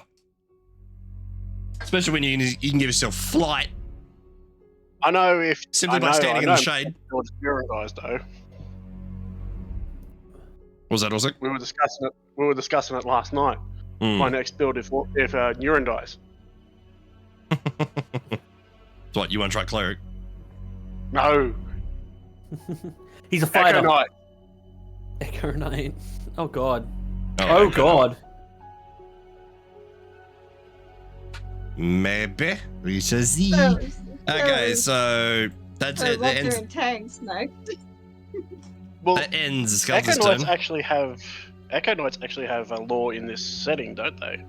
Especially when you can give yourself flight I know if simply I by know, standing in the shade. Build Urine guys though. What was that, Ozzy? We were discussing it last night. My next build if Urine dies. So what, you want to try cleric? No. He's a fighter. Echo Knight. Echo Knight. Oh god. Oh, Oh god. Maybe. We shall see. Okay, so that's it. That ends, tanks now. Well, that ends Echo Skeleton's Knights turn. actually have a lore in this setting, don't they?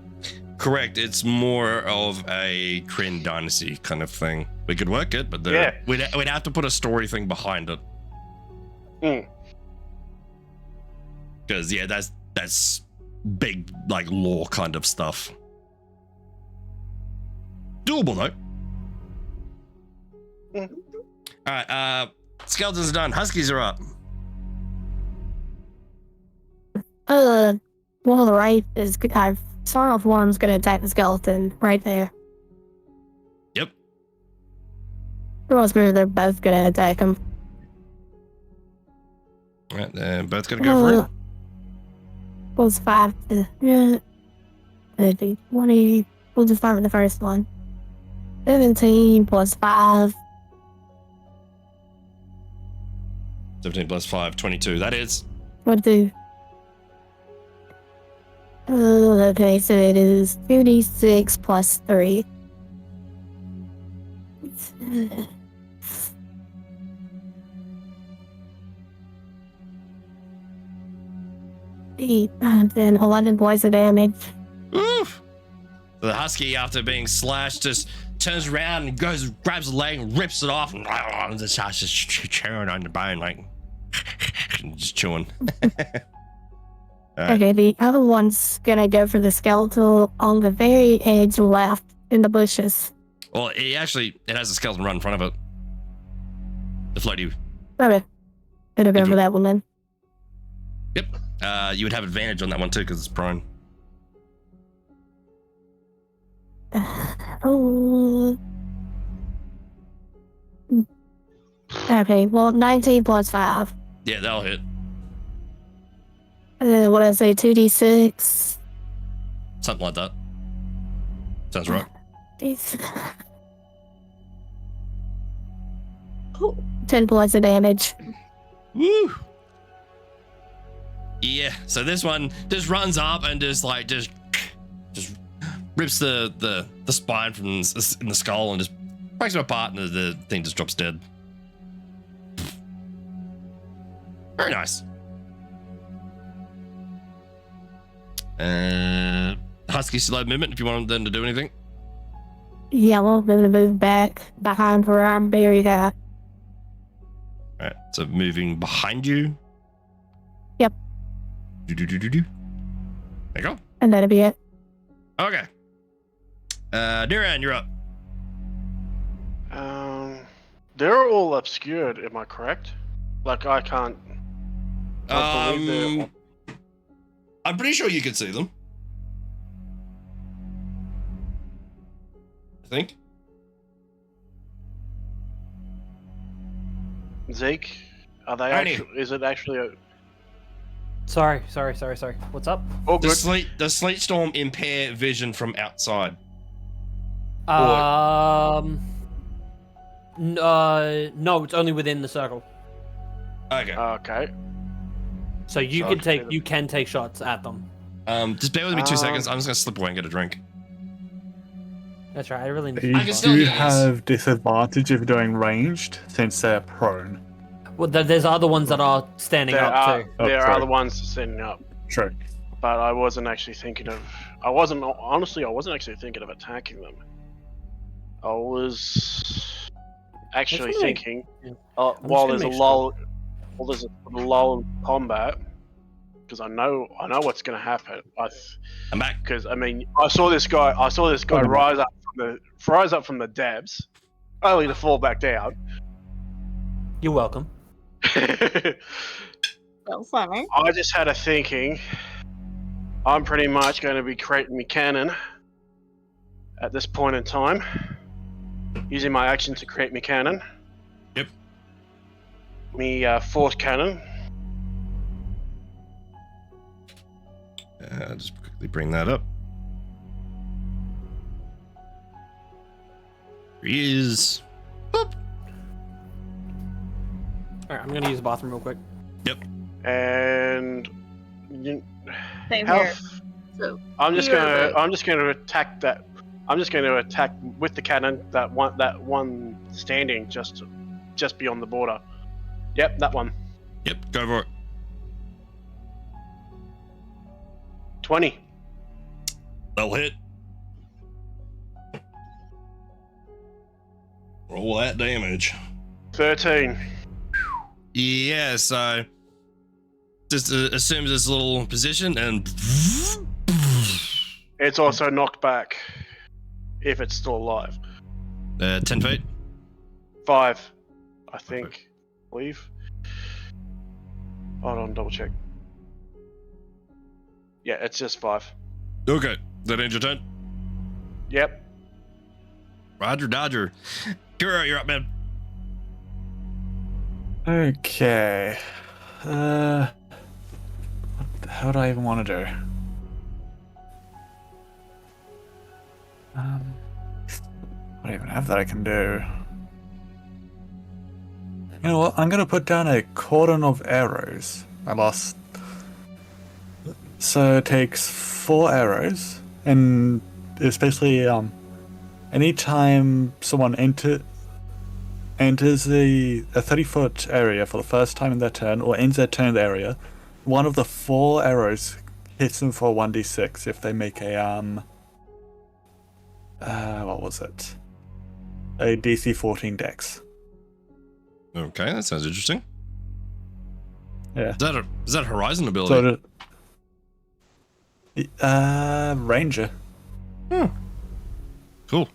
correct. It's more of a Kryn Dynasty kind of thing. We could work it, but we'd have to put a story thing behind it. Because yeah, that's big like lore kind of stuff. Doable though. All right, skeletons are done. Huskies are up. Well, the right is. I've sawn off one's gonna attack the skeleton right there. Yep. They're both gonna attack him. All right, they're both gonna go for it. Was 5 to 30, 20. We'll just start with the first one. 17 plus 5. 17 plus 5, 22. That is. What do? Okay, so it is 2d6 plus 3. And then 11 points of damage. Oof. The husky, after being slashed, just turns around and goes, grabs the leg and rips it off, and just starts just chewing on the bone, like just chewing. Right. Okay, the other one's gonna go for the skeletal on the very edge left in the bushes. Well, it has a skeleton right in front of it. The floaty. Okay, it'll go for that one then. Yep. You would have advantage on that one too because it's prone. Okay, well, 19 plus 5. Yeah, that'll hit. What did I say, 2d6? Something like that. Sounds right. 10 points of damage. Woo! Yeah, so this one just runs up and just rips the spine from in the skull and just breaks it apart, and the thing just drops dead. Very nice. Husky still have movement if you want them to do anything. Yeah, well, I'm gonna move back behind where I'm buried at. Alright, so moving behind you. Yep. There you go. And that'll be it. Okay. Duran, you're up. They're all obscured, am I correct? Like, I can't... I'm pretty sure you can see them. I think. Zeke, are they Tony. actually... Is it actually a... Sorry. What's up? Oh, The good. sleet storm impair vision from outside. No, it's only within the circle. Okay. Okay. So you So can I can see you can take shots at them. Just bear with me 2 seconds. I'm just gonna slip away and get a drink. That's right. I really need. You I can still do hear you. have disadvantage of doing ranged since they're prone. Well, there's other ones that are standing There up are, too. Oh, there sorry. are the ones standing up. True. But I wasn't actually thinking of... I wasn't actually thinking of attacking them. I was actually That's right. thinking, Yeah. while just there's a gonna make lull, while there's a lull in combat, because I know what's going to happen. I'm back. Because I mean, I saw this guy rise up from the depths, only to fall back down. You're welcome. So funny. I just had a thinking. I'm pretty much going to be creating me cannon at this point in time, using my action to create me cannon. Yep. Me force cannon. Just quickly bring that up. Here he is. Boop. All right, I'm gonna use the bathroom real quick. And Same how here. f- So I'm just here, gonna but- I'm just gonna attack that. I'm just gonna attack with the cannon that one standing just beyond the border. Yep, that one. Yep, go for it. 20. That'll hit. Roll that damage. 13. Yeah, so just assumes this little position and It's also knocked back if it's still alive. 10 feet. 5, I think. Believe. Hold on, double check. Yeah, it's just 5. Okay, that ends your turn. Yep. Roger Dodger. Kuro, you're up, man. Okay. What the hell do I even want to do? I don't even have that I can do. You know what? I'm gonna put down a cordon of arrows. I lost. So it takes 4 arrows, and it's basically anytime someone enters a 30-foot area for the first time in their turn or ends their turn in the area, one of the 4 arrows hits them for 1d6 if they make a what was it? A DC 14 dex. Okay, that sounds interesting. Yeah. Is that a Horizon ability? So Ranger. Cool.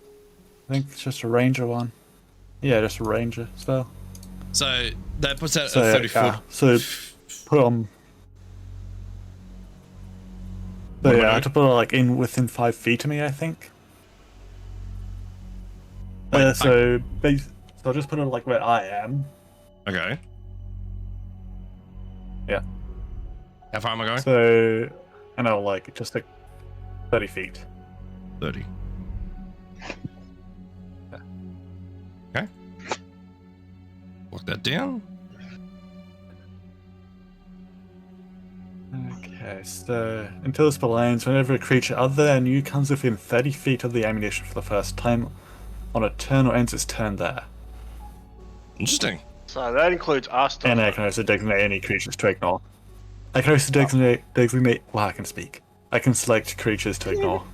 I think it's just a Ranger one. Yeah, just a Ranger spell. So that puts out So, a 30 foot. so put on. So What am I yeah, I have to doing? put it like in within 5 feet of me, I think. Wait, So I'll just put it like where I am. Okay. Yeah. How far am I going? So, I know, like just like 30 feet. 30. Okay. Lock that down. Okay, so until this spell ends, whenever a creature other than you comes within 30 feet of the ammunition for the first time on a turn or ends its turn there. Interesting. So that includes us. And I can also designate any creatures to ignore. I can also designate. Well, I can speak. I can select creatures to ignore.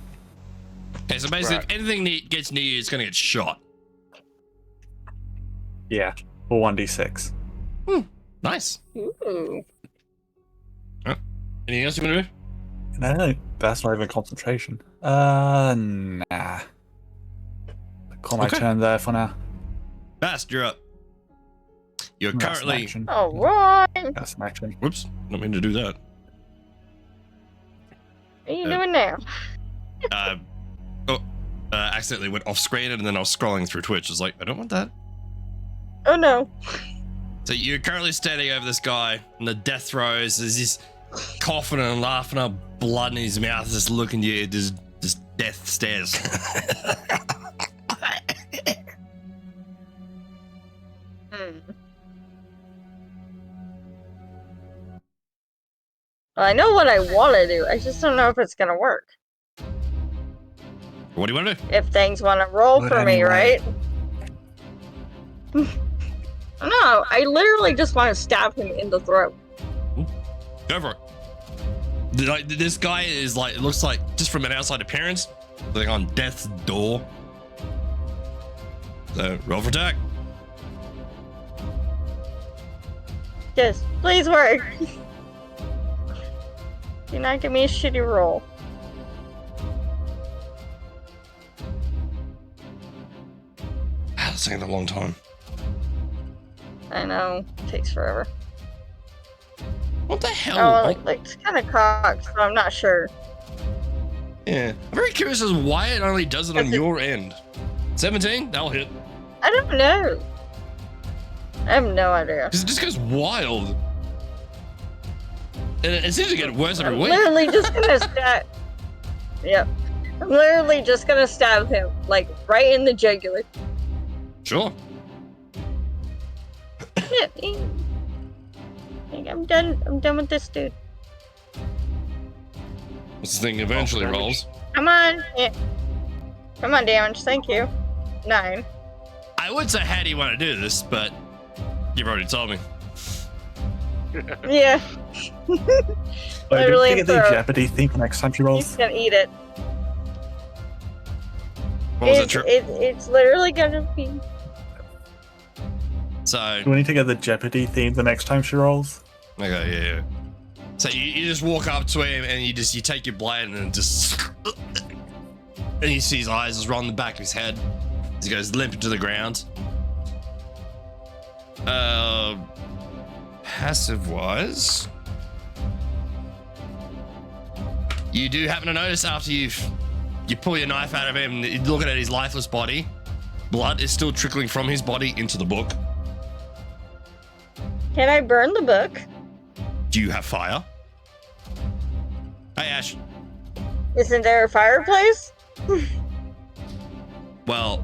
Okay, so basically, Right. if anything gets near you, it's going to get shot. Yeah, for 1d6. Nice. Ooh. Anything else you want to do? No, that's not even concentration. Nah. Call my Okay. turn there for now. Bast, you're up. You're That's an currently. action. All right. That's an action. Whoops, don't mean to do that. What are you doing now? Accidentally went off screen and then I was scrolling through Twitch. I was like, I don't want that. Oh no. So you're currently standing over this guy in the death throes. There's this coughing and laughing up, blood in his mouth, just looking at you, just death stares. Well, I know what I want to do. I just don't know if it's gonna work. What do you want to do? If things want to roll But for me, anyway. right? No, I literally just want to stab him in the throat. Go for it. Like, this guy is like, it looks like, just from an outside appearance, like on death's door. So roll for attack. Yes, please work. Do not give me a shitty roll. That's taking a long time. I know, takes forever. What the hell? Oh, like it's kind of cocked, so I'm not sure. Yeah. I'm very curious as to why it only does it on your end. 17? That'll hit. I don't know. I have no idea. Because it just goes wild. And it seems to get worse every I'm week. literally just gonna stab. Yep. I'm literally just gonna stab him, like right in the jugular. Sure. Yeah, I'm done. I'm done with this dude. This thing eventually rolls. Come on. Yeah. Come on, damage. Thank you. 9. I would say, how do you want to do this? But you've already told me. Yeah. Literally Don't forget the throat. Jeopardy thing for next time she He's rolls. gonna eat it. What was that? It's literally gonna be So Do we need to get the Jeopardy theme the next time she rolls? okay, yeah. So you just walk up to him and you take your blade and just and you see his eyes just roll on the back of his head as he goes limp into the ground. Passive wise, you do happen to notice after you pull your knife out of him, looking at his lifeless body, blood is still trickling from his body into the book. Can I burn the book? Do you have fire? Hey, Ash. Isn't there a fireplace? Well,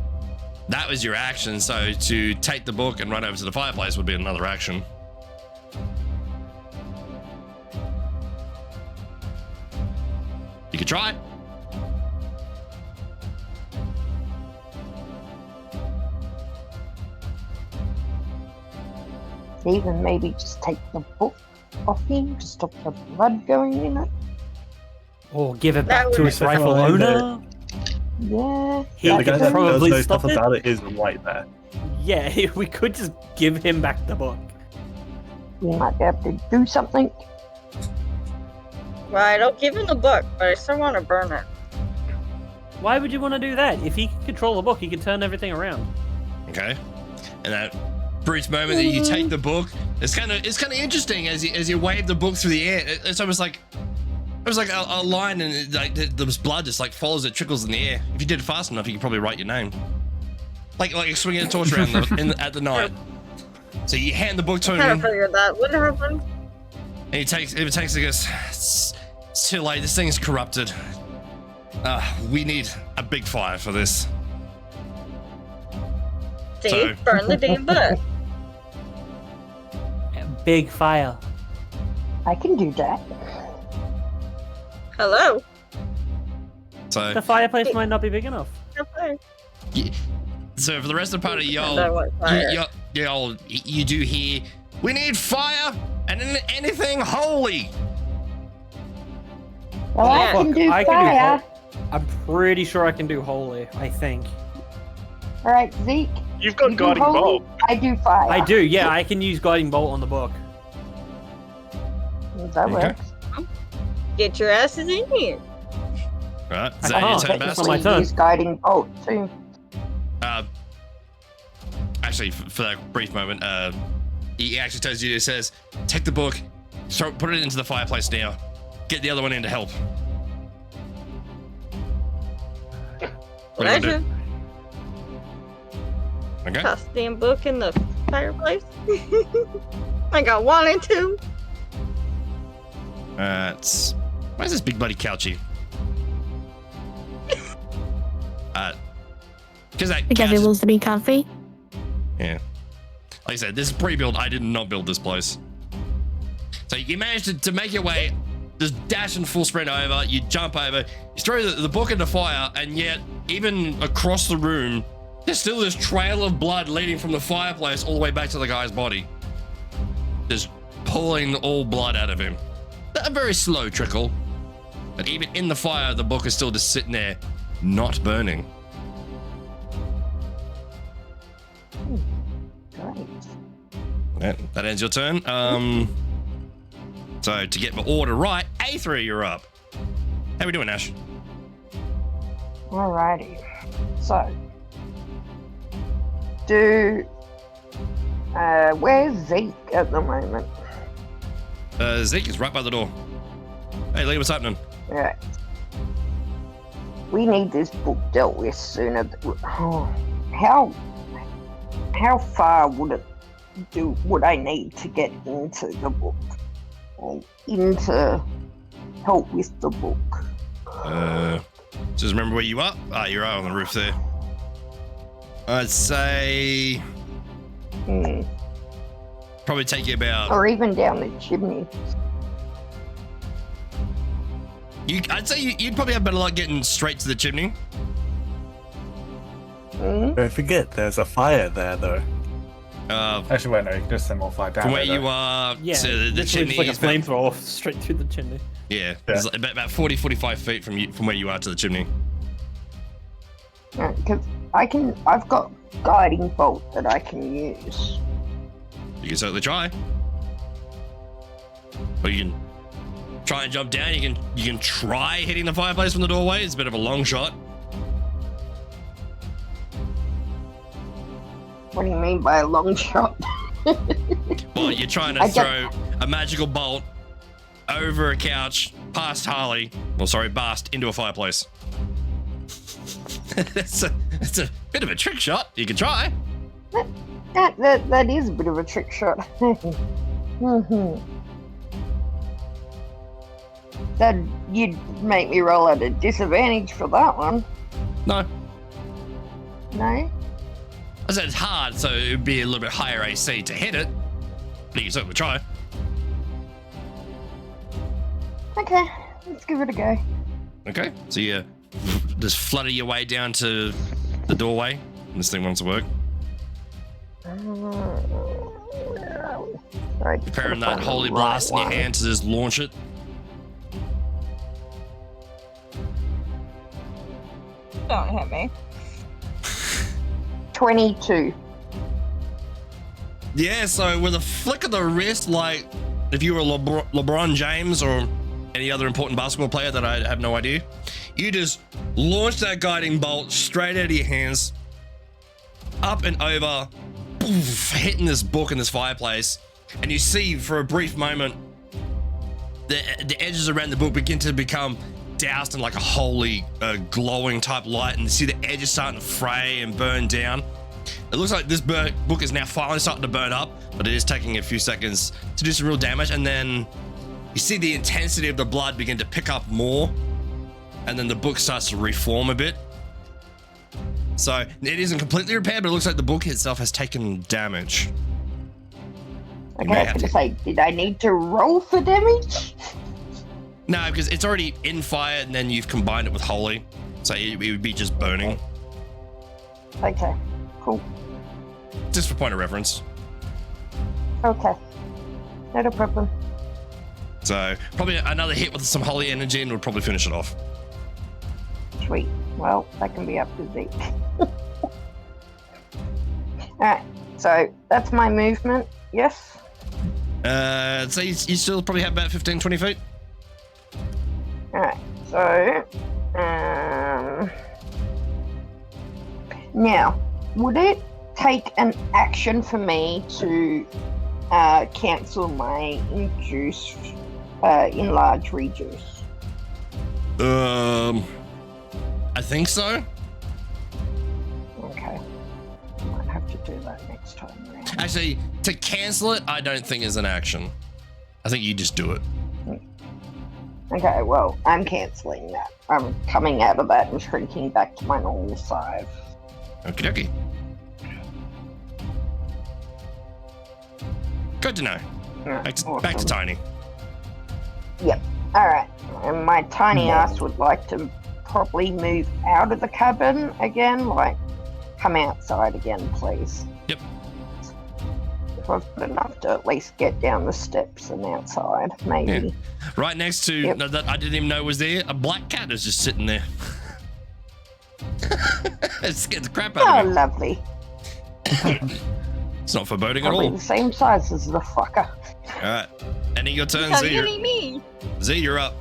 that was your action, so to take the book and run over to the fireplace would be another action. You could try. Even maybe just take the book off him to stop the blood going in it. Or give it That back to would its be rightful fine, owner. Yeah. He Yeah, the could guy that does probably know stop stuff it. about it is right there. Yeah, we could just give him back the book. You might be able to do something. Right, I'll give him the book, but I still want to burn it. Why would you want to do that? If he can control the book, he can turn everything around. Okay. And that brief moment that you take the book, it's kind of interesting as you wave the book through the air. It's almost like a line, and the blood just like follows it, trickles in the air. If you did it fast enough, you could probably write your name. Like swinging a torch around at the night. So you hand the book to I kind him, of figured that would happen. and he takes it goes, it's too late. This thing's corrupted. We need a big fire for this. See, So- burn the damn book. Big fire. I can do that. Hello. So The fireplace might not be big enough. Okay. So for the rest of the party, And I want fire. you do hear, we need fire and anything holy. Well, I can do fire. I'm pretty sure I can do holy, I think. Alright, Zeke. You've got you do guiding holy, bolt. I do fire. I do, yeah, I can use guiding bolt on the book. That Okay. works. Get your asses in here. Right, is I that your can't. turn, That's Bass? not my turn. Use guiding bolt too. Actually, for that brief moment, he actually tells you, it says, take the book, put it into the fireplace now, get the other one in to help. What are you gonna Pleasure. do? Okay. Toss the damn book in the fireplace. I got 1 and 2. Where's this big buddy couchy? Because that Because couch it is- wants to be comfy. yeah. Like I said, this is pre-built. I did not build this place. So you managed to make your way, just dash and full sprint over. You jump over, you throw the book in the fire, and yet even across the room, there's still this trail of blood leading from the fireplace all the way back to the guy's body. Just pulling all blood out of him. A very slow trickle, but even in the fire, the book is still just sitting there, not burning. Great. That ends your turn. So to get my order right, A3, you're up. How we doing, Ash? Alrighty. So, where's Zeke at the moment? Zeke is right by the door. Hey, Lee, what's happening? Right. We need this book dealt with sooner. How far would I need to get into the book? Or into help with the book? Just remember where you are. You're out on the roof there. I'd say probably take you about. Or even down the chimney? I'd say you'd probably have better luck getting straight to the chimney. Don't forget, there's a fire there, though. Actually, wait, no, you can just send more fire down From where there, you are Yeah, to the literally chimney just like a is about, flamethrower straight through the chimney. yeah, it's like about 40, 45 feet from where you are to the chimney. Because I've got guiding bolt that I can use. You can certainly try. Or you can try and jump down. You can try hitting the fireplace from the doorway. It's a bit of a long shot. What do you mean by a long shot? Well, you're trying to throw a magical bolt over a couch, past Harley, Bast, into a fireplace. It's a bit of a trick shot. You can try. That is a bit of a trick shot. That you'd make me roll at a disadvantage for that one. No. No? I said it's hard, so it would be a little bit higher AC to hit it. But you can certainly try. Okay, let's give it a go. Okay, so you just flutter your way down to the doorway. And this thing wants to work. Sorry, Preparing that holy blast in your hand to just launch it. Don't hit me. 22. Yeah, so with a flick of the wrist, like if you were LeBron James or any other important basketball player that I have no idea, you just launch that guiding bolt straight out of your hands, up and over, poof, hitting this book in this fireplace, and you see for a brief moment the edges around the book begin to become doused in like a holy glowing type light, and you see the edges starting to fray and burn down. It looks like this book is now finally starting to burn up, but it is taking a few seconds to do some real damage, and then you see the intensity of the blood begin to pick up more, and then the book starts to reform a bit. So it isn't completely repaired, but it looks like the book itself has taken damage. Okay, I was going to say, did I need to roll for damage? No, because it's already in fire, and then you've combined it with holy, so it would be just burning. Okay, cool. Just for point of reference. Okay, not a problem. So probably another hit with some holy energy, and would probably finish it off. Sweet. Well, that can be up to Zeke. Alright, so that's my movement, yes? So you still probably have about 15, 20 feet? Alright, so now, would it take an action for me to cancel my enlarge reduce? I think so. Okay. I might have to do that next time around. Actually, to cancel it, I don't think is an action. I think you just do it. Okay, well, I'm cancelling that. I'm coming out of that and shrinking back to my normal size. Okie dokie. Good to know. Back to tiny. Yep. Alright. And my tiny ass would like to probably move out of the cabin again. Like, come outside again, please. Yep. If I've got enough to at least get down the steps and outside, maybe. Yeah. Right next to that I didn't even know was there, a black cat is just sitting there. It scared the crap out of me. Oh, lovely. It's not foreboding Probably at all. the same size as the fucker. Alright. Ending your turn, How Z. you me? Z, you're up.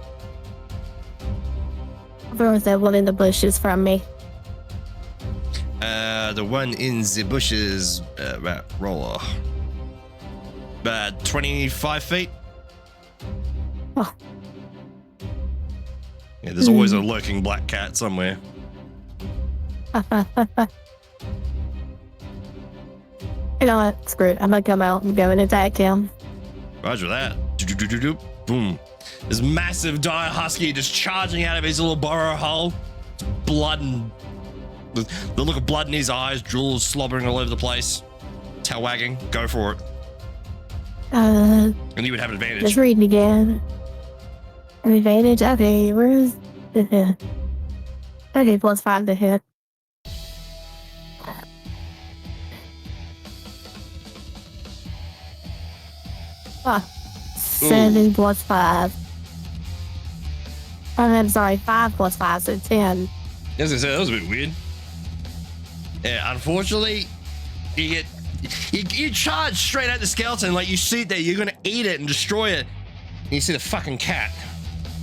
Everyone's that one in the bushes from me. The one in the bushes, right, roller. 25 feet. Oh. Yeah, there's always a lurking black cat somewhere. You know what? Screw it. I'm gonna come out and go and attack him. Roger that. Boom. This massive dire husky just charging out of his little burrow hole. Blood and the look of blood in his eyes, drool slobbering all over the place. Tail wagging. Go for it. And you would have an advantage. Just reading again. An advantage? Okay, where's the hit? Okay, +5 to hit. Ah, 7 plus 5. I'm sorry, 5 plus 5, so 10. As I said, that was a bit weird. Yeah, unfortunately, you You charge straight at the skeleton, like you sit there, you're gonna eat it and destroy it. And you see the fucking cat,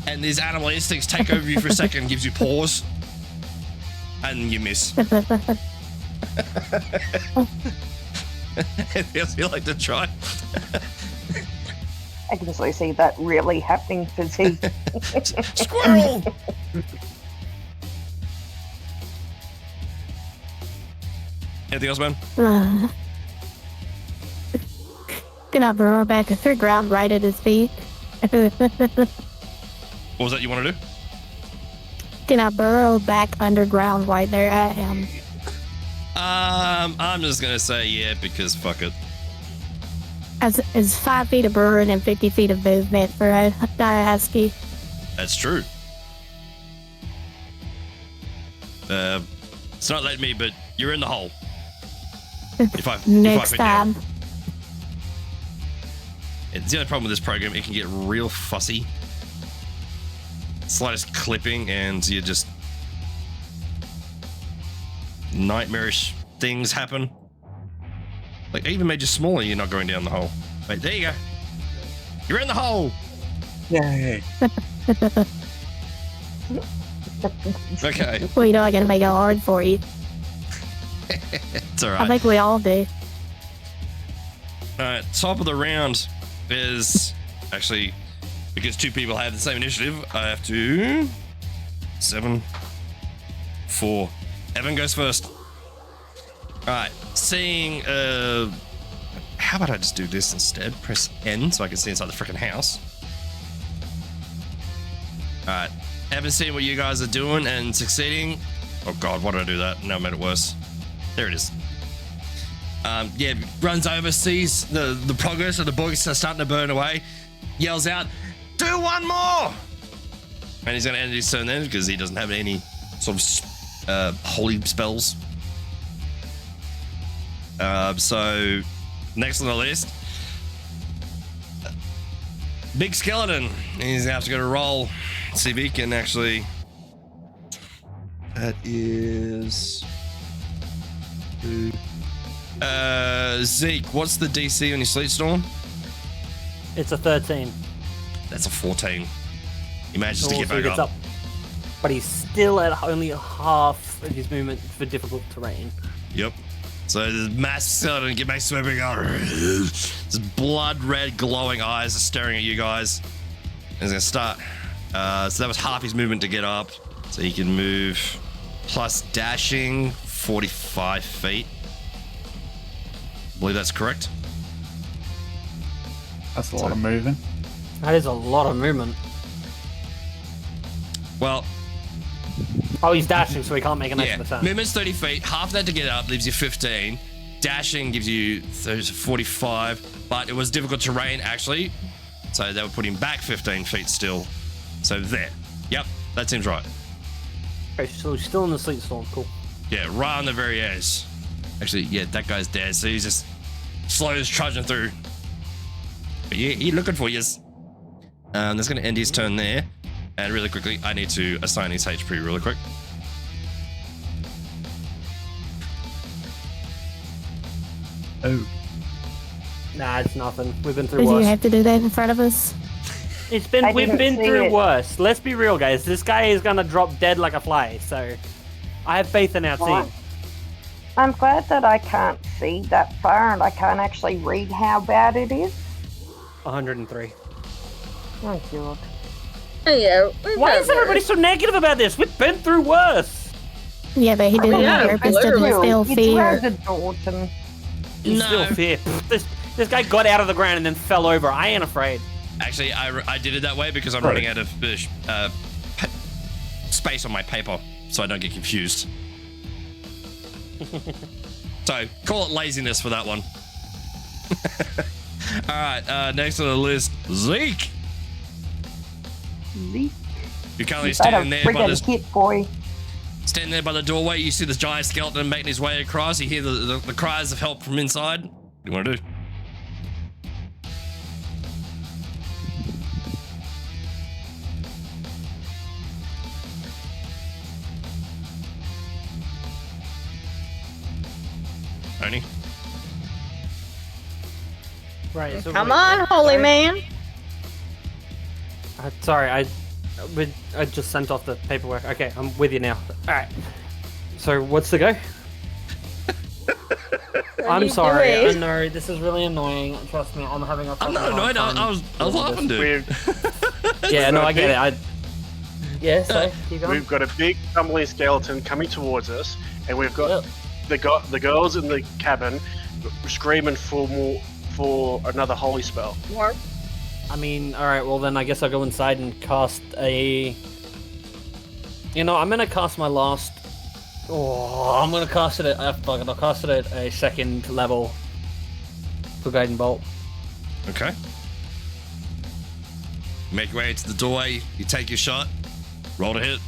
and these animal instincts take over you for a second, gives you pause, and you miss. Anything else you like to try? I can actually see that really happening for Zeke. Squirrel! Anything else, man? Gonna burrow back through ground right at his feet. What was that you want to do? Gonna burrow back underground right there at him. I'm just gonna say yeah because fuck it. As 5 feet of burrowing and 50 feet of movement for a Diaski. That's true. It's not letting me, but you're in the hole. Next time. It's the only problem with this program, it can get real fussy. Slightest clipping and you just nightmarish things happen. Like, I even made you smaller, you're not going down the hole. Wait, there you go. You're in the hole! Yay. Okay. Well, you know I gotta make it hard for you. It's alright. I think we all do. Alright, top of the round is actually, because 2 people have the same initiative, I have to 7, 4. Evan goes first. Alright, seeing how about I just do this instead? Press N so I can see inside the freaking house. Alright, Evan seeing what you guys are doing and succeeding. Oh god, why did I do that? No, I made it worse. There it is. Yeah, runs over, sees the progress of the bugs are starting to burn away, yells out, "Do one more!" And he's going to end his turn then because he doesn't have any sort of holy spells. So, next on the list, Big Skeleton. He's going to have to go to roll, see if he can actually. That is. Zeke, what's the DC on your Sleet Storm? It's a 13. That's a 14. He manages to get Also back gets up. But he's still at only half of his movement for difficult terrain. Yep. So this massive skeleton get back swimming out. His blood red glowing eyes are staring at you guys. And he's gonna start. So that was half his movement to get up. So he can move plus dashing 45 feet. I believe that's correct. That's a lot of moving. That is a lot of movement. Well, oh, he's dashing, so he can't make an yeah, extra turn. movement's 30 feet. Half that to get up leaves you 15. Dashing gives you 45, but it was difficult terrain actually, so that would put him back 15 feet still. So there. Yep, that seems right. Okay, so he's still in the Sleet Storm. Cool. Yeah, right on the very edge. Actually, yeah, that guy's dead, so he's just slows trudging through. But yeah, he's looking for you. That's going to end his turn there. And really quickly, I need to assign his HP really quick. Oh. Nah, it's nothing. We've been through Did you worse. have to do that in front of us? We've been see through it. worse. Let's be real, guys. This guy is gonna drop dead like a fly. So, I have faith in our Right. team. I'm glad that I can't see that far and I can't actually read how bad it is. 103. Oh, God. Yeah. we've Why had is everybody worse. so negative about this? We've been through worse. Yeah, but he did it yeah, on purpose to literally. instill It's fear. rather Dalton. He's No. still fear. This guy got out of the ground and then fell over. I ain't afraid. Actually, I did it that way because I'm running out of space on my paper, so I don't get confused. So, call it laziness for that one. Alright, next on the list, Zeke. Zeke. You're currently You better standing there, by friggin' hit, boy. standing there by the doorway. You see this giant skeleton making his way across. You hear the cries of help from inside. What do you want to do? Tony? Right. So Come wait, on, holy sorry. man. Sorry, I just sent off the paperwork. Okay, I'm with you now. All right. So what's the go? I'm sorry. I know this is really annoying. Trust me, I'm having a. I'm not annoyed. I was laughing, dude. Yeah, no, I get it. Yeah, so keep going. We've got a big tumbling skeleton coming towards us, and we've got the girls in the cabin screaming for another holy spell. More. I mean, all right. Well, then I guess I'll go inside and cast a. You know, I'm gonna cast my last. Oh, I'm gonna cast it at. I'll cast it at a second level for Guiding Bolt. Okay. Make your way to the doorway. You take your shot. Roll to hit.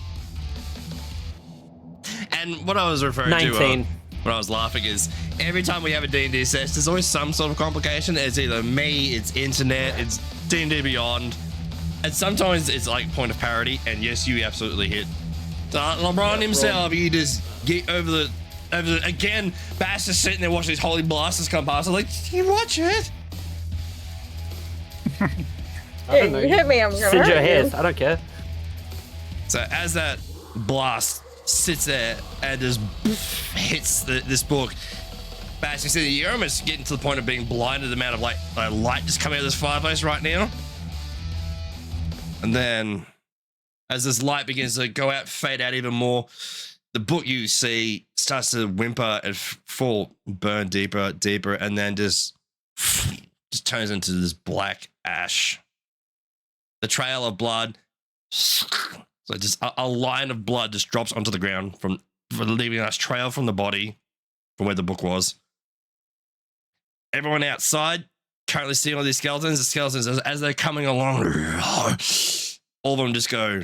And what I was referring 19. to when I was laughing is every time we have a D&D session, there's always some sort of complication. It's either me, it's internet, it's D&D Beyond, and sometimes it's like point of parity. And yes, you absolutely hit. LeBron himself, he just get over the again. Bass is sitting there watching these holy blasters come past. I'm like, you watch it. Hey, you hit me, I'm gonna Singe your hurt hairs. you. I don't care. So as that blast sits there and just hits this book, Bass, you see you're almost getting to the point of being blinded the amount of light just coming out of this fireplace right now. And then as this light begins to go out, fade out even more, the book you see starts to whimper and fall, burn deeper, and then just turns into this black ash. The trail of blood, so just a line of blood just drops onto the ground from leaving a nice trail from the body from where the book was. Everyone outside currently seeing all these skeletons. The skeletons, as they're coming along, all of them just go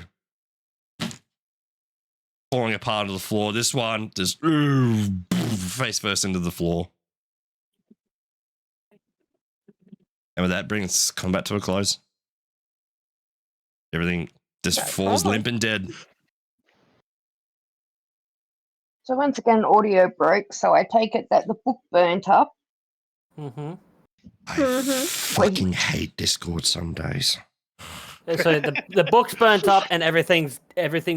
falling apart onto the floor. This one just face first into the floor. And with that brings combat to a close. Everything just falls limp and dead. So once again, audio broke, so I take it that the book burnt up. Mm-hmm. I fucking hate Discord some days. So the book's burnt up and everything's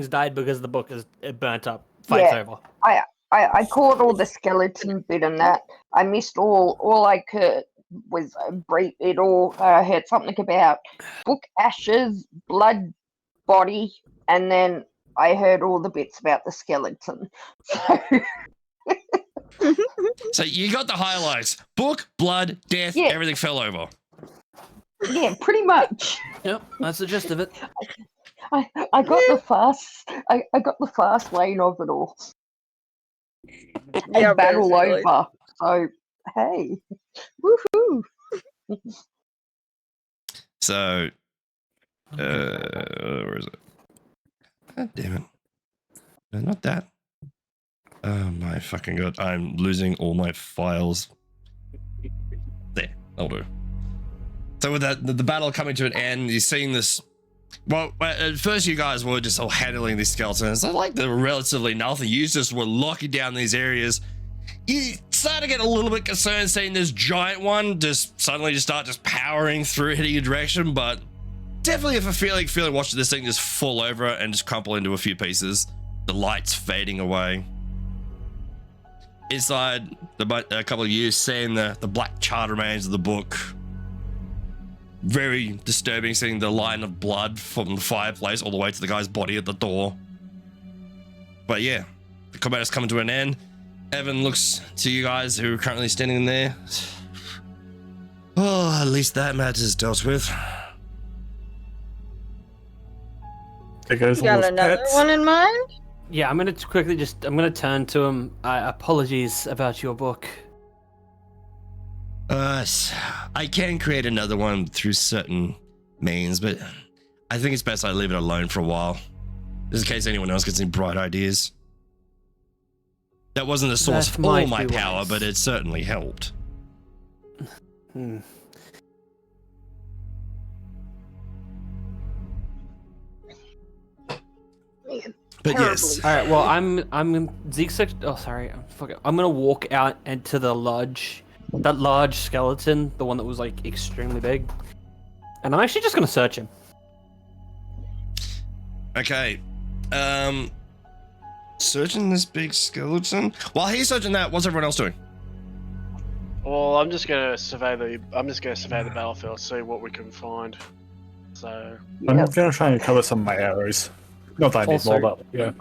died because the book is burnt up. Fight's over. I caught all the skeleton bit and that. I missed all I could was brief. It all heard something about book ashes, blood, body, and then I heard all the bits about the skeleton. So you got the highlights: book, blood, death, everything fell over. Yeah, pretty much. Yep, that's the gist of it. I got the fast. I got the fast lane of it all. Yeah, And battle basically. over. So hey, woohoo! So, where is it? God damn it! No, not that. Oh my fucking god! I'm losing all my files. There, I'll do. So with that, the battle coming to an end, you're seeing this. Well, at first you guys were just all handling these skeletons. I like they're relatively nothing. You just were locking down these areas. You start to get a little bit concerned seeing this giant one just suddenly just start just powering through, hitting your direction. But definitely, if a feeling watching this thing just fall over and just crumple into a few pieces, the lights fading away. Inside, a couple of you seeing the black charred remains of the book. Very disturbing seeing the line of blood from the fireplace all the way to the guy's body at the door. But yeah, the combat is coming to an end. Evan looks to you guys who are currently standing there. Oh, at least that matter's dealt with. There goes You all got those another pets. one in mind? Yeah, I'm gonna quickly I'm gonna turn to him. Apologies about your book. I can create another one through certain means, but I think it's best I leave it alone for a while. Just in case anyone else gets any bright ideas. That wasn't the source That of all might my be power, wise. but it certainly helped. But yes, All right. Well, I'm Zeke's. Oh, sorry. I'm gonna walk out into the lodge That large skeleton, the one that was like extremely big. And I'm actually just gonna search him. Okay. Searching this big skeleton. While he's searching that, what's everyone else doing? Well, I'm just gonna survey the battlefield, see what we can find. So I'm Yep. gonna try and cover some of my arrows. Not that I need Also- more, but yeah.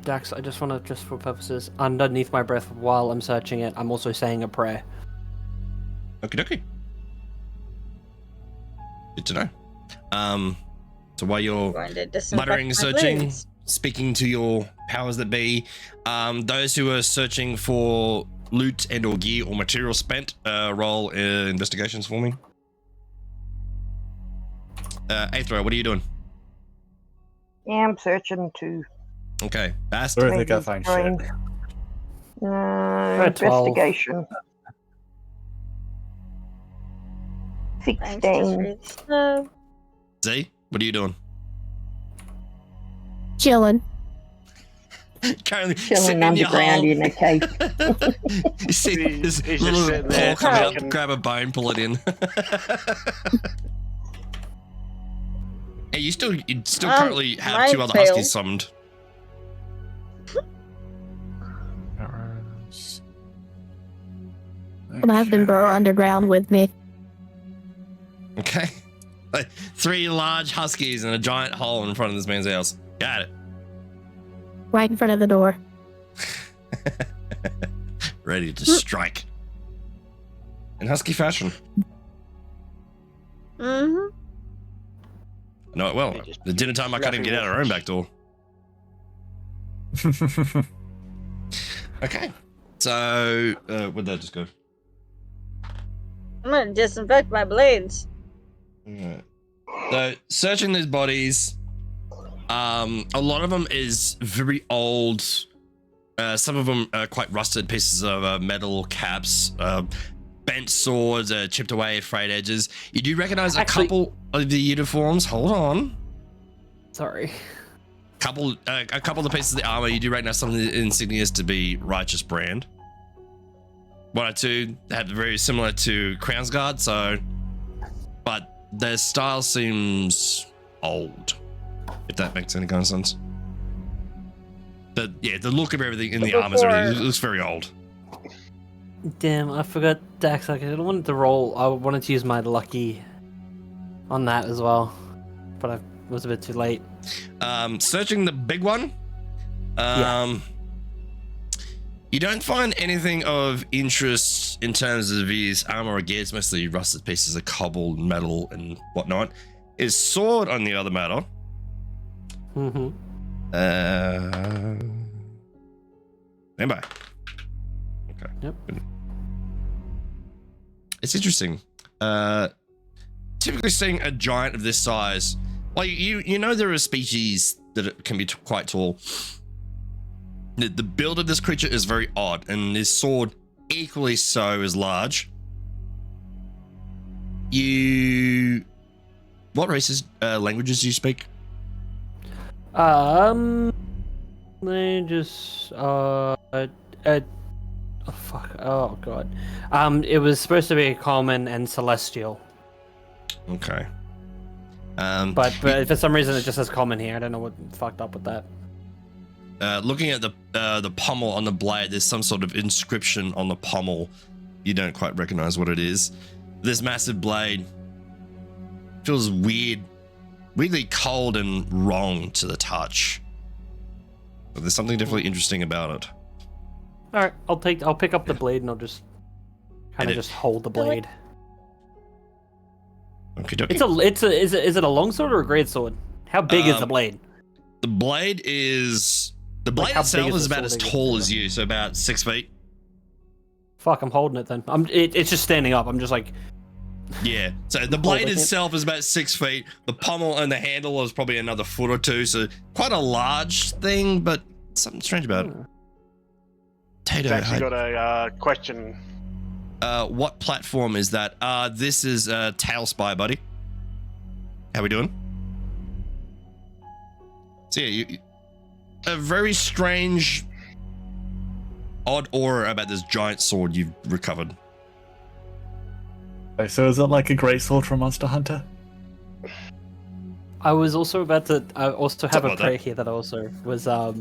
Dax, I just want to, just for purposes, underneath my breath while I'm searching it, I'm also saying a prayer. Okie dokie. Good to know. So while you're Going to disinfect muttering, my searching, blades. speaking to your powers that be, those who are searching for loot and or gear or material spent, roll investigations for me. Aethra, what are you doing? Yeah, I'm searching too. Okay, Bast. I don't think I Maybe find find- shit. At 12. Investigation. Thanks, just 16. read stuff. Z, what are you doing? Chilling. Currently Chilling sitting in your underground hole. in a cave. You see this He's just little sitting paw there come out, thinking- grab a bone, pull it in. Hey, you still currently have mine 2 other failed. huskies summoned. Arrows. I'm gonna have them go underground with me. Okay. Like 3 large huskies and a giant hole in front of this man's house. Got it. Right in front of the door. Ready to strike. In husky fashion. Mm-hmm. I know it well. They just- The dinner time I can't even get out our own back door. Okay. So, where'd that just go? I'm gonna disinfect my blades. Alright. So, searching these bodies, a lot of them is very old. Some of them are quite rusted pieces of metal, caps, bent swords, chipped away, frayed edges. You do recognize a couple of the uniforms. Hold on. Sorry. A couple of the pieces of the armor. You do recognize some of the insignias to be Righteous Brand. 1 or 2 have very similar to Crown's Guard, so, but their style seems old, if that makes any kind of sense. The look of everything in the armor looks very old. Damn, I forgot Dax. Like, I don't want to roll. I wanted to use my lucky on that as well, but I was a bit too late. Searching the big one. You don't find anything of interest in terms of his armor or gear. It's mostly rusted pieces of cobbled metal and whatnot. His sword, on the other matter. Mm-hmm. Stand by. Okay. Yep. It's interesting. Typically seeing a giant of this size, like you know there are species that can be quite tall. The build of this creature is very odd, and his sword equally so is large. What races, languages do you speak? They just oh fuck, oh god. It was supposed to be common and celestial, Okay. but for some reason it just says common here. I don't know what fucked up with that. Looking at the pommel on the blade, there's some sort of inscription on the pommel. You don't quite recognize what it is. This massive blade feels weirdly cold and wrong to the touch. But there's something definitely interesting about it. All right, I'll pick up the blade and I'll just kind of just hold the blade. Okay, Is it a long sword or a great sword? How big is the blade? the blade how big itself is is the about as sword tall again? as you, so about 6 feet. Fuck, I'm holding it then. It's just standing up. I'm just like, Yeah. So the blade Holding it. itself is about 6 feet. The pommel and the handle is probably another foot or 2. So quite a large thing, but something strange about it. Tato, I've actually got a question. what platform is that? This is Tail Spy, buddy. How we doing? So yeah, a very strange, odd aura about this giant sword you've recovered. So is it like a great sword from Monster Hunter? I was also about to. I also have Something a like prayer that. here that I also was Alright,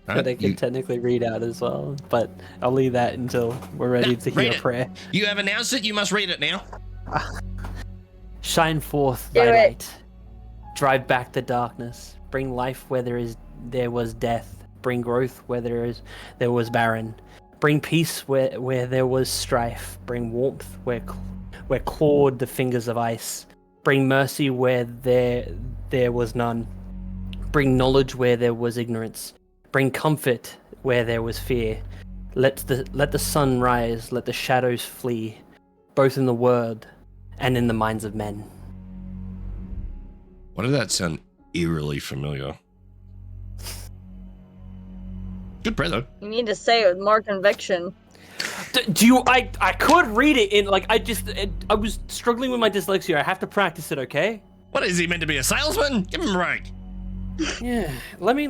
that I can technically read out as well, but I'll leave that until we're ready to read hear a it. prayer. You have announced it. You must read it now. Shine forth Do thy it. light. Drive back the darkness. Bring life where there was death. Bring growth where there was barren. Bring peace where there was strife. Bring warmth where clawed the fingers of ice. Bring mercy where there was none. Bring knowledge where there was ignorance. Bring comfort where there was fear. Let the sun rise, let the shadows flee, both in the world and in the minds of men. Why did that sound eerily familiar? Good prayer though. You need to say it with more conviction. Do you? I could read it in like I was struggling with my dyslexia. I have to practice it. Okay. What is he meant to be, a salesman? Give him a break. Yeah. Let me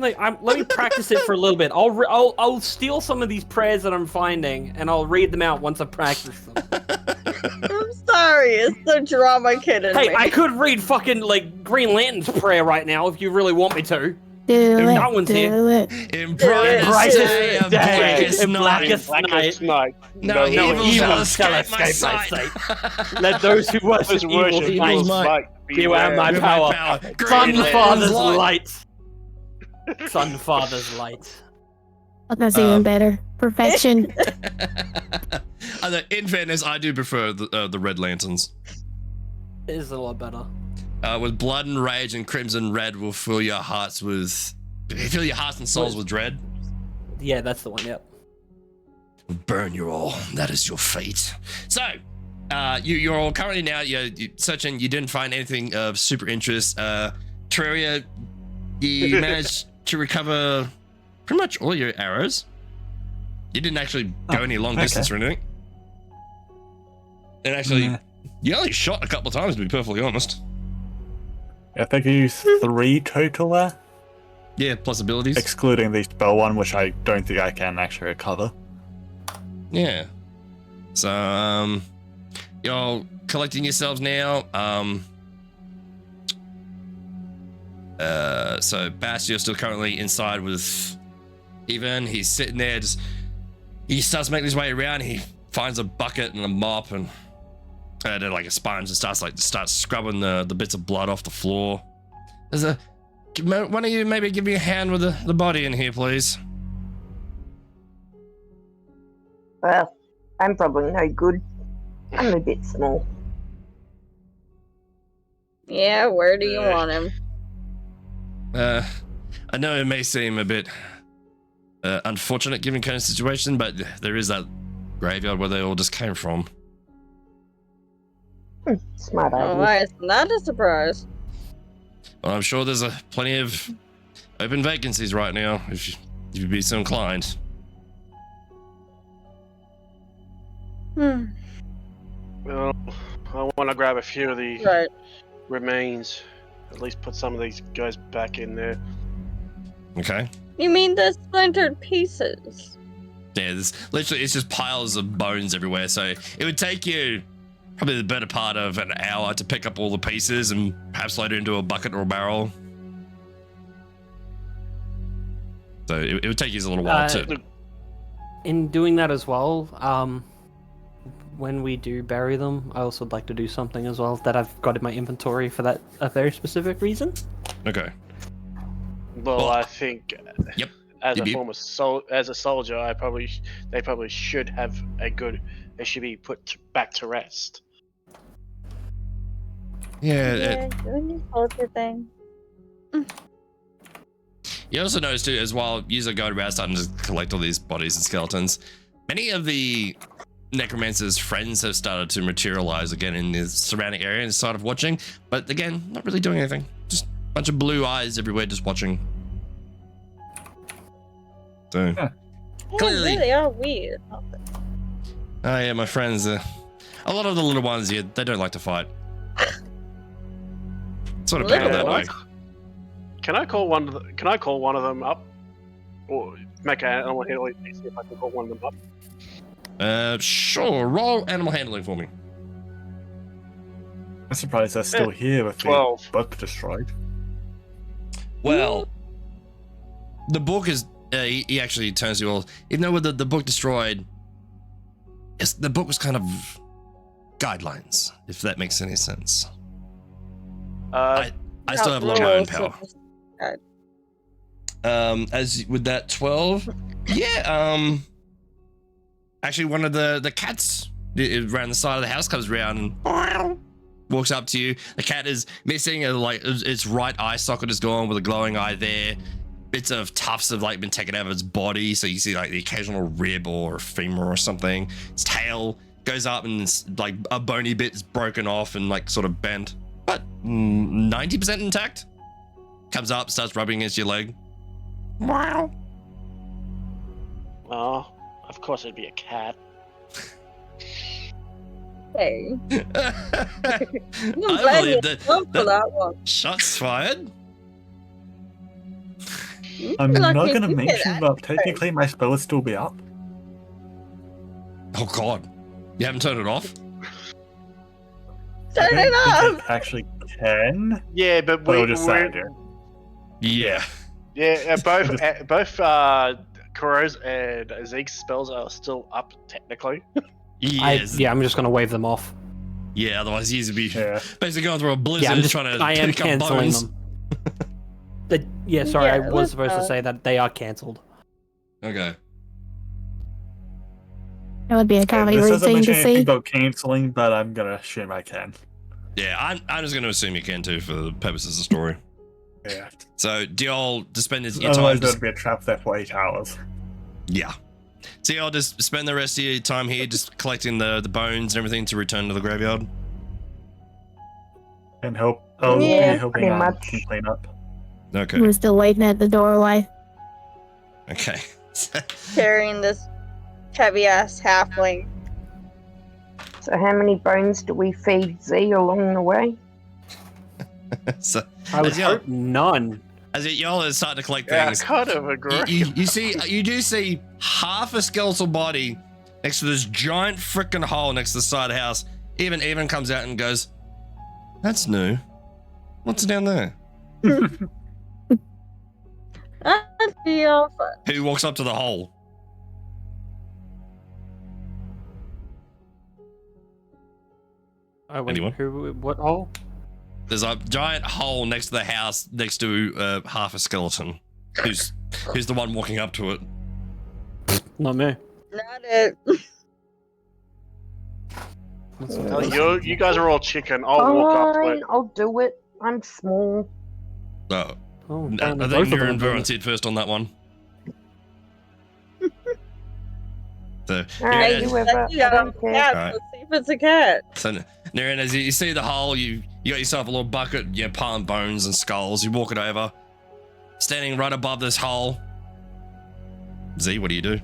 practice it for a little bit. I'll steal some of these prayers that I'm finding and I'll read them out once I've practiced them. I'm sorry, it's the drama kid in Hey, me. I could read fucking like Green Lantern's prayer right now if you really want me to. Do That it. one's Do here. it. In Brightest brightest day day of day, blackest in night. blackest Blackest night. No evil evil shall escape my shall sight. Let those who worship Those evil worship evil's evil's might. might beware my With power. Green Sun Lantern's Father's light. light. Sun Father's light. Oh, that's even better. Perfection. In fairness, I do prefer the red lanterns. It is a lot better. With blood and rage and crimson red will fill your hearts and souls with dread. Yeah, that's the one. Yep. Burn you all. That is your fate. So, you're all currently now. You're searching. You didn't find anything of super interest. Terraria, you managed to recover pretty much all your arrows. You didn't actually go any long distance or anything. And actually, you only shot a couple of times, to be perfectly honest. I think I used 3 total there, Yeah, plus abilities. excluding the spell one, which I don't think I can actually recover. Yeah. So, you're collecting yourselves now. So Bass, you're still currently inside with Evan. He's sitting there, he starts making his way around. He finds a bucket and a mop and like a sponge and starts scrubbing the bits of blood off the floor. One of you maybe give me a hand with the body in here, please. Well, I'm probably no good. I'm a bit small. Yeah, where do you want him? I know it may seem a bit unfortunate given kind of situation, but there is that graveyard where they all just came from. Smart Oh, idea. why? It's not a surprise. Well, I'm sure there's plenty of open vacancies right now, if you'd be so inclined. Hmm. Well, I want to grab a few of the Right. remains. At least put some of these guys back in there. Okay. You mean the splintered pieces? Yeah, it's just piles of bones everywhere, so it would take you probably the better part of an hour to pick up all the pieces and perhaps load it into a bucket or a barrel. So it would take you a little while to... In doing that as well, when we do bury them, I also would like to do something as well that I've got in my inventory for a very specific reason. Okay. Well, I think Yep. as Yep, a yep. former as a soldier, they probably should have they should be put back to rest. Yeah, doing your soldier thing. you also notice too, as while you are going around starting to collect all these bodies and skeletons, many of the necromancer's friends have started to materialize again in the surrounding area and started watching, but again, not really doing anything. Just a bunch of blue eyes everywhere, just watching. So, clearly, They are weird. oh yeah, my friends, a lot of the little ones here, they don't like to fight. Sort of better that way. Can I call one of them up, or make an animal handling see if I can call one of them up? Sure. Roll animal handling for me. I'm surprised they're still here with the 12. book destroyed. Well, the book is. He actually turns to you all. Even though with the book destroyed, yes, the book was kind of guidelines, if that makes any sense. I still have a lot of my own power. As with that 12, yeah. Actually, one of the cats around the side of the house comes around and walks up to you. The cat is missing, like its right eye socket is gone with a glowing eye there. Bits of tufts have like been taken out of its body, so you see like the occasional rib or femur or something. Its tail goes up and it's, like a bony bit is broken off and like sort of bent, but 90% intact. Comes up, starts rubbing against your leg. Wow. Oh, of course it'd be a cat. Hey. I glad believe you fell for that one. Shots fired. I'm Lucky not going to you did mention, that. but technically my spell would still be up. Oh God, you haven't turned it off. Turn I it don't think off. it actually can. Yeah, but But we I'll just say it, Yeah. yeah, both Kuro's and Zeke's spells are still up technically. Yes. I'm just gonna wave them off. Yeah. Otherwise, he's be Yeah. basically going through a blizzard, Yeah, I'm just, trying to I am pick up canceling bones. them. Sorry, Yeah, I was let's supposed to go. say that they are cancelled. Okay. That would be a comedy This doesn't routine mention to anything see. about cancelling, but I'm going to assume I can. Yeah, I'm just going to assume you can too for the purposes of the story. Yeah. So, do y'all just spend your time? Otherwise, there'd be a trap there for 8 hours. Yeah. So y'all just spend the rest of your time here, just collecting the bones and everything to return to the graveyard. And help. Yeah, Yeah, helping pretty much. team clean up. Okay. We're still waiting at the doorway. Okay. Carrying this heavy ass halfling. So how many bones do we feed Z along the way? So I would as y'all, hope none. as y'all are starting to collect Yeah, I things, kind of agree. you do see half a skeletal body next to this giant freaking hole next to the side of the house. Even comes out and goes, "That's new. What's down there?" I feel fun. Who walks up to the hole? Anyone? What hole? There's a giant hole next to the house, next to half a skeleton. Who's the one walking up to it? Not me. Not it. That's what You guys are all chicken. I'll walk up to Fine, it. I'll do it. I'm small. Oh, Oh, I apparently think both of Nira them and are doing Vernon first on that one. So, Alright, Nira, whoever. Yeah, I don't care. cat. Alright. Let's see if it's a cat. so Nira, as you see the hole, you got yourself a little bucket, piling bones and skulls. You walk it over, standing right above this hole. Z, what do you do?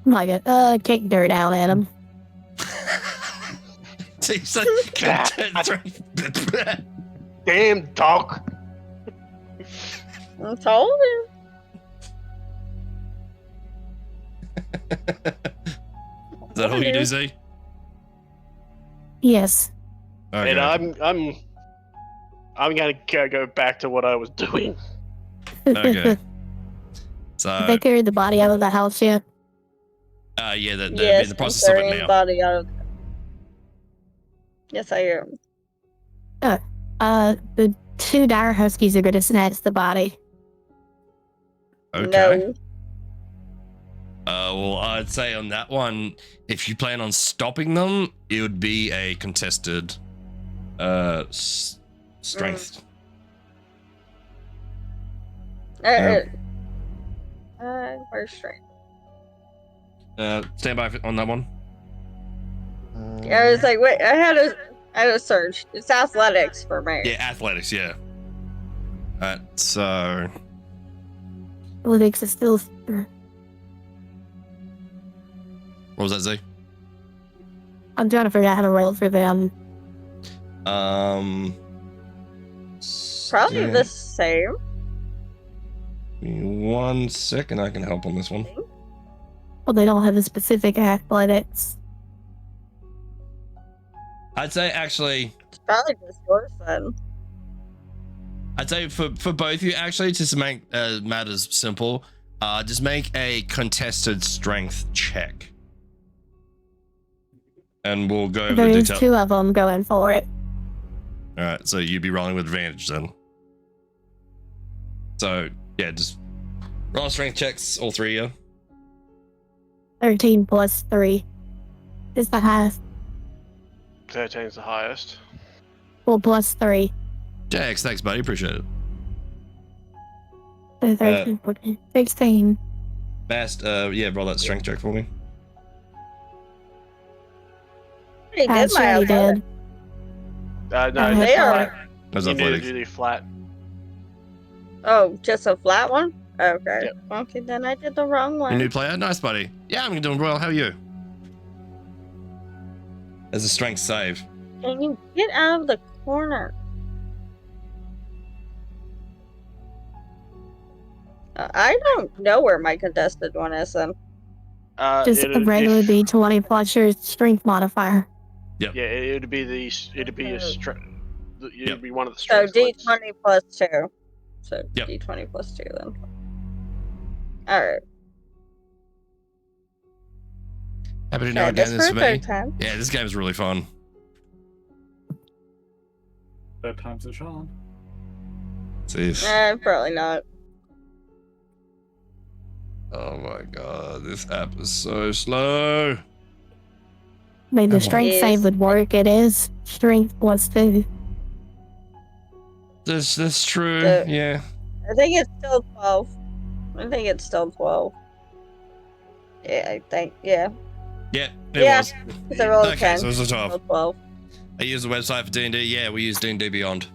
Like kick dirt out at him. Seems like Damn dog. I told you. Is that all you do, Z? Yes. Okay. And I'm gonna go back to what I was doing. Okay. So, Have they carried the body out of the house yet? yeah, they're Yes, in the process of carrying it now. body out of. Yes, I am. The 2 dire huskies are gonna snatch the body. Okay. No. Well, I'd say on that one, if you plan on stopping them, it would be a contested strength. Where's strength? Stand by on that one. Yeah, I was like, wait, I had a search. It's athletics for me. Yeah, athletics, yeah. Alright, so Athletics is still. what was that, Z? I'm trying to figure out how to roll for them. Probably yeah. the same. Give me 1 second, I can help on this one. Well, they don't have a specific athletics. I'd say actually, It's probably just yours then. I'd say for both of you actually, just to make matters simple, just make a contested strength check, and we'll go over the There's detail. two of them going for it. All right, so you'd be rolling with advantage then. So yeah, just roll strength checks, all three of you. 13 plus 3 is the highest. 13 is the highest. Well, plus 3. Jax, thanks, buddy. Appreciate it. So 13, 14, 16. Bast, yeah, roll that strength check for me. Pretty I good, my surely athletic. did. No, I They had are. thought. That's you need to athletics. do the flat. Oh, just a flat one? Okay. Yep. Okay, then I did the wrong You one. new player? Nice, buddy. Yeah, I'm doing well. How are you? There's a strength save. Can you get out of the corner? I don't know where my contested one is then. Just a regular D20 plus your strength modifier. Yeah, it'd be the it'd be a strength. It'd Yep. be one of the So strength. points. D20 plus 2. So Yep. D20 plus 2 then. Alright. Happy to know Try again this this for for a me. third time. Yeah, this game is really fun. Third time's a charm. See if... Probably not. Oh my god, this app is so slow. I mean, the Come on. strength Yes. save would work. It is strength plus 2. That's true. The- Yeah. I think it's still 12. I think it's still 12. Yeah, I think, yeah. Yeah, it Yeah. was. It's a roll of Okay, 10. so it's a Still 12. 12. I use the website for D&D. Yeah, we use D&D Beyond.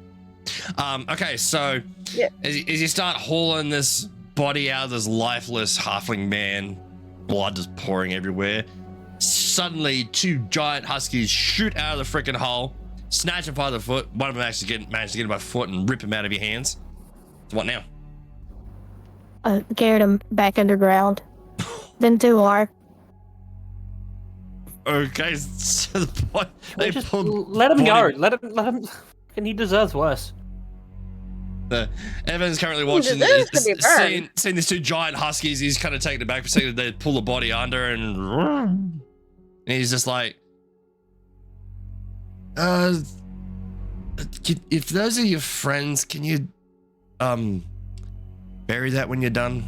Okay, so Yeah. as you start hauling this body out of this lifeless halfling man, blood just pouring everywhere, suddenly two giant huskies shoot out of the freaking hole, snatch him by the foot. One of them actually managed to get him by the foot and rip him out of your hands. So what now? Carried him back underground. Then 2 are. Okay, so the boy, they Just pulled. let him go. body- Let him. And he deserves worse. Evan's currently watching, deserves to be burned. seeing these two giant huskies. He's kind of taken it back for a second. They pull the body under, and he's just like, if those are your friends, can you, bury that when you're done?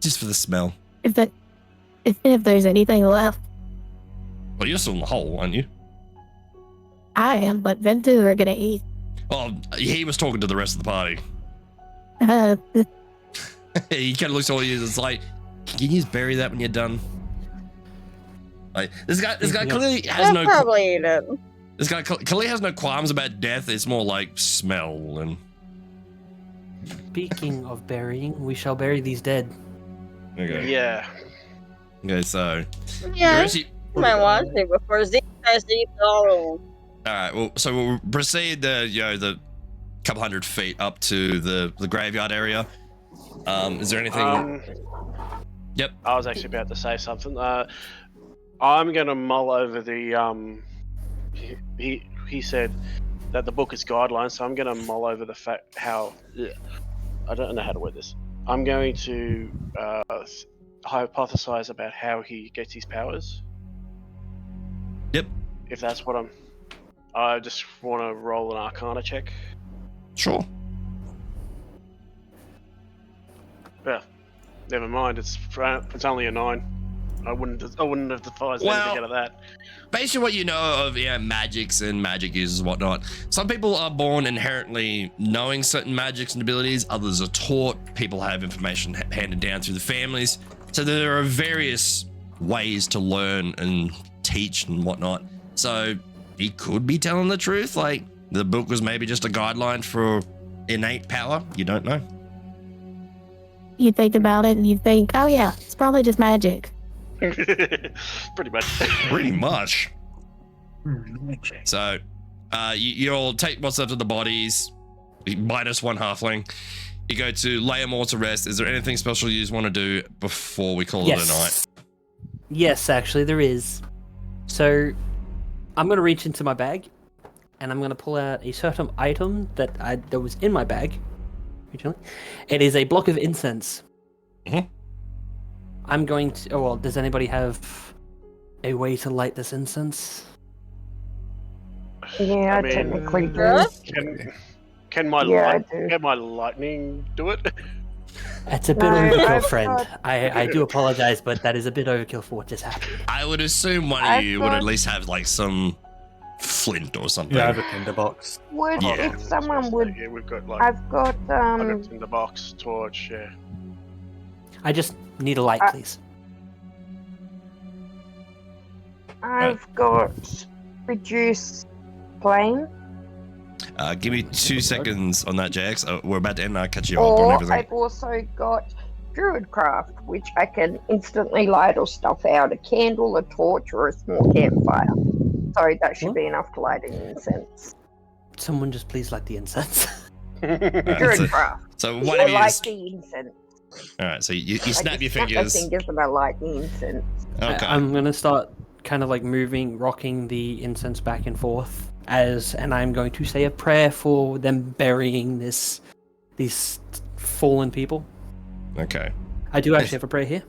Just for the smell. If there's anything left, Well, you're still in the hole, aren't you? I am, but then 2 are gonna eat. Oh, he was talking to the rest of the party. He kind of looks at all you. It's like, can you just bury that when you're done? Like this guy clearly has I'll no. probably eat it. This guy clearly has no qualms about death. It's more like smell and. Speaking of burying, we shall bury these dead. Okay. Yeah. Okay, so. Yeah, you're actually- you might want to before Zeke tries to eat all of them. all right. Well, so we'll proceed the couple hundred feet up to the graveyard area. Is there anything? Yep. I was actually about to say something. I'm gonna mull over the he said that the book is guidelines, so I'm gonna mull over the fact how I don't know how to word this. I'm going to hypothesize about how he gets his powers. Yep. If that's what I just want to roll an Arcana check. Sure. Yeah. Never mind. It's only a 9. I wouldn't have devised Well, anything out of that. Based on what you know of magics and magic users and whatnot, some people are born inherently knowing certain magics and abilities, others are taught, people have information handed down through the families. So there are various ways to learn and teach and whatnot. So he could be telling the truth, like the book was maybe just a guideline for innate power. You don't know. You think about it and you think, oh yeah, it's probably just magic. Pretty much. Pretty much. So, you'll take what's left of the bodies, minus one halfling. You go to lay them all to rest. Is there anything special you want to do before we call it a night? Yes, actually, there is. So, I'm gonna reach into my bag, and I'm gonna pull out a certain item that was in my bag originally. It is a block of incense. Mhm. I'm going to. Oh well, does anybody have a way to light this incense? Yeah, I mean, technically do. Yes? Can my Yeah, I do. can my lightning do it? That's a bit No, overkill, I've friend. got- I do apologize, but that is a bit overkill for what just happened. I would assume one of I've you would at got- least have like some flint or something. Yeah, I have a tinderbox. Would Yeah. if someone would? Yeah, we've got like I've got a tinderbox, torch. Yeah. I just need a light, I- please. I've got reduce flame, Give me 2 seconds on that, Jax. We're about to end. I'll catch you up on or everything. I've also got druidcraft, which I can instantly light or stuff out a candle, a torch, or a small campfire. So that should What? be enough to light an incense. Someone just please light the incense. Alright, Druidcraft. so one I of you light is. the incense. Alright, so you I snap your just snap my fingers. fingers and I light the incense. Okay. I'm gonna start kind of like rocking the incense back and forth and I'm going to say a prayer for them burying these fallen people. Okay. I do actually have a prayer here.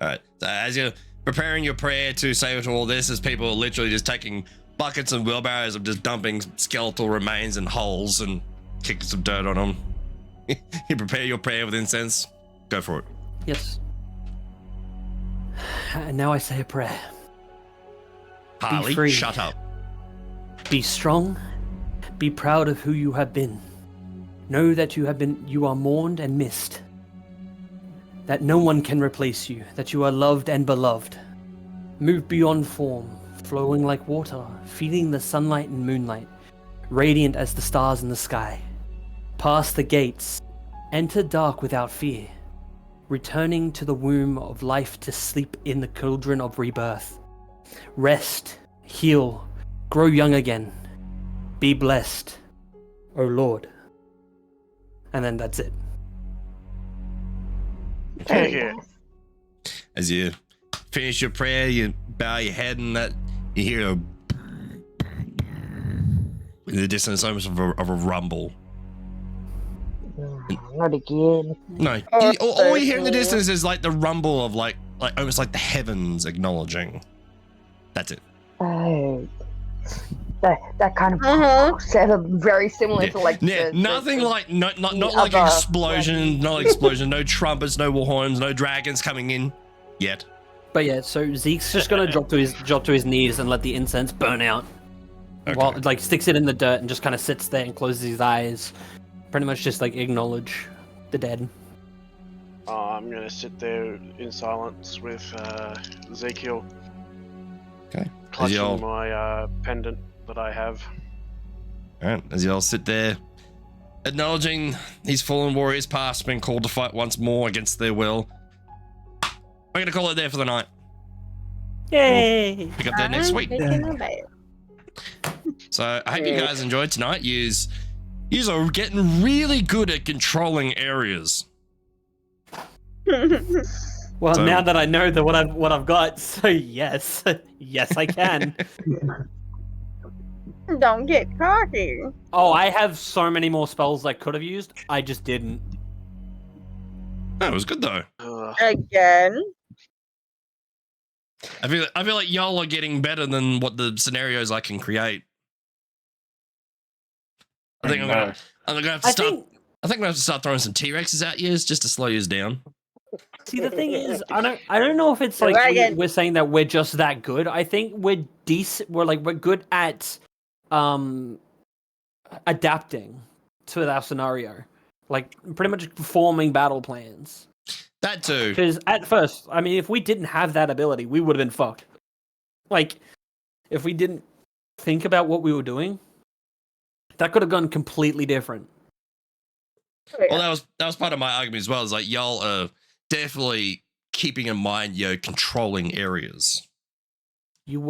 Alright. So as you're preparing your prayer to say to all this, as people are literally just taking buckets and wheelbarrows of just dumping skeletal remains in holes and kicking some dirt on them. You prepare your prayer with incense. Go for it. Yes. And now I say a prayer. Harley, free. shut up. Be strong. Be proud of who you have been. Know that you are mourned and missed. That no one can replace you. That you are loved and beloved. Move beyond form, flowing like water, feeling the sunlight and moonlight, radiant as the stars in the sky. Past the gates, enter dark without fear, returning to the womb of life to sleep in the cauldron of rebirth. Rest, heal, grow young again. Be blessed, O Lord. And then that's it. Very Yeah. nice. As you finish your prayer, you bow your head and that you hear a in the distance, almost of a rumble. Not again. No, Oh, all you hear in the so cool. distance is like the rumble of like almost like the heavens acknowledging. That's it. Oh. That kind of Uh-huh. sounded very similar to like Yeah, the- nothing the- like not the like other explosion, not explosion, no trumpets, no war horns, no dragons coming in yet. But yeah, so Zeke's just gonna drop to his knees and let the incense burn out. Okay. While like sticks it in the dirt and just kind of sits there and closes his eyes. Pretty much just like acknowledge the dead. I'm gonna sit there in silence with Ezekiel. Okay. As Clutching y'all, my pendant that I have. all right, as y'all sit there, acknowledging these fallen warriors past, being called to fight once more against their will. We're gonna call it there for the night. Yay! Pick up there next week. Thinking about it. So I hope you guys enjoyed tonight. Yous are getting really good at controlling areas. Well, So- now that I know that what I've got, so yes, yes I can. Don't get cocky. Oh, I have so many more spells I could have used. I just didn't. That was good though. Again. I feel like y'all are getting better than what the scenarios I can create. I think I'm gonna have to I start. think. I think I'm gonna have to start throwing some T-Rexes at you just to slow you down. See, the thing is, I don't know if it's like Dragon. we're saying that we're just that good. I think we're decent. We're good at adapting to our scenario, like pretty much forming battle plans. That too. Because at first, I mean, if we didn't have that ability, we would have been fucked. Like, if we didn't think about what we were doing, that could have gone completely different. Well, that was part of my argument as well. Is like y'all are definitely keeping in mind, controlling areas. You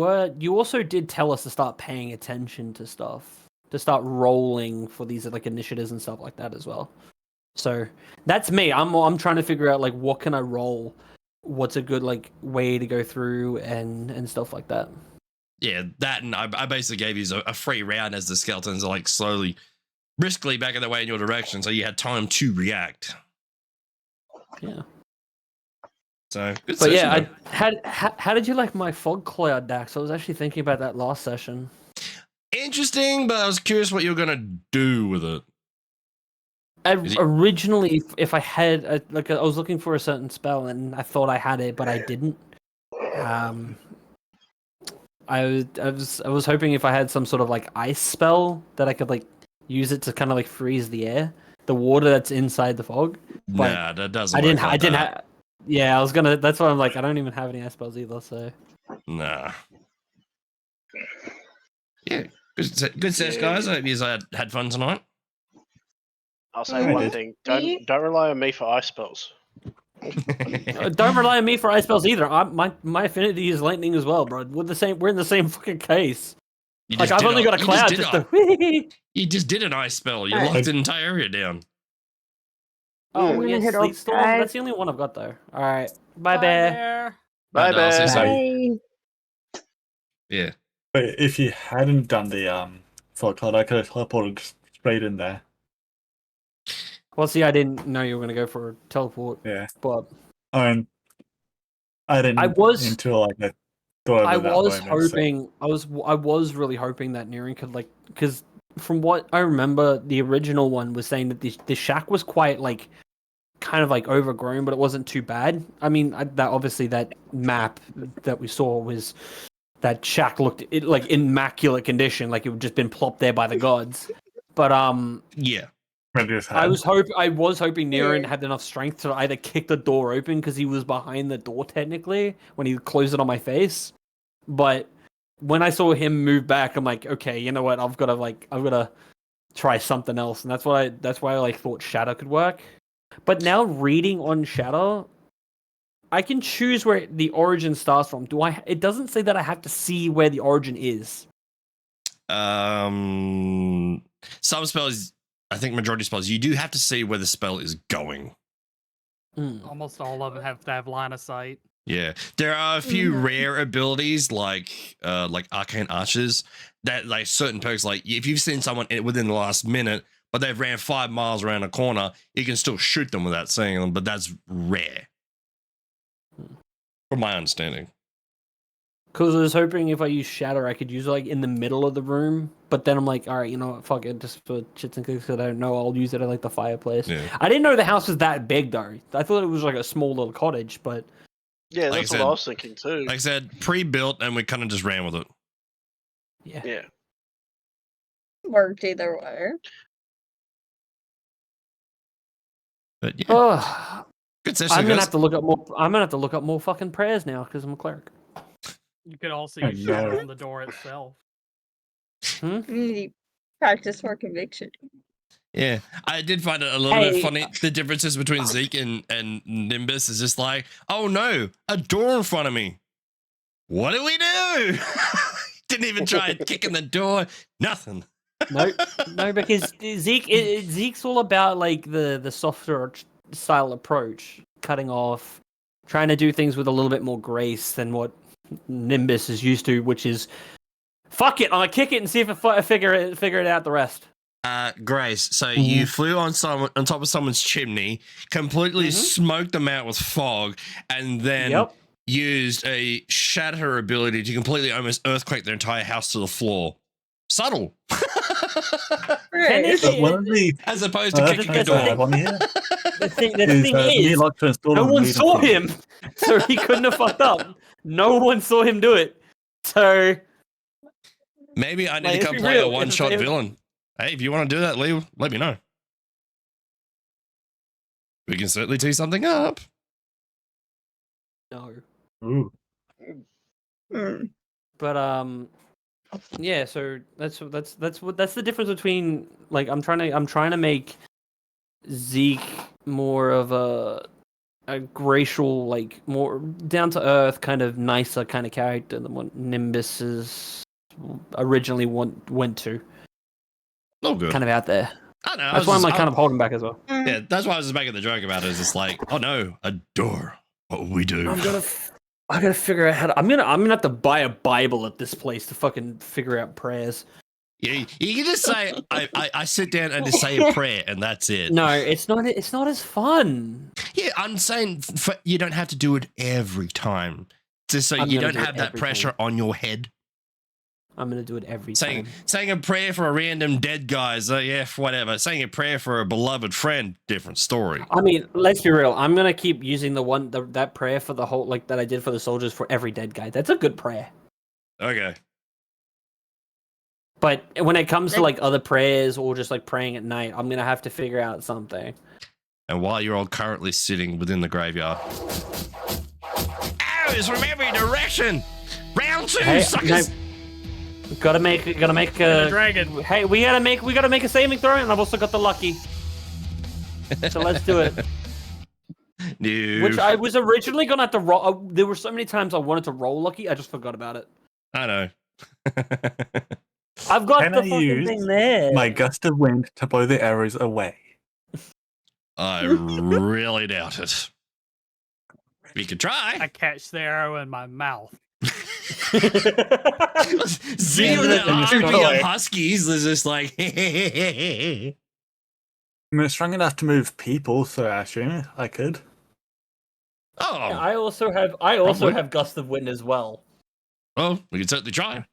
also did tell us to start paying attention to stuff, to start rolling for these like initiatives and stuff like that as well. So that's me. I'm trying to figure out like what can I roll what's a good like way to go through and stuff like that. Yeah, that, and I basically gave you a free round as the skeletons are like slowly, briskly backing their way in your direction, so you had time to react. Yeah. So, good But session, yeah, how did you like my fog cloud, Dax? I was actually thinking about that last session. interesting, but I was curious what you were gonna do with it. Originally, if I had I was looking for a certain spell and I thought I had it, but I didn't. I was hoping if I had some sort of like ice spell that I could like use it to kind of like freeze the air, the water that's inside the fog. But nah, that doesn't. I didn't. Work like I didn't that. have. Yeah, I was gonna. That's why I'm like, I don't even have any ice spells either. So Nah. Yeah, good sesh, Yeah. guys. I hope you had fun tonight. I'll say I one did. thing: don't rely on me for ice spells. don't rely on me for ice spells either. My affinity is lightning as well, bro. We're in the same fucking case. You Like just I've did only got a you just cloud did just a- to. You just did an ice spell. You Alright. locked the entire area down. Oh I'm gonna yeah, head sleep off, storm. guys. That's the only one I've got though. All right, bye, bear. Bye, No, I'll say Bear. so. Bye. Yeah. But if you hadn't done the fog cloud, I could have teleported straight in there. Well, see, I didn't know you were gonna go for a teleport, Yeah. but I didn't I was- until like I thought I of that was moment. So. hoping. I was really hoping that Nearing could like, because from what I remember, the original one was saying that the shack was quite like, kind of like overgrown, but it wasn't too bad. I mean, that obviously that map that we saw was that shack looked like immaculate condition, like it had just been plopped there by the gods. But Yeah. I was hoping Niran had enough strength to either kick the door open because he was behind the door technically when he closed it on my face. But when I saw him move back, I'm like, okay, you know what? I've got to try something else, and that's why I like thought Shadow could work. But now reading on Shadow, I can choose where the origin starts from. It doesn't say that I have to see where the origin is. Some spells, I think majority spells, you do have to see where the spell is going. Almost all of them have to have line of sight. Yeah, there are a few rare abilities like arcane archers that like certain perks. Like if you've seen someone within the last minute, but they've ran 5 miles around a corner, you can still shoot them without seeing them. But that's rare, from my understanding. Because I was hoping if I use Shatter, I could use it like in the middle of the room. But then I'm like, all right, you know what? Fuck it. Just for shits and giggles, I don't know. I'll use it at like the fireplace. Yeah. I didn't know the house was that big though. I thought it was like a small little cottage, but Yeah, Like that's I what I said- was thinking too. Like I said, pre-built, and we kind of just ran with it. yeah. Yeah. Worked either way. But yeah, Oh, good session, I'm gonna guys. have to look up more. I'm gonna have to look up more fucking prayers now because I'm a cleric. You could also Oh, use shadow no. on the door itself. You practice more conviction. Yeah, I did find it a little bit Hey. funny. The differences between Zeke and Nimbus is just like, oh no, a door in front of me. What do we do? Didn't even try kicking the door. Nothing. No, because Zeke's all about like the softer style approach, cutting off, trying to do things with a little bit more grace than what Nimbus is used to, which is fuck it, I'm gonna kick it and see if I figure it out the rest. Grace. So you flew on top of someone's chimney, completely smoked them out with fog, and then Yep. used a shatter ability to completely almost earthquake their entire house to the floor. Subtle. Right. But one of the As opposed to that's kicking nice the that I door. have on here The thing me is, like to install no on one Lead saw and Feed. him, so he couldn't have fucked up. No one saw him do it, so Maybe I need Like, to let's come be play a real, one-shot if- villain. Hey, if you want to do that, Lee, let me know. We can certainly tee something up. no. Ooh. Mm. But yeah. So that's the difference between like I'm trying to make Zeke more of a gracial, like more down to earth, kind of nicer kind of character than what Nimbus is originally went to. Oh, good. Kind of out there. I know. That's why I'm like kind of holding back as well. Yeah, that's why I was just making the joke about it. It's just like, oh no, a door. What will we do? I gotta figure out how to. I'm gonna have to buy a Bible at this place to fucking figure out prayers. Yeah, you can just say, I sit down and just say a prayer, and that's it. No, it's not. It's not as fun. Yeah, I'm saying you don't have to do it every time, just so you don't have that pressure on your head. I'm gonna do it every time. Saying a prayer for a random dead guy, yeah, whatever. Saying a prayer for a beloved friend, different story. I mean, let's be real. I'm gonna keep using that prayer for the whole that I did for the soldiers for every dead guy. That's a good prayer. Okay. But when it comes to other prayers or just praying at night, I'm gonna have to figure out something. And while you're all currently sitting within the graveyard, arrows from every direction. Round 2, suckers. No, gotta make a dragon. Hey, we gotta make a saving throw, and I've also got the lucky. So let's do it. No. Which I was originally gonna have to roll. There were so many times I wanted to roll lucky, I just forgot about it. I know. I've got Can the I fucking use thing there. my gust of wind to blow the arrows away? I really doubt it. We could try. I catch the arrow in my mouth. See with the army of huskies, there's just like. I mean, it's strong enough to move people, so I assume I could. Oh, I also have gust of wind as well. well, we can certainly try.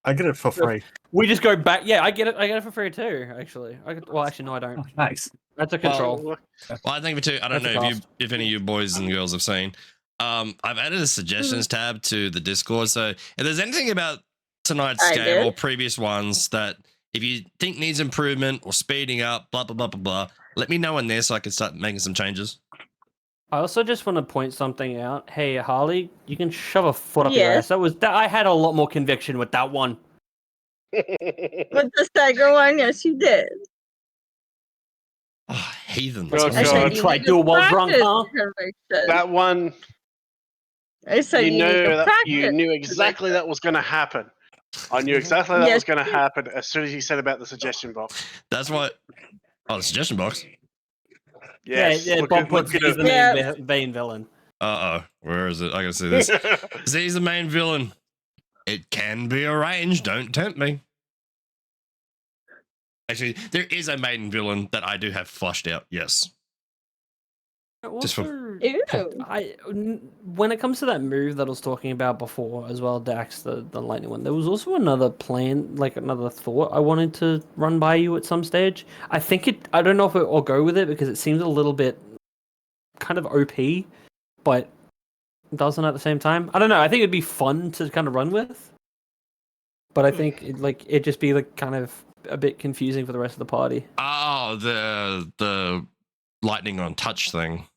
I get it for free. We just go back. Yeah, I get it for free too. Actually, well, actually, no, I don't. Oh, nice. That's a control. Well, I think for two. I don't That's a know cost. if any of you boys and girls have seen. I've added a suggestions tab to the Discord. So if there's anything about tonight's game or previous ones that if you think needs improvement or speeding up, blah blah blah blah blah, let me know in there so I can start making some changes. I also just want to point something out. Hey, Harley, you can shove a foot up your ass. I had a lot more conviction with that one. With the second one, yes, you did. Oh, heathens. Well, I said you try need do to while drunk, practice huh? conviction. That one, I said you you need to you practice knew exactly that was going to happen. I knew exactly that was going to happen as soon as you said about the suggestion box. That's what. Oh, the suggestion box. Yes. Yeah, look Bob at- puts look he's at the main villain. Where is it? I can see this. it. He's the main villain. It can be arranged. Don't tempt me. Actually, there is a main villain that I do have flushed out. Yes. Just for- Ew. When it comes to that move that I was talking about before as well, Dax, the lightning one, there was also another plan, another thought I wanted to run by you at some stage. I don't know if I'll go with it because it seems a little bit kind of OP, but doesn't at the same time. I don't know. I think it'd be fun to kind of run with, but I think it'd just be kind of a bit confusing for the rest of the party. Oh, the lightning on touch thing.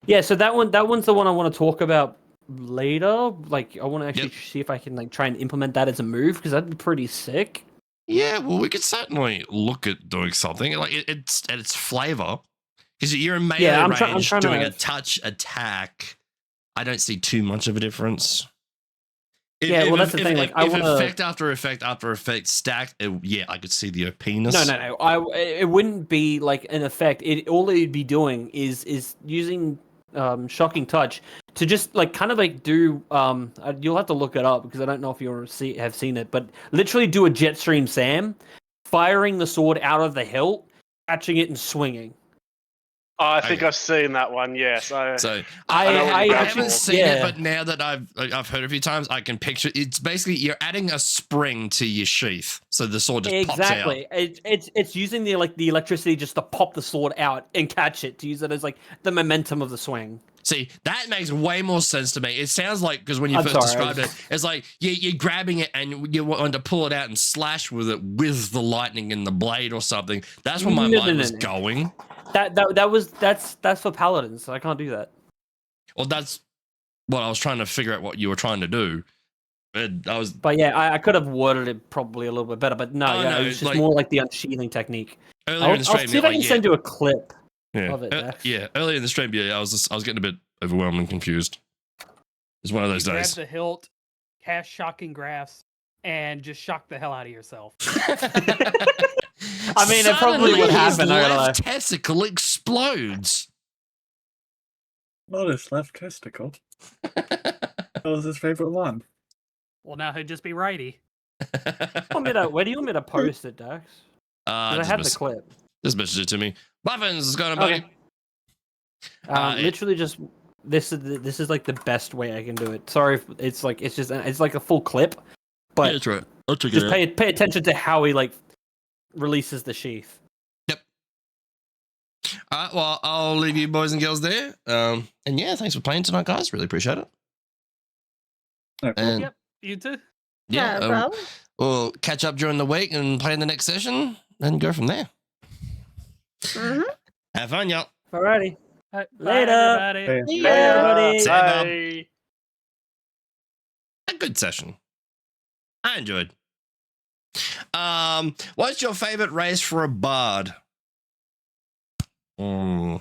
Yeah, so that one's the one I want to talk about later. I want to actually see if I can try and implement that as a move because that'd be pretty sick. Yeah, well, we could certainly look at doing something it's at its flavor because you're in melee range doing a touch attack. I don't see too much of a difference. That's the thing. Effect after effect after effect stacked, I could see the OPness. No. It wouldn't be an effect. All it'd be doing is using shocking touch to just do. You'll have to look it up because I don't know if you have seen it, but literally do a jet stream Sam, firing the sword out of the hilt, catching it and swinging. I think I've seen that one. Yes. I haven't seen it, but now that I've heard it a few times, I can picture. It's basically you're adding a spring to your sheath, so the sword just pops out. It's using the electricity just to pop the sword out and catch it to use it as the momentum of the swing. See, that makes way more sense to me. It sounds like because when you first described it, it's like you're grabbing it and you want to pull it out and slash with it with the lightning and the blade or something. That's where my mind was going. That's for paladins, so I can't do that. Well, that's what I was trying to figure out what you were trying to do. But yeah, I could have worded it probably a little bit better, but no, it was just more the unsheathing technique. Earlier in the stream, I'll see if I can send you a clip of it. Earlier in the stream, I was getting a bit overwhelmed and confused. It's one of those days. Grab the hilt, cast shocking grasp, and just shock the hell out of yourself. I mean, it probably would happen. His left testicle explodes. Not his left testicle. That was his favorite one. Well, now he'd just be righty. Where do you want me to post it, Dax? 'Cause I had the clip. Just message it to me. Muffins, what's going on, buddy? Okay. Literally just this is like the best way I can do it. Sorry if it's like a full clip, but Yeah, that's right. I'll check just it out. pay attention to how he like releases the sheath. Yep. All right, well, I'll leave you boys and girls there. And yeah, thanks for playing tonight, guys. Really appreciate it. No problem. And Yep, you too. yeah, No problem. we'll catch up during the week and play in the next session and go from there. Mm-hmm. Have fun, y'all. Alrighty. Bye, Later. everybody. Hey. See Bye, ya. everybody. See ya, Bob. Bye. A good session. I enjoyed. What's your favorite race for a bard? I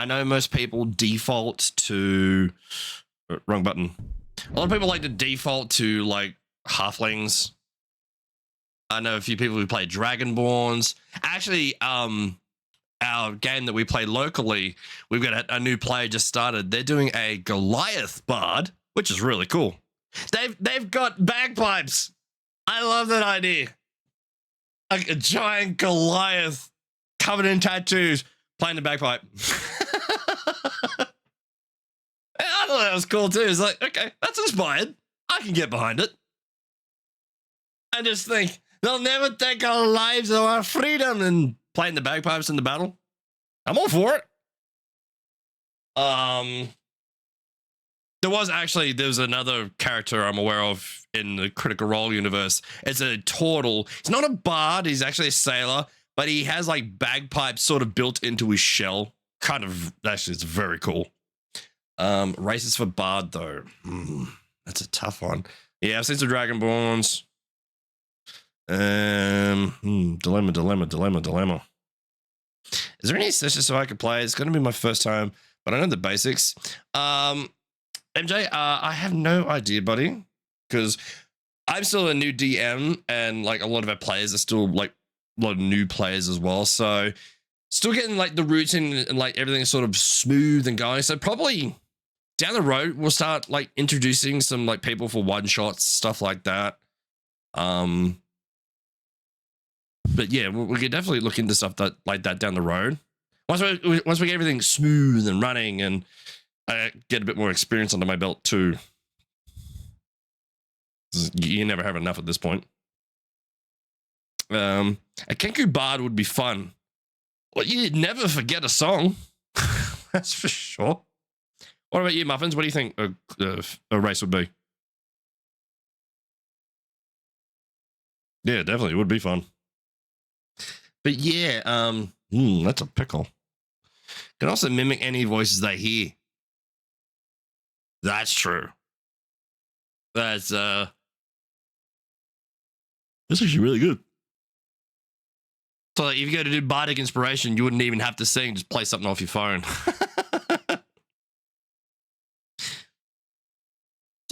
know most people default to wrong button. A lot of people like to default to like halflings. I know a few people who play Dragonborns. Actually, our game that we play locally, we've got a new player just started. They're doing a Goliath bard, which is really cool. They've got bagpipes. I love that idea. Like a giant Goliath covered in tattoos playing the bagpipe. I thought that was cool too. It's like, okay, that's inspired. I can get behind it. I just think they'll never take our lives or our freedom and playing the bagpipes in the battle. I'm all for it. There was another character I'm aware of in the Critical Role universe. It's a turtle. He's not a bard. He's actually a sailor, but he has like bagpipes sort of built into his shell. Kind of, actually, it's very cool. Races for bard though. That's a tough one. Yeah, I've seen some Dragonborns. Dilemma. Is there any sessions so I could play? It's going to be my first time, but I know the basics. MJ, I have no idea, buddy, because I'm still a new DM, and like a lot of our players are still like a lot of new players as well. So still getting like the routine and like everything sort of smooth and going. So probably down the road we'll start like introducing some like people for one shots, stuff like that. But yeah, we could definitely look into stuff that like that down the road. Once we get everything smooth and running, and I get a bit more experience under my belt too. You never have enough at this point. A Kenku Bard would be fun. Well, you'd never forget a song. That's for sure. What about you, Muffins? What do you think a race would be? Yeah, definitely. It would be fun. But yeah, that's a pickle. Can also mimic any voices they hear. That's true. That's actually really good. So like, if you go to do bardic inspiration, you wouldn't even have to sing, just play something off your phone.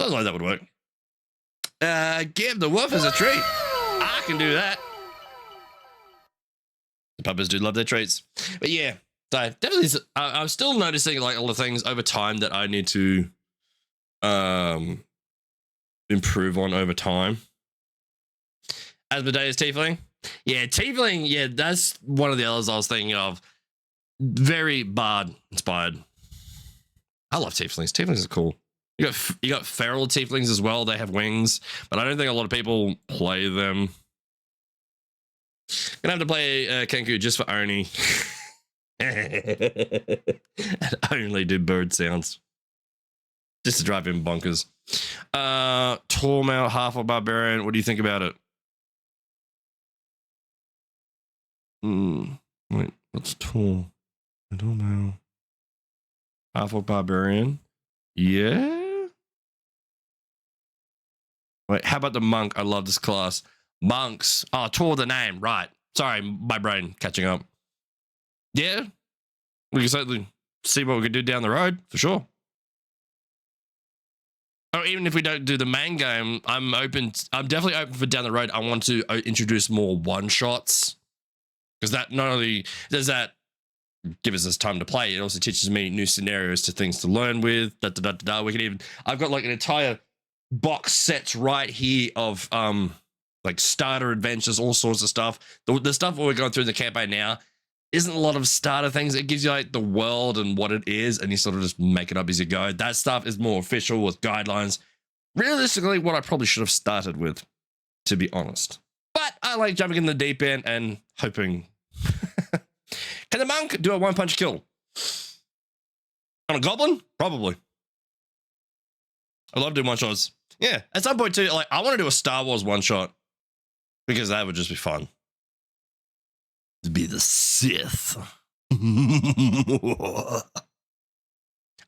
Sounds like that would work. Give the wolf as a treat. I can do that. The puppets do love their treats. But yeah, so definitely, I'm still noticing like all the things over time that I need to improve on over time. Asmodeus Tiefling. Yeah, Tiefling, yeah, that's one of the others I was thinking of. Very bard inspired. I love Tieflings. Tieflings are cool. You got feral Tieflings as well. They have wings, but I don't think a lot of people play them. Gonna have to play Kenku just for Oni. And only do bird sounds. Just to drive him bonkers. Tormount, half a barbarian. What do you think about it? Wait, what's Tor? I don't know. Half a barbarian. Yeah. Wait, how about the monk? I love this class. Monks. Oh, Tor the name. Right. Sorry, my brain catching up. Yeah. We can certainly see what we can do down the road, for sure. Or even if we don't do the main game, I'm definitely open for down the road. I want to introduce more one-shots. Because that not only does that give us this time to play. It also teaches me new scenarios to things to learn with. We can even, I've got like an entire box sets right here of like starter adventures, all sorts of stuff. The stuff we're going through in the campaign now isn't a lot of starter things. It gives you like the world and what it is, and you sort of just make it up as you go. That stuff is more official with guidelines. Realistically, what I probably should have started with, to be honest. But I like jumping in the deep end and hoping. Can the monk do a one-punch kill? On a goblin? Probably. I love doing one-shots. Yeah, at some point too, like I want to do a Star Wars one-shot because that would just be fun. To be the Sith.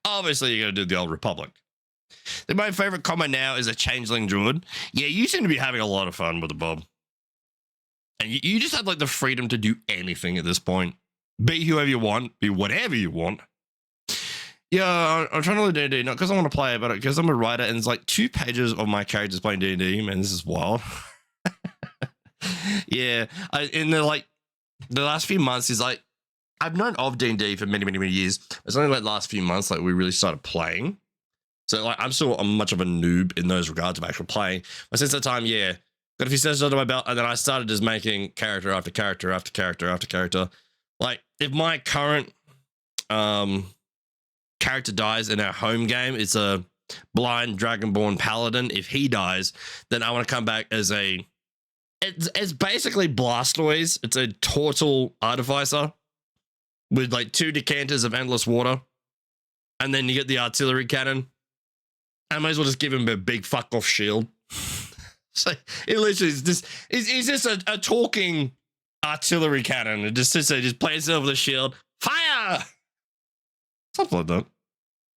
Obviously, you're going to do the Old Republic. My favorite comment now is a changeling druid. Yeah, you seem to be having a lot of fun with the Bob. And you just have like the freedom to do anything at this point. Be whoever you want, be whatever you want. Yeah, I'm trying to learn D&D, not because I want to play it, but because I'm a writer and it's like 2 pages of my characters playing D&D. Man, this is wild. Yeah, in the last few months is like, I've known of D&D for many, many, many years. It's only like last few months like we really started playing. So like I'm still much of a noob in those regards of actual playing. But since that time, yeah, got a few sessions under my belt, and then I started just making character after character after character after character. Like if my current character dies in our home game, it's a blind dragonborn paladin. If he dies, then I want to come back as it's basically Blastoise. It's a turtle artificer with like 2 decanters of endless water, and then you get the artillery cannon. I might as well just give him a big fuck off shield. So it literally is just he's just a talking artillery cannon. It just sits there, just plays over the shield. Fire! Something like that.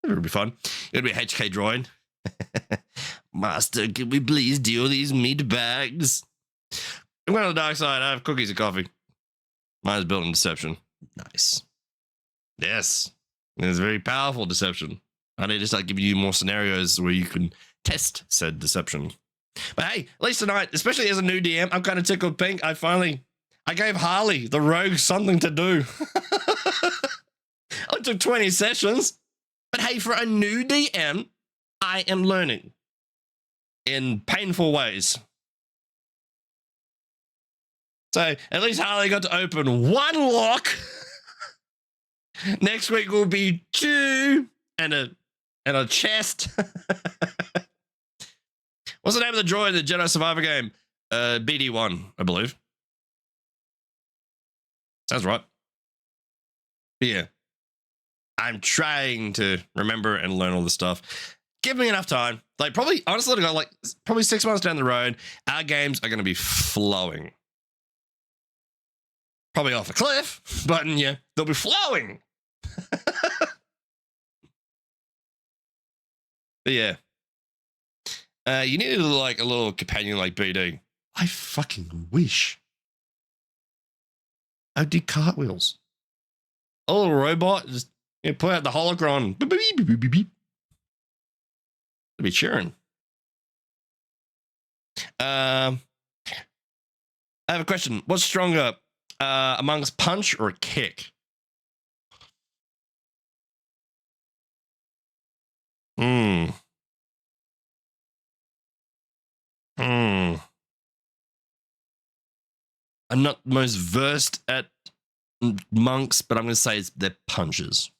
It would be fun. It would be a HK droid. Master, can we please deal these meat bags? I'm going on the dark side. I have cookies and coffee. Mine's built in deception. Nice. Yes. It's a very powerful deception. I need to start giving you more scenarios where you can test said deception. But hey, at least tonight, especially as a new DM, I'm kind of tickled pink. I gave Harley, the rogue, something to do. I took 20 sessions. But hey, for a new DM, I am learning in painful ways. So at least Harley got to open 1 lock. Next week will be 2 and a chest. What's the name of the droid in the Jedi Survivor game? BD1, I believe. Sounds right. But yeah. I'm trying to remember and learn all this stuff. Give me enough time. Like probably, honestly, like probably 6 months down the road, our games are going to be flowing. Probably off a cliff, but yeah, they'll be flowing. But yeah. You needed like a little companion like BD. I fucking wish. I did cartwheels. A little robot, just put out the holocron. It'd be cheering. I have a question. What's stronger amongst punch or kick? I'm not most versed at monks, but I'm going to say it's their punches.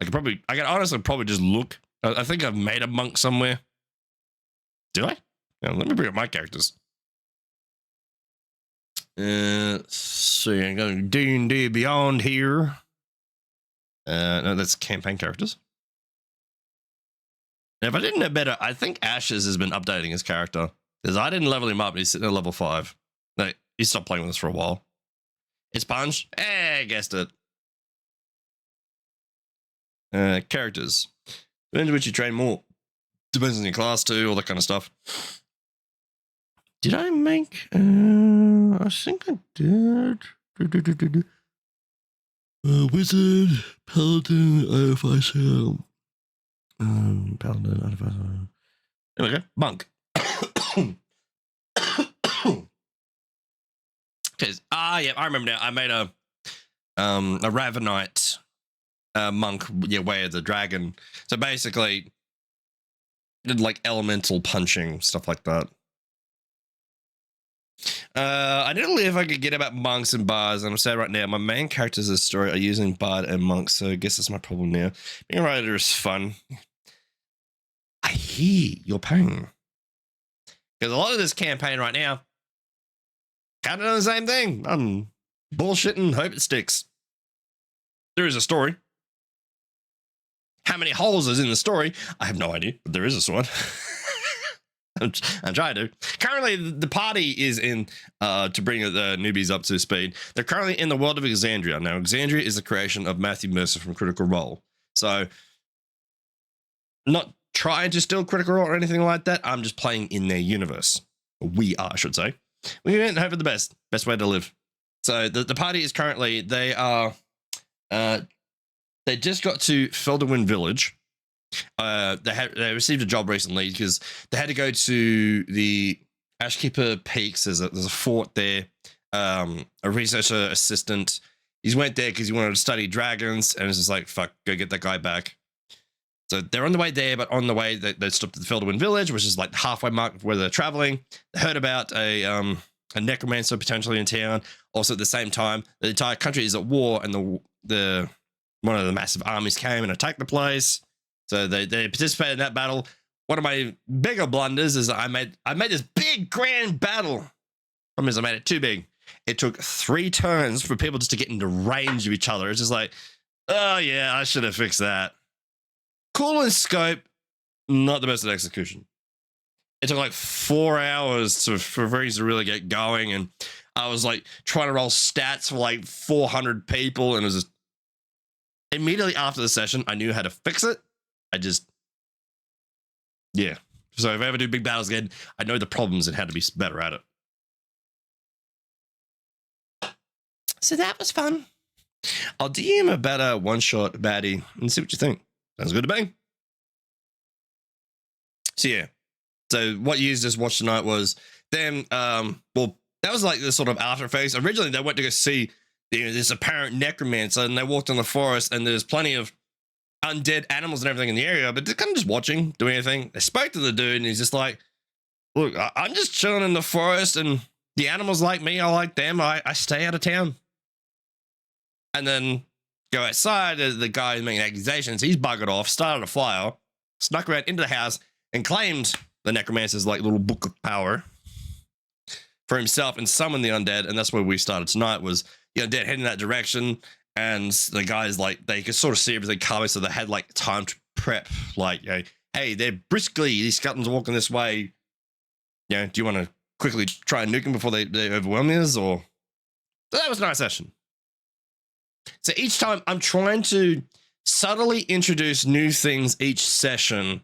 I can honestly probably just look. I think I've made a monk somewhere. Do I? Yeah, let me bring up my characters. So I'm going D&D Beyond here. No, that's campaign characters. Now, if I didn't know better, I think Ashes has been updating his character. Because I didn't level him up, he's sitting at level 5. No, he stopped playing with us for a while. It's punch? I guessed it. Characters. Depends which you train more. Depends on your class too, all that kind of stuff. Did I make... I think I did. Wizard, Paladin, Artificer. Paladin, Artificer. There we go. Monk. Because yeah, I remember now. I made a Ravenite monk, Way of the Dragon. So basically, did like elemental punching stuff like that. I didn't know if I could get about monks and bards, and I'm saying right now, my main characters in the story are using bard and monk, so I guess that's my problem now. Being a writer is fun. I hear your pain. Because a lot of this campaign right now, kind of the same thing. I'm bullshitting, hope it sticks. There is a story. How many holes is in the story? I have no idea, but there is this one. I'm trying to. Currently, the party is in, to bring the newbies up to speed, they're currently in the world of Exandria. Now, Exandria is the creation of Matthew Mercer from Critical Role. So, not trying to steal Critical Role or anything like that. I'm just playing in their universe. We are, I should say. We went and hope for the best. Best way to live. So, the party is currently, they just got to Felderwin Village. They received a job recently because they had to go to the Ashkeeper Peaks. There's a fort there. A researcher assistant. He went there because he wanted to study dragons, and it's just like, fuck, go get that guy back. So they're on the way there, but on the way they stopped at the Felderwin Village, which is like the halfway mark of where they're traveling. They heard about a necromancer potentially in town. Also at the same time, the entire country is at war, and the one of the massive armies came and attacked the place. So they participated in that battle. One of my bigger blunders is that I made this big grand battle. Problem is I made it too big. It took 3 turns for people just to get into range of each other. It's just like, oh yeah, I should have fixed that. Cool in scope, not the best at execution. It took like 4 hours for things to really get going, and I was like trying to roll stats for like 400 people, and it was just immediately after the session, I knew how to fix it. Yeah. So if I ever do big battles again, I know the problems and how to be better at it. So that was fun. I'll DM about a one-shot baddie and see what you think. Sounds good to me. So yeah. So what you just watched tonight was them, well, that was like the sort of after phase. Originally, they went to go see this apparent necromancer, and they walked in the forest, and there's plenty of undead animals and everything in the area, but they're kind of just watching, doing anything. They spoke to the dude, and he's just like, look, I'm just chilling in the forest, and the animals like me, I like them. I stay out of town. And then go outside, the guy making accusations, he's buggered off, started a fire, snuck around into the house, and claimed the necromancer's like little book of power for himself and summoned the undead. And that's where we started tonight, was the undead heading that direction. And the guys, like, they could sort of see everything coming, so they had, like, time to prep. Like, you know, hey, they're briskly, these skeletons are walking this way. You know, do you want to quickly try and nuke them before they overwhelm us? Or... So that was a nice session. So each time I'm trying to subtly introduce new things each session,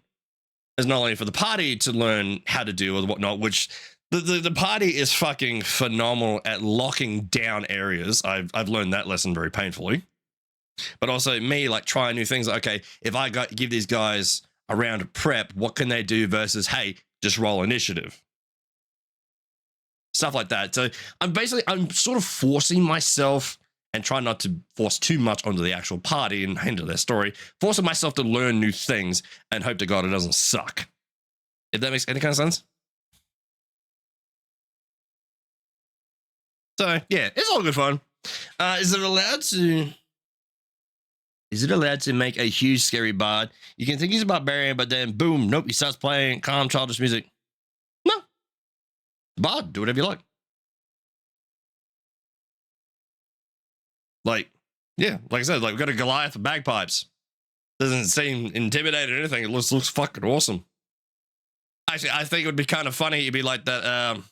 as not only for the party to learn how to do or whatnot, which... The party is fucking phenomenal at locking down areas. I've learned that lesson very painfully. But also me, like, trying new things. Like, okay, if I give these guys a round of prep, what can they do versus, hey, just roll initiative? Stuff like that. So I'm sort of forcing myself, and trying not to force too much onto the actual party and into their story, forcing myself to learn new things and hope to God it doesn't suck. If that makes any kind of sense? So yeah, it's all good fun. Is it allowed to make a huge scary bard? You can think he's a barbarian, but then boom, nope, he starts playing calm childish music. No. Bard, do whatever you like. Like, yeah, like I said, like, we've got a Goliath with bagpipes. Doesn't seem intimidating or anything. It looks fucking awesome. Actually, I think it would be kind of funny. It'd be like that,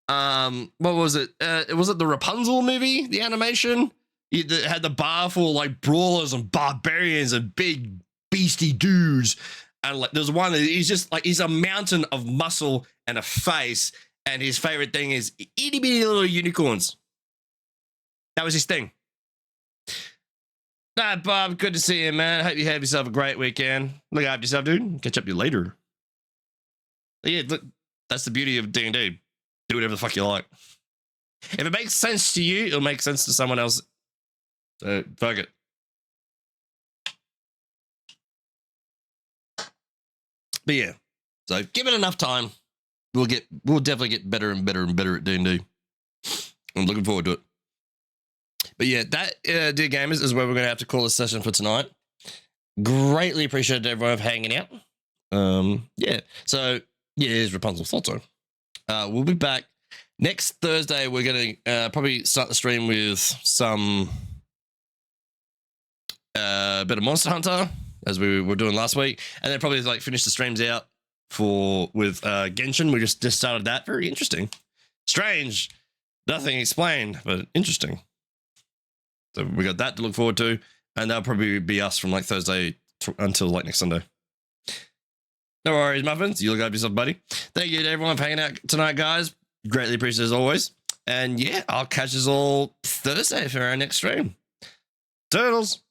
what was it? Was it the Rapunzel movie? The animation? It had the bar full like brawlers and barbarians and big beastie dudes. And like there's one that he's just like, he's a mountain of muscle and a face. And his favorite thing is itty bitty little unicorns. That was his thing. Nah, Bob, good to see you, man. Hope you have yourself a great weekend. Look after yourself, dude. Catch up with you later. But yeah, look, that's the beauty of D&D. Do whatever the fuck you like. If it makes sense to you, it'll make sense to someone else. So fuck it. But yeah, so give it enough time. We'll definitely get better and better and better at D&D. I'm looking forward to it. But yeah, that, dear gamers, is where we're going to have to call this session for tonight. Greatly appreciated everyone for hanging out. Yeah. So yeah, here's Rapunzel. Thought so. We'll be back next Thursday. We're going to probably start the stream with some bit of Monster Hunter, as we were doing last week, and then probably like finish the streams out with Genshin. We just started that. Very interesting. Strange. Nothing explained, but interesting. So we got that to look forward to, and that'll probably be us from like Thursday until like next Sunday. No worries, Muffins. You look after yourself, buddy. Thank you to everyone for hanging out tonight, guys. Greatly appreciated as always. And yeah, I'll catch us all Thursday for our next stream. Turtles.